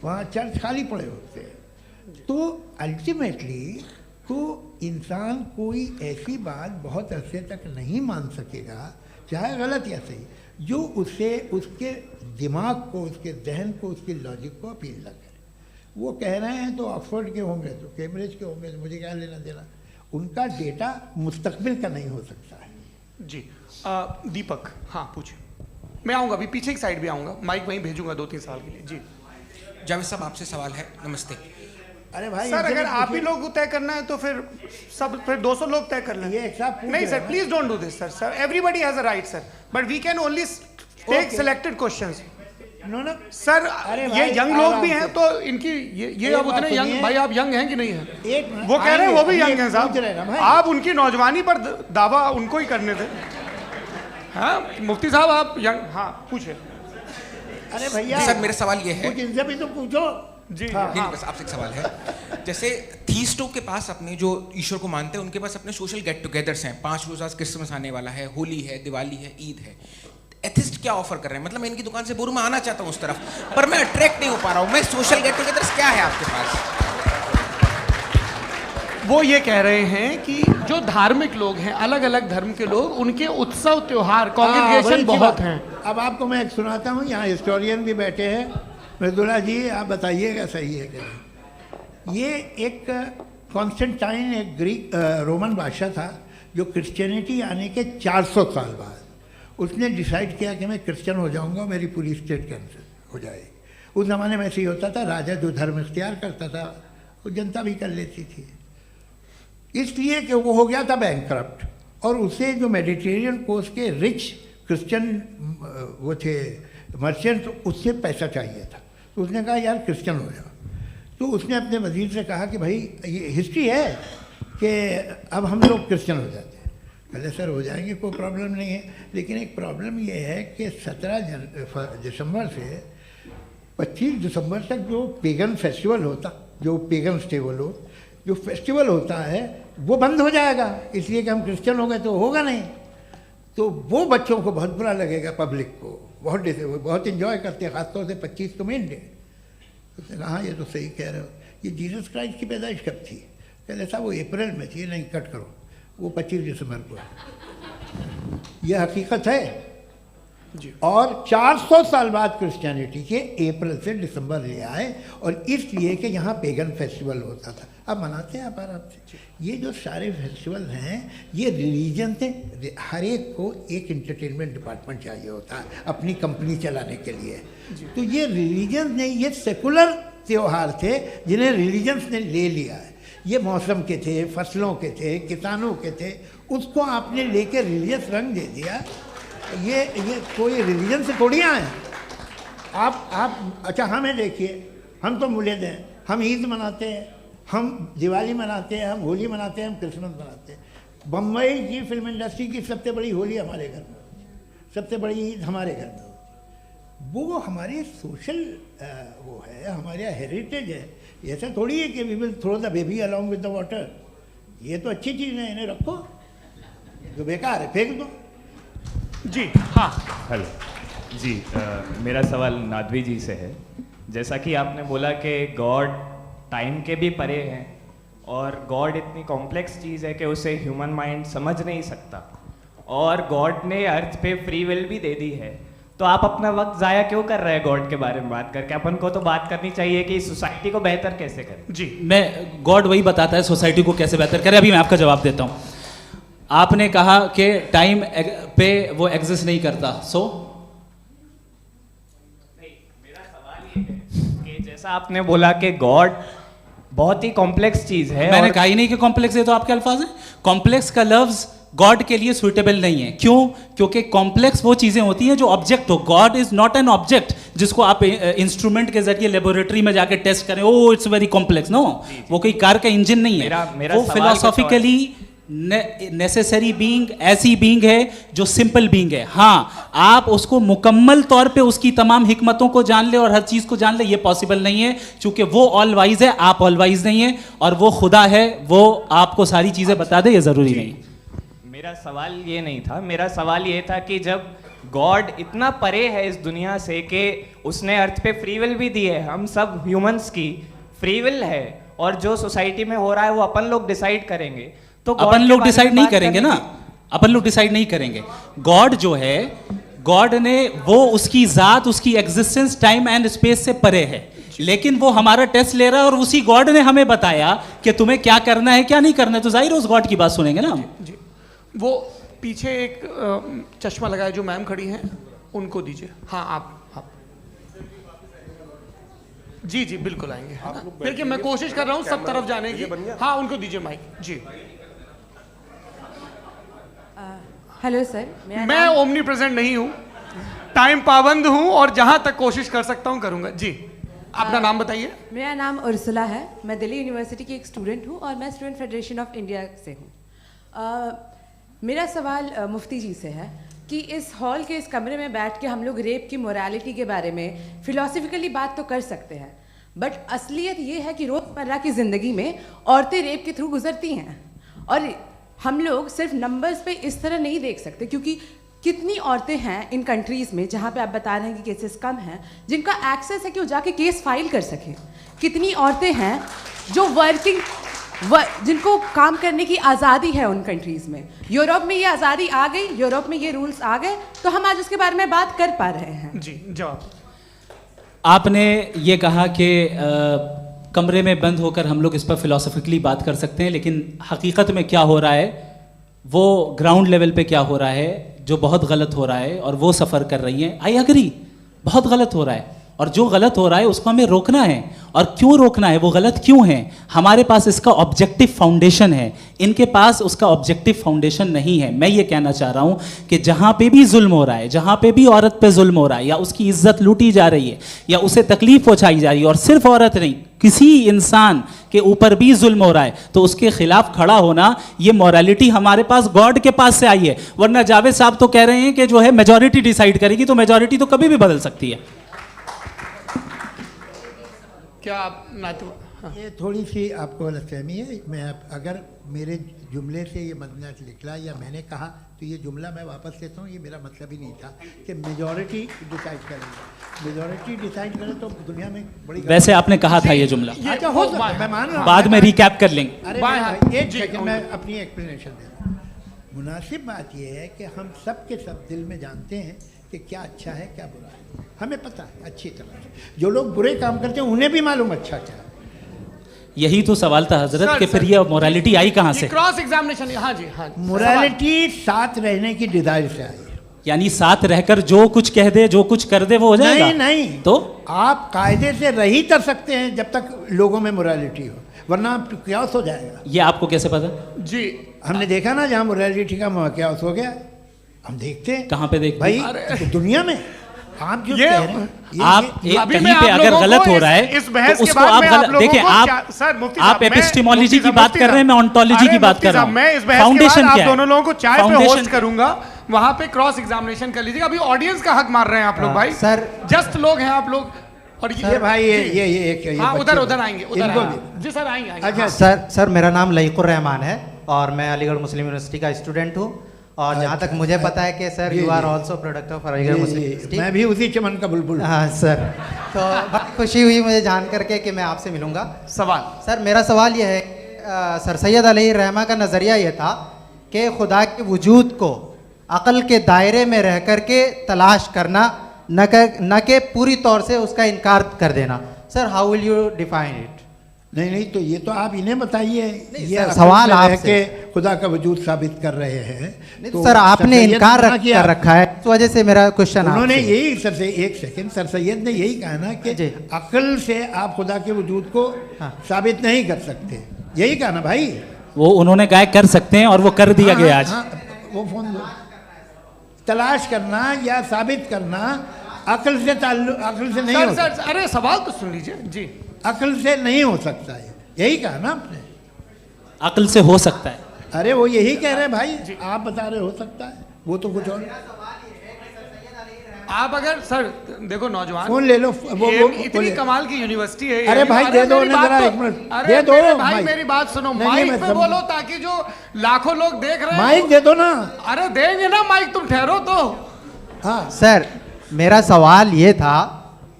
वहाँ चर्च खाली पड़े होते हैं। तो अल्टीमेटली तो इंसान कोई ऐसी बात बहुत अरसे तक नहीं मान सकेगा, चाहे गलत या सही, जो उसे उसके दिमाग को, उसके जहन को, उसकी लॉजिक को अपील न करे। वो कह रहे हैं तो ऑक्सफोर्ड के होंगे तो कैम्ब्रिज के होंगे, तो मुझे क्या लेना देना। उनका डेटा मुस्तकबिल का नहीं हो सकता है। जी दीपक, हाँ पूछिए। मैं आऊँगा, अभी पीछे की साइड भी आऊँगा, माइक वहीं भेजूंगा 2-3 साल के लिए। जी जावेद साहब, आपसे सवाल है। नमस्ते। अरे भाई सर, अगर आप ही लोग तय करना है तो फिर 200 लोग तय कर लें। ये एक साथ नहीं sir, please don't do this sir. Everybody has a right sir, but we can only take selected questions. No sir, ये यंग लोग भी हैं तो इनकी ये अब उतने यंग, सुनिए। भाई आप यंग हैं कि नहीं हैं? वो कह रहे हैं आएंगे, वो भी ये यंग हैं पूछ रहे हैं ना साहब। भाई। आप उनकी नौजवानी पर दावा उनको ही करने थे। हाँ मुफ्ती साहब आप यंग, हाँ पूछे। अरे भैया सर मेरा सवाल ये है, कुछ इनसे भी तो पूछो जी नहीं बस आपसे एक सवाल है। जैसे थीस्टों के पास अपने जो ईश्वर को मानते हैं उनके पास अपने सोशल गेट टुगेदर्स हैं। 5 रोज़ आज क्रिसमस आने वाला है, होली है, दिवाली है, ईद है। एथिस्ट क्या ऑफर कर रहे हैं? मतलब मैं इनकी दुकान से बोलूं मैं आना चाहता हूं उस तरफ, पर मैं अट्रैक्ट नहीं हो पा रहा हूं। मैं सोशल गेट टुगेदर्स क्या है आपके पास? वो ये कह रहे हैं कि जो धार्मिक लोग हैं, अलग अलग धर्म के लोग, उनके उत्सव त्योहार कॉन्ग्रेगेशन बहुत हैं। अब आपको मैं एक सुनाता हूँ, यहाँ हिस्टोरियन भी बैठे हैं। मृदुला जी आप बताइएगा सही है क्या? ये एक कॉन्स्टेंटाइन, एक ग्रीक रोमन बादशाह था जो क्रिश्चियनिटी आने के 400 साल बाद उसने डिसाइड किया कि मैं क्रिश्चियन हो जाऊंगा, मेरी पूरी स्टेट कैंसिल हो जाएगी। उस ज़माने में ऐसे ही होता था, राजा जो धर्म इख्तियार करता था वो जनता भी कर लेती थी। इसलिए कि वो हो गया था बैंकक्रप्ट, और उसे जो मेडिटेरियन कोस्ट के रिच क्रिश्चियन वो थे मर्चेंट, उससे पैसा चाहिए था। तो उसने कहा यार क्रिश्चियन हो जाओ। तो उसने अपने वजीर से कहा कि भाई ये हिस्ट्री है कि अब हम लोग क्रिश्चियन हो जाते हैं। कहते सर हो जाएंगे, कोई प्रॉब्लम नहीं है, लेकिन एक प्रॉब्लम ये है कि 17 दिसंबर से 25 दिसंबर तक जो पेगन फेस्टिवल होता, जो पेगन्स थे वो लोग, जो फेस्टिवल होता है वो बंद हो जाएगा, इसलिए कि हम क्रिश्चियन हो गए तो होगा नहीं। तो वो बच्चों को बहुत बुरा लगेगा, पब्लिक को बहुत इन्जॉय करते हैं, ख़ासतौर से 25 को मेन डे। उसने कहा हाँ ये तो सही कह रहे हो। ये जीसस क्राइस्ट की पैदाइश कब थी? कहते साहब वो अप्रैल में थी। नहीं कट करो, वो 25 दिसंबर को है। यह हकीकत है जी। और 400 साल बाद क्रिश्चियनिटी के अप्रैल से दिसंबर ले आए, और इसलिए कि यहाँ पेगन फेस्टिवल होता था। अब मनाते हैं आप आराम से। ये जो सारे फेस्टिवल हैं ये रिलीजन से, हर एक को एक इंटरटेनमेंट डिपार्टमेंट चाहिए होता है अपनी कंपनी चलाने के लिए। तो ये रिलीजन ने, ये सेकुलर त्यौहार थे जिन्हें रिलीजन्स ने ले लिया है। ये मौसम के थे, फसलों के थे, किसानों के थे, उसको आपने लेके रिलीजियस रंग दे दिया। ये कोई रिलीजन से थोड़ी आए आप। अच्छा हमें देखिए, हम तो मुल्द हैं, हम ईद मनाते हैं, हम दिवाली मनाते हैं, हम होली मनाते हैं, हम क्रिसमस मनाते हैं। बम्बई की फिल्म इंडस्ट्री की सबसे बड़ी होली हमारे घर में, सबसे बड़ी ईद हमारे घर में। वो हमारे सोशल वो है, हमारे हेरिटेज है। ऐसा थोड़ी है कि we will throw the baby along with the water. ये तो अच्छी चीज़ है, इन्हें रखो, जो बेकार है फेंक दो। जी हाँ हेलो जी, मेरा सवाल नादवी जी से है। जैसा कि आपने बोला कि गॉड टाइम के भी परे हैं, और गॉड इतनी कॉम्प्लेक्स चीज़ है कि उसे ह्यूमन माइंड समझ नहीं सकता, और गॉड ने अर्थ पे फ्री विल भी दे दी है। तो आप अपना वक्त ज़ाया क्यों कर रहे हैं गॉड के बारे में बात करके? अपन को तो बात करनी चाहिए कि सोसाइटी को बेहतर कैसे करें। जी, मैं गॉड वही बताता है सोसाइटी को कैसे बेहतर करें। अभी मैं आपका जवाब देता हूँ। आपने कहा कि टाइम पे वो एग्जिस्ट नहीं करता, सो जैसा आपने बोला कि गॉड बहुत ही कॉम्प्लेक्स चीज है। मैंने और कहा ही नहीं कि कॉम्प्लेक्स है, तो आपके अल्फाज हैं। कॉम्प्लेक्स का लफ्ज गॉड के लिए सुइटेबल नहीं है। क्यों? क्योंकि कॉम्प्लेक्स वो चीजें होती हैं जो ऑब्जेक्ट हो। God is not an object जिसको आप इंस्ट्रूमेंट के जरिए लेबोरेटरी में जाके टेस्ट करें, oh it's very complex. No, वो कोई कार का इंजन नहीं है। मेरा वो सवाल फिलोसॉफिकली नेसेसरी बीइंग ऐसी बीइंग है जो सिंपल बीइंग है। हाँ, आप उसको मुकम्मल तौर पे उसकी तमाम हिकमतों को जान ले और हर चीज को जान ले, ये पॉसिबल नहीं है, क्योंकि वो ऑल वाइज है, आप ऑल वाइज नहीं है, और वो खुदा है, वो आपको सारी चीजें बता दे, ये जरूरी नहीं। मेरा सवाल ये नहीं था, मेरा सवाल ये था कि जब गॉड इतना परे है इस दुनिया से कि उसने अर्थ पे फ्री विल भी दी है, हम सब ह्यूमंस की फ्री विल है, और जो सोसाइटी में हो रहा है वो अपन लोग डिसाइड करेंगे, तो अपन लोग डिसाइड नहीं करेंगे ना, अपन लोग डिसाइड नहीं करेंगे। गॉड जो है, गॉड ने वो उसकी जात, उसकी एग्जिस्टेंस टाइम एंड स्पेस से परे है, लेकिन वो हमारा टेस्ट ले रहा है और उसी गॉड ने हमें बताया कि तुम्हें क्या करना है क्या नहीं करना है, तो जाहिर उस गॉड की बात सुनेंगे ना हम। जी, वो पीछे एक चश्मा लगाए जो मैम खड़ी हैं, उनको दीजिए। हाँ, आप जी जी बिल्कुल आएंगे। देखिए मैं कोशिश कर रहा हूँ सब तरफ जाने की। हाँ, उनको दीजिए माइक। जी, हेलो सर, मैं ओमनी प्रेजेंट नहीं हूँ, टाइम पाबंद हूँ, और जहाँ तक कोशिश कर सकता हूँ करूँगा। जी, अपना नाम बताइए। मेरा नाम उर्सुला है, मैं दिल्ली यूनिवर्सिटी की एक स्टूडेंट हूँ और मैं स्टूडेंट फेडरेशन ऑफ इंडिया से हूँ। मेरा सवाल मुफ्ती जी से है कि इस हॉल के इस कमरे में बैठ के हम लोग रेप की मोरालिटी के बारे में फिलोसफिकली बात तो कर सकते हैं, बट असलियत ये है कि रोज़मर्रा की ज़िंदगी में औरतें रेप के थ्रू गुजरती हैं, और हम लोग सिर्फ नंबर्स पे इस तरह नहीं देख सकते, क्योंकि कितनी औरतें हैं इन कंट्रीज़ में जहाँ पे आप बता रहे हैं कि केसेस कम हैं, जिनका एक्सेस है कि वो जाके केस फाइल कर सकें। कितनी औरतें हैं जो जिनको काम करने की आज़ादी है उन कंट्रीज़ में। यूरोप में ये आज़ादी आ गई, यूरोप में ये रूल्स आ गए, तो हम आज उसके बारे में बात कर पा रहे हैं। जी, जवाब। आपने ये कहा कि कमरे में बंद होकर हम लोग इस पर फिलोसफिकली बात कर सकते हैं, लेकिन हकीकत में क्या हो रहा है, वो ग्राउंड लेवल पे क्या हो रहा है, जो बहुत गलत हो रहा है, और वो सफ़र कर रही हैं। आई अग्री, बहुत गलत हो रहा है, और जो गलत हो रहा है उसको हमें रोकना है। और क्यों रोकना है, वो गलत क्यों है? हमारे पास इसका ऑब्जेक्टिव फाउंडेशन है, इनके पास उसका ऑब्जेक्टिव फाउंडेशन नहीं है। मैं ये कहना चाह रहा हूँ कि जहाँ पे भी जुल्म हो रहा है, जहाँ पे भी औरत पे जुल्म हो रहा है, या उसकी इज्जत लूटी जा रही है, या उसे तकलीफ पहुँचाई जा रही है, और सिर्फ औरत नहीं, किसी इंसान के ऊपर भी जुल्म हो रहा है, तो उसके खिलाफ खड़ा होना, ये मॉरलिटी हमारे पास गॉड के पास से आई है। वरना जावेद साहब तो कह रहे हैं कि जो है मेजॉरिटी डिसाइड करेगी, तो मेजॉरिटी तो कभी भी बदल सकती है। क्या आप हाँ। ये थोड़ी सी आपको गलतफहमी है। मैं अगर मेरे जुमले से ये मदना निकला या मैंने कहा, तो ये जुमला मैं वापस लेता हूँ। ये मेरा मतलब ही नहीं था कि मेजॉरिटी डिसाइड करेंगे। मेजॉरिटी डिसाइड करे तो दुनिया में बड़ी, वैसे आपने कहा था ये जुमला। अच्छा, हो सकता है, मैं मान रहा हूँ, बाद में रिकैप कर लेंगे। अरे एक सेकंड, मैं अपनी एक्सप्लेनेशन देता हूँ। मुनासिब बात यह है कि हम सब के सब दिल में जानते हैं कि क्या अच्छा है क्या बुरा है, हमें पता है अच्छी तरह से। जो लोग बुरे काम करते हैं उन्हें भी मालूम अच्छा क्या है। यही तो सवाल था हजरत कि फिर ये मोरालिटी आई कहाँ से? Cross examination. हाँ जी, हाँ। मोरालिटी साथ रहने की डिजायर से आई है, यानी साथ रहकर जो कुछ कह दे, जो कुछ कर दे, वो हो जाएगा? नहीं नहीं, तो आप कायदे से रह ही कर सकते हैं जब तक लोगों में मोरालिटी हो, वरना क्यास हो जाएगा। ये आपको कैसे पता? जी, हमने देखा ना, जहाँ मोरालिटी का क्यास हो गया, हम देखते हैं। कहाँ पे देखते भाई? दुनिया में। आप जो कह रहे हैं, आप कहीं पे अगर गलत हो रहा है तो उसको आप गलत देखिए। आप एपिस्टेमोलॉजी की बात कर रहे हैं, मैं ऑन्टोलॉजी की बात कर रहा हूं। मैं इस बहस फाउंडेशन क्या है? दोनों लोगों को चाय पे होस्ट करूंगा, वहां पे क्रॉस एग्जामिनेशन कर लीजिएगा। अभी ऑडियंस का हक मार रहे हैं आप लोग भाई, सर जस्ट लोग हैं आप लोग। और ये भाई ये हाँ, उधर आएंगे, उधर जी सर आएंगे। अच्छा सर, मेरा नाम लईकुर रहमान है और मैं अलीगढ़ मुस्लिम यूनिवर्सिटी का स्टूडेंट हूँ, और जहाँ तक मुझे पता है कि sir you are also product of Aligarh Muslim University. मैं भी उसी चमन का बुलबुल। हाँ सर, तो बहुत खुशी हुई मुझे जान करके कि मैं आपसे मिलूंगा। सवाल सर, मेरा सवाल यह है, सर सैयद अलैहि रहमा का नज़रिया यह था कि खुदा के वजूद को अक़ल के दायरे में रह कर के तलाश करना, न कि पूरी तौर से उसका इनकार कर देना। Sir, how will you define it? नहीं, तो ये तो आप इन्हें बताइए। ये सवाल आपसे, खुदा का वजूद साबित कर रहे हैं। तो सर आपने इनकार कर रखा है, इस वजह से मेरा क्वेश्चन उन्होंने यही सर से एक सेकंड, सर सैयद ने यही कहा ना कि अक्ल से आप खुदा के वजूद को साबित नहीं कर सकते, यही कहा ना भाई। वो उन्होंने कहा कर सकते हैं और वो कर दिया गया आज। वो फोन दो। तलाश करना या साबित करना अक्ल से अक्ल से नहीं हो सकता। अरे सवाल तो सुन लीजिए जी। अक्ल से नहीं हो सकता है, यही कहा ना आपने। अक्ल से हो सकता है। अरे वो यही कह रहे हैं भाई, आप बता रहे हो सकता है, वो तो कुछ और। आप अगर सर देखो नौजवान फोन ले लो, वो इतनी कमाल की यूनिवर्सिटी है। अरे भाई दे दो उन्हें जरा, एक मिनट दे दो भाई, मेरी बात सुनो, माइक पे बोलो ताकि जो लाखों लोग देख रहे हैं। माइक दे दो ना। अरे देंगे ना माइक, तुम ठहरो तो। हाँ सर मेरा सवाल ये था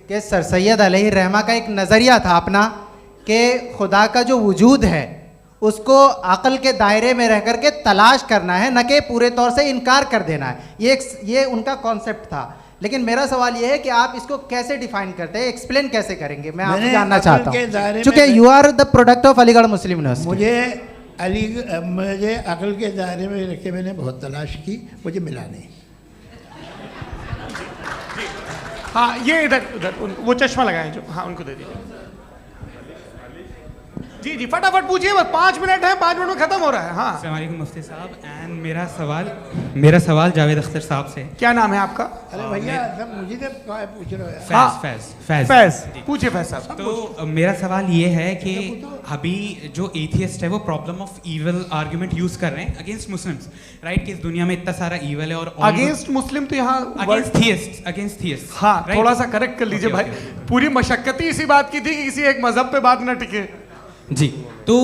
कि सर सैयद अलैहिर्रहमा का एक नज़रिया था अपना कि खुदा का जो वजूद है उसको अक़ल के दायरे में रह करके तलाश करना है, न कि पूरे तौर से इनकार कर देना है। ये उनका कॉन्सेप्ट था। लेकिन मेरा सवाल ये है कि आप इसको कैसे डिफाइन करते हैं, एक्सप्लेन कैसे करेंगे, मैं आपसे जानना चाहता हूँ, क्योंकि you are the product of Aligarh Muslim University. मुझे अक़ल के दायरे में रख के मैंने बहुत तलाश की, मुझे मिला नहीं। हाँ ये इधर उधर वो चश्मा लगाए जो, हाँ उनको दे दीजिए। जी जी फटाफट पूछिए, बस 5 मिनट है, 5 मिनट में खत्म हो रहा है। हाँ अस्सलाम वालेकुम मुफ्ती साहब। एंड मेरा सवाल जावेद अख्तर साहब से। क्या नाम है आपका? अरे भैया सब मुझे पूछ रहे हो। फैज पूछिए फैज साहब। तो मेरा सवाल ये है कि अभी जो एथियस्ट है वो problem of evil argument use कर रहे हैं अगेंस्ट मुस्लिम्स, राइट? कि इस दुनिया में इतना सारा ईविल है और अगेंस्ट मुस्लिम तो यहाँ अगेंस्ट थियस्ट। हाँ थोड़ा सा करेक्ट कर लीजिए भाई, पूरी मशक्कत ही इसी बात की थी कि किसी एक मजहब पे बात ना टिके। जी तो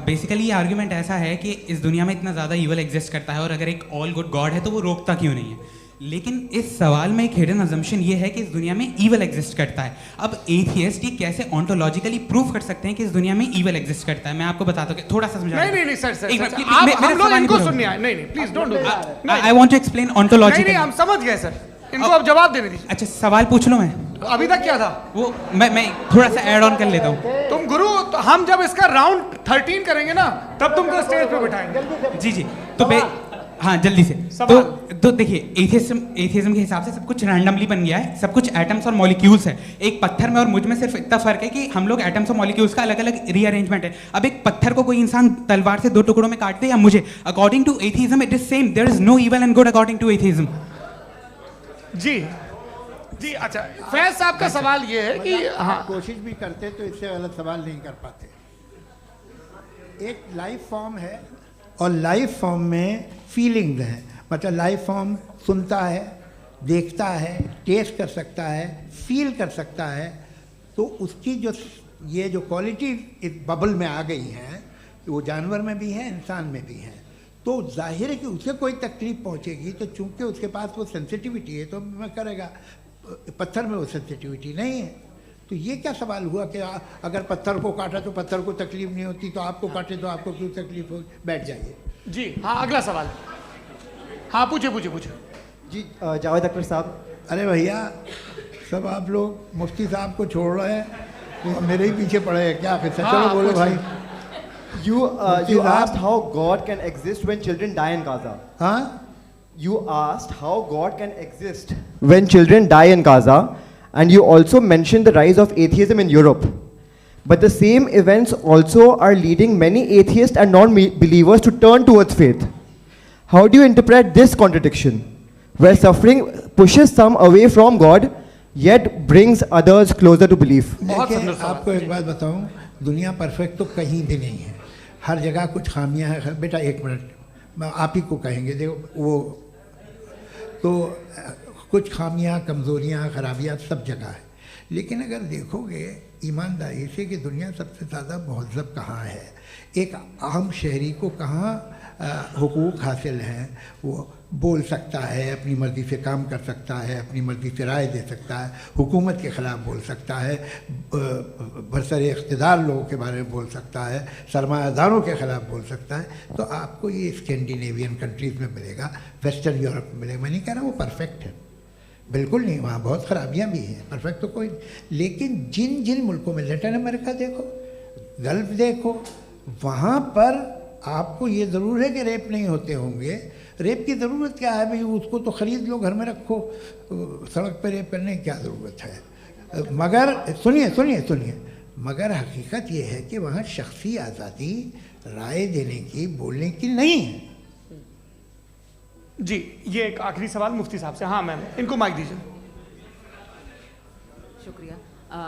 बेसिकली ये आर्गुमेंट ऐसा है कि इस दुनिया में इतना ज़्यादा ईवल एग्जिस्ट करता है और अगर एक ऑल गुड गॉड है तो वो रोकता क्यों नहीं है? लेकिन इस सवाल में एक हिडन अजम्पशन ये है कि इस दुनिया में ईवल एग्जिस्ट करता है। अब एथियस्ट ये कैसे ऑन्टोलॉजिकली प्रूव कर सकते हैं कि इस दुनिया में ईवल एग्जिस्ट करता है? मैं आपको बताता हूँ, थोड़ा सा समझा। नहीं सर हम लोग इनको सुनने आए। नहीं please don't do that. I want to explain ontologically. नहीं हम समझ गए सर, इनको अब जवाब देने दीजिए। अच्छा सवाल पूछ लो। मैं अभी तक क्या था वो मैं थोड़ा सा ऐड ऑन कर लेता हूँ। तुम गुरु, तो हम जब इसका राउंड 13 करेंगे ना तब तुमको स्टेज पे बिठाएंगे। जी तो हाँ जल्दी से। तो देखिए एथियज्म के हिसाब से सब कुछ रैंडमली बन गया है, सब कुछ एटम्स और मॉलिक्यूल्स है। एक पत्थर में और मुझ में सिर्फ इतना फर्क है कि हम लोग एटम्स और मॉलिक्यूल्स का अलग अलग रीअरेंजमेंट है। अब एक पत्थर को कोई इंसान तलवार से 2 टुकड़ों में काट दे या मुझे, according to atheism it is same. There is no evil and good according to atheism. जी अच्छा फैज साहब का सवाल ये है कि हाँ कोशिश भी करते तो इससे गलत सवाल नहीं कर पाते। एक लाइफ फॉर्म है और लाइफ फॉर्म में फीलिंग्स हैं, मतलब लाइफ फॉर्म सुनता है, देखता है, टेस्ट कर सकता है, फील कर सकता है। तो उसकी जो ये जो क्वालिटी इस बबल में आ गई हैं वो जानवर में भी है, इंसान में भी है। तो जाहिर है कि उसे कोई तकलीफ पहुंचेगी तो चूंकि उसके पास वो सेंसिटिविटी है तो मैं करेगा। पत्थर में वो सेंसिटिविटी नहीं है। तो ये क्या सवाल हुआ कि अगर पत्थर को काटा तो पत्थर को तकलीफ नहीं होती, तो आपको काटे तो आपको क्यों तकलीफ हो? बैठ जाइए। जी हाँ अगला सवाल। हाँ पूछे जी जावेद अख्तर साहब। अरे भैया सब आप लोग मुफ्ती साहब को छोड़ रहे हैं तो मेरे ही पीछे पड़े हैं क्या? फिर चलो बोलो भाई। You asked how God can exist when children die in Gaza. Huh? You asked how God can exist when children die in Gaza, and you also mentioned the rise of atheism in Europe. But the same events also are leading many atheists and non-believers to turn towards faith. How do you interpret this contradiction, where suffering pushes some away from God, yet brings others closer to belief? आपको एक बात बताऊं, दुनिया perfect तो कहीं भी नहीं है, हर जगह कुछ खामियां हैं। बेटा एक मिनट आप ही को कहेंगे, देखो वो तो कुछ खामियां, कमज़ोरियां, खराबियां सब जगह है। लेकिन अगर देखोगे ईमानदारी से कि दुनिया सबसे ज़्यादा महज़ब कहाँ है, एक आम शहरी को कहाँ हुकूक हासिल हैं, वो बोल सकता है, अपनी मर्ज़ी से काम कर सकता है, अपनी मर्ज़ी से राय दे सकता है, हुकूमत के ख़िलाफ़ बोल सकता है, बरसरे इक़्तिदार लोगों के बारे में बोल सकता है, सरमायादारों के ख़िलाफ़ बोल सकता है। तो आपको ये स्कैंडिनेवियन कंट्रीज़ में मिलेगा, वेस्टर्न यूरोप में मिलेगा। मैं नहीं कह रहा वो परफेक्ट है, बिल्कुल नहीं, वहाँ बहुत ख़राबियाँ भी हैं, परफेक्ट तो कोई। लेकिन जिन जिन मुल्कों में, लैटिन अमेरिका देखो, गल्फ़ देखो, वहाँ पर आपको ये ज़रूर है कि रेप नहीं होते होंगे। रेप की ज़रूरत क्या है भाई? उसको तो ख़रीद लो, घर में रखो, सड़क पर रेप करने की क्या ज़रूरत है? मगर सुनिए, मगर हकीकत ये है कि वहाँ शख्सी आज़ादी राय देने की, बोलने की नहीं है। जी, ये एक आखिरी सवाल मुफ्ती साहब से। हाँ मैम, इनको माइक दीजिए। शुक्रिया।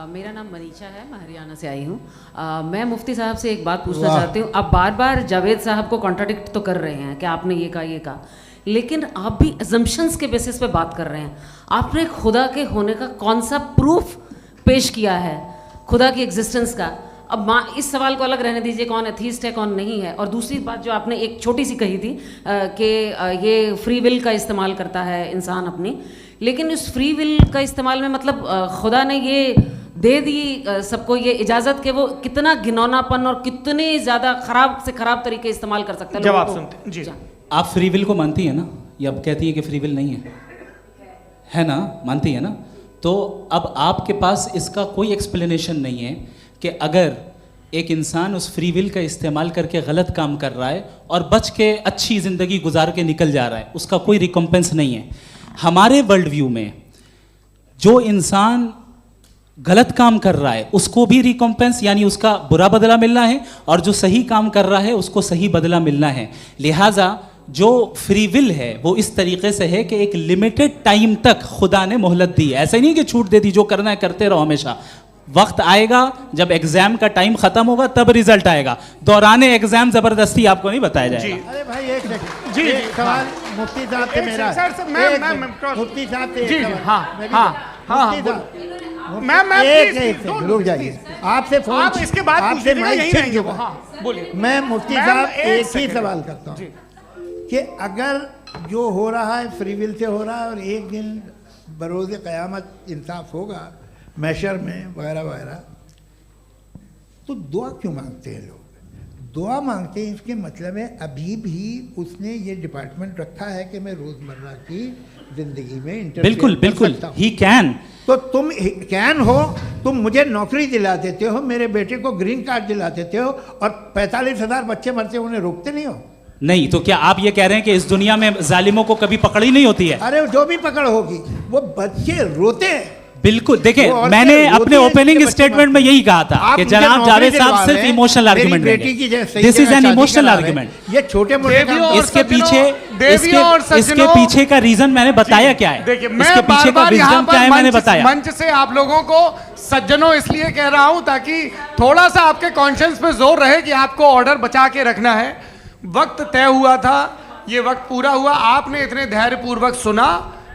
मेरा नाम मनीषा है, मैं हरियाणा से आई हूँ। मैं मुफ्ती साहब से एक बात पूछना चाहती हूँ। आप बार बार जावेद साहब को कॉन्ट्राडिक्ट तो कर रहे हैं कि आपने ये कहा, लेकिन आप भी अजम्पशंस के बेसिस पे बात कर रहे हैं। आपने खुदा के होने का कौन सा प्रूफ पेश किया है, खुदा की एग्जिस्टेंस का? अब इस सवाल को अलग रहने दीजिए, कौन एथीस्ट है कौन नहीं है। और दूसरी बात जो आपने एक छोटी सी कही थी कि ये फ्री विल का इस्तेमाल करता है इंसान अपनी, लेकिन इस फ्री विल का इस्तेमाल में मतलब खुदा ने ये दे दी सबको ये इजाज़त कि वो कितना घिनौनापन और कितने ज़्यादा ख़राब से ख़राब तरीके इस्तेमाल कर सकता है। जवाब सुनते जी। आप फ्री विल को मानती है ना, या अब कहती है कि फ्री विल नहीं है ना? मानती है ना? तो अब आपके पास इसका कोई एक्सप्लेनेशन नहीं है कि अगर एक इंसान उस फ्री विल का इस्तेमाल करके गलत काम कर रहा है और बच के अच्छी ज़िंदगी गुजार के निकल जा रहा है, उसका कोई रिकम्पेंस नहीं है। हमारे वर्ल्ड व्यू में जो इंसान गलत काम कर रहा है उसको भी रिकम्पेंस यानी उसका बुरा बदला मिलना है, और जो सही काम कर रहा है उसको सही बदला मिलना है। लिहाजा जो फ्री विल है वो इस तरीके से है कि एक लिमिटेड टाइम तक खुदा ने मोहलत दी है। ऐसा नहीं कि छूट दे दी, जो करना है करते रहो हमेशा। वक्त आएगा जब एग्जाम का टाइम खत्म होगा तब रिजल्ट आएगा, दौराने एग्जाम जबरदस्ती आपको नहीं बताया जाएगा। अरे भाई एक सेकंड जी, एक सवाल मुफ्ती साहब से मेरा। मुफ्ती साहब से एक सवाल। रुक जाइए, आपसे फोन, आप इसके बाद आपसे माइक छीन चुका। बोलिए। मैं मुफ्ती साहब एक ही सवाल करता हूँ कि अगर जो हो रहा है फ्री विल से हो रहा है और एक दिन बरोज़ क़यामत इंसाफ होगा मैशर में वगैरह वगैरह, तो दुआ क्यों मांगते हैं लोग? दुआ मांगते हैं इसके मतलब है अभी भी उसने ये डिपार्टमेंट रखा है कि मैं रोज़मर्रा की ज़िंदगी में इंटरफेयर कर सकता हूं। He can. तो तुम कैन हो, तुम मुझे नौकरी दिला देते हो, मेरे बेटे को ग्रीन कार्ड दिला देते हो, और 45,000 बच्चे मरते हो उन्हें रोकते नहीं हो। नहीं तो क्या आप ये कह रहे हैं कि इस दुनिया में जालिमों को कभी पकड़ ही नहीं होती है? अरे जो भी पकड़ होगी, वो बच्चे रोते हैं। बिल्कुल, देखिए मैंने अपने ओपनिंग स्टेटमेंट में यही कहा था कि जनाब जावेद साहब सिर्फ इमोशनल आर्गुमेंट देंगे। This is an emotional argument. ये छोटे मोटे इसके पीछे का रीजन मैंने बताया क्या है, इसके पीछे का विजडम क्या है मैंने बताया। मंच से आप लोगों को सज्जनों इसलिए कह रहा हूं ताकि थोड़ा सा आपके कॉन्शियंस पे जोर रहे कि आपको ऑर्डर बचा के रखना है। वक्त तय हुआ था, ये वक्त पूरा हुआ, आपने इतने धैर्यपूर्वक सुना,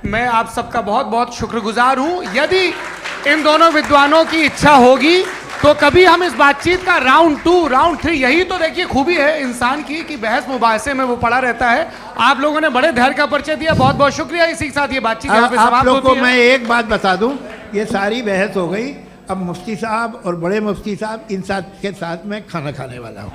मैं आप सबका बहुत बहुत शुक्रगुजार हूं। यदि इन दोनों विद्वानों की इच्छा होगी तो कभी हम इस बातचीत का राउंड 2, राउंड 3, यही तो देखिए खूबी है इंसान की कि बहस मुबाहसे में वो पड़ा रहता है। आप लोगों ने बड़े धैर्य का परिचय दिया, बहुत बहुत शुक्रिया। इसी के साथ ये बातचीत यहाँ पे समाप्त होती है। आप लोग को मैं एक बात बता दूं, ये सारी बहस हो गई, अब मुफ्ती साहब और बड़े मुफ्ती साहब इन साथ के साथ मैं खाना खाने वाला हूँ।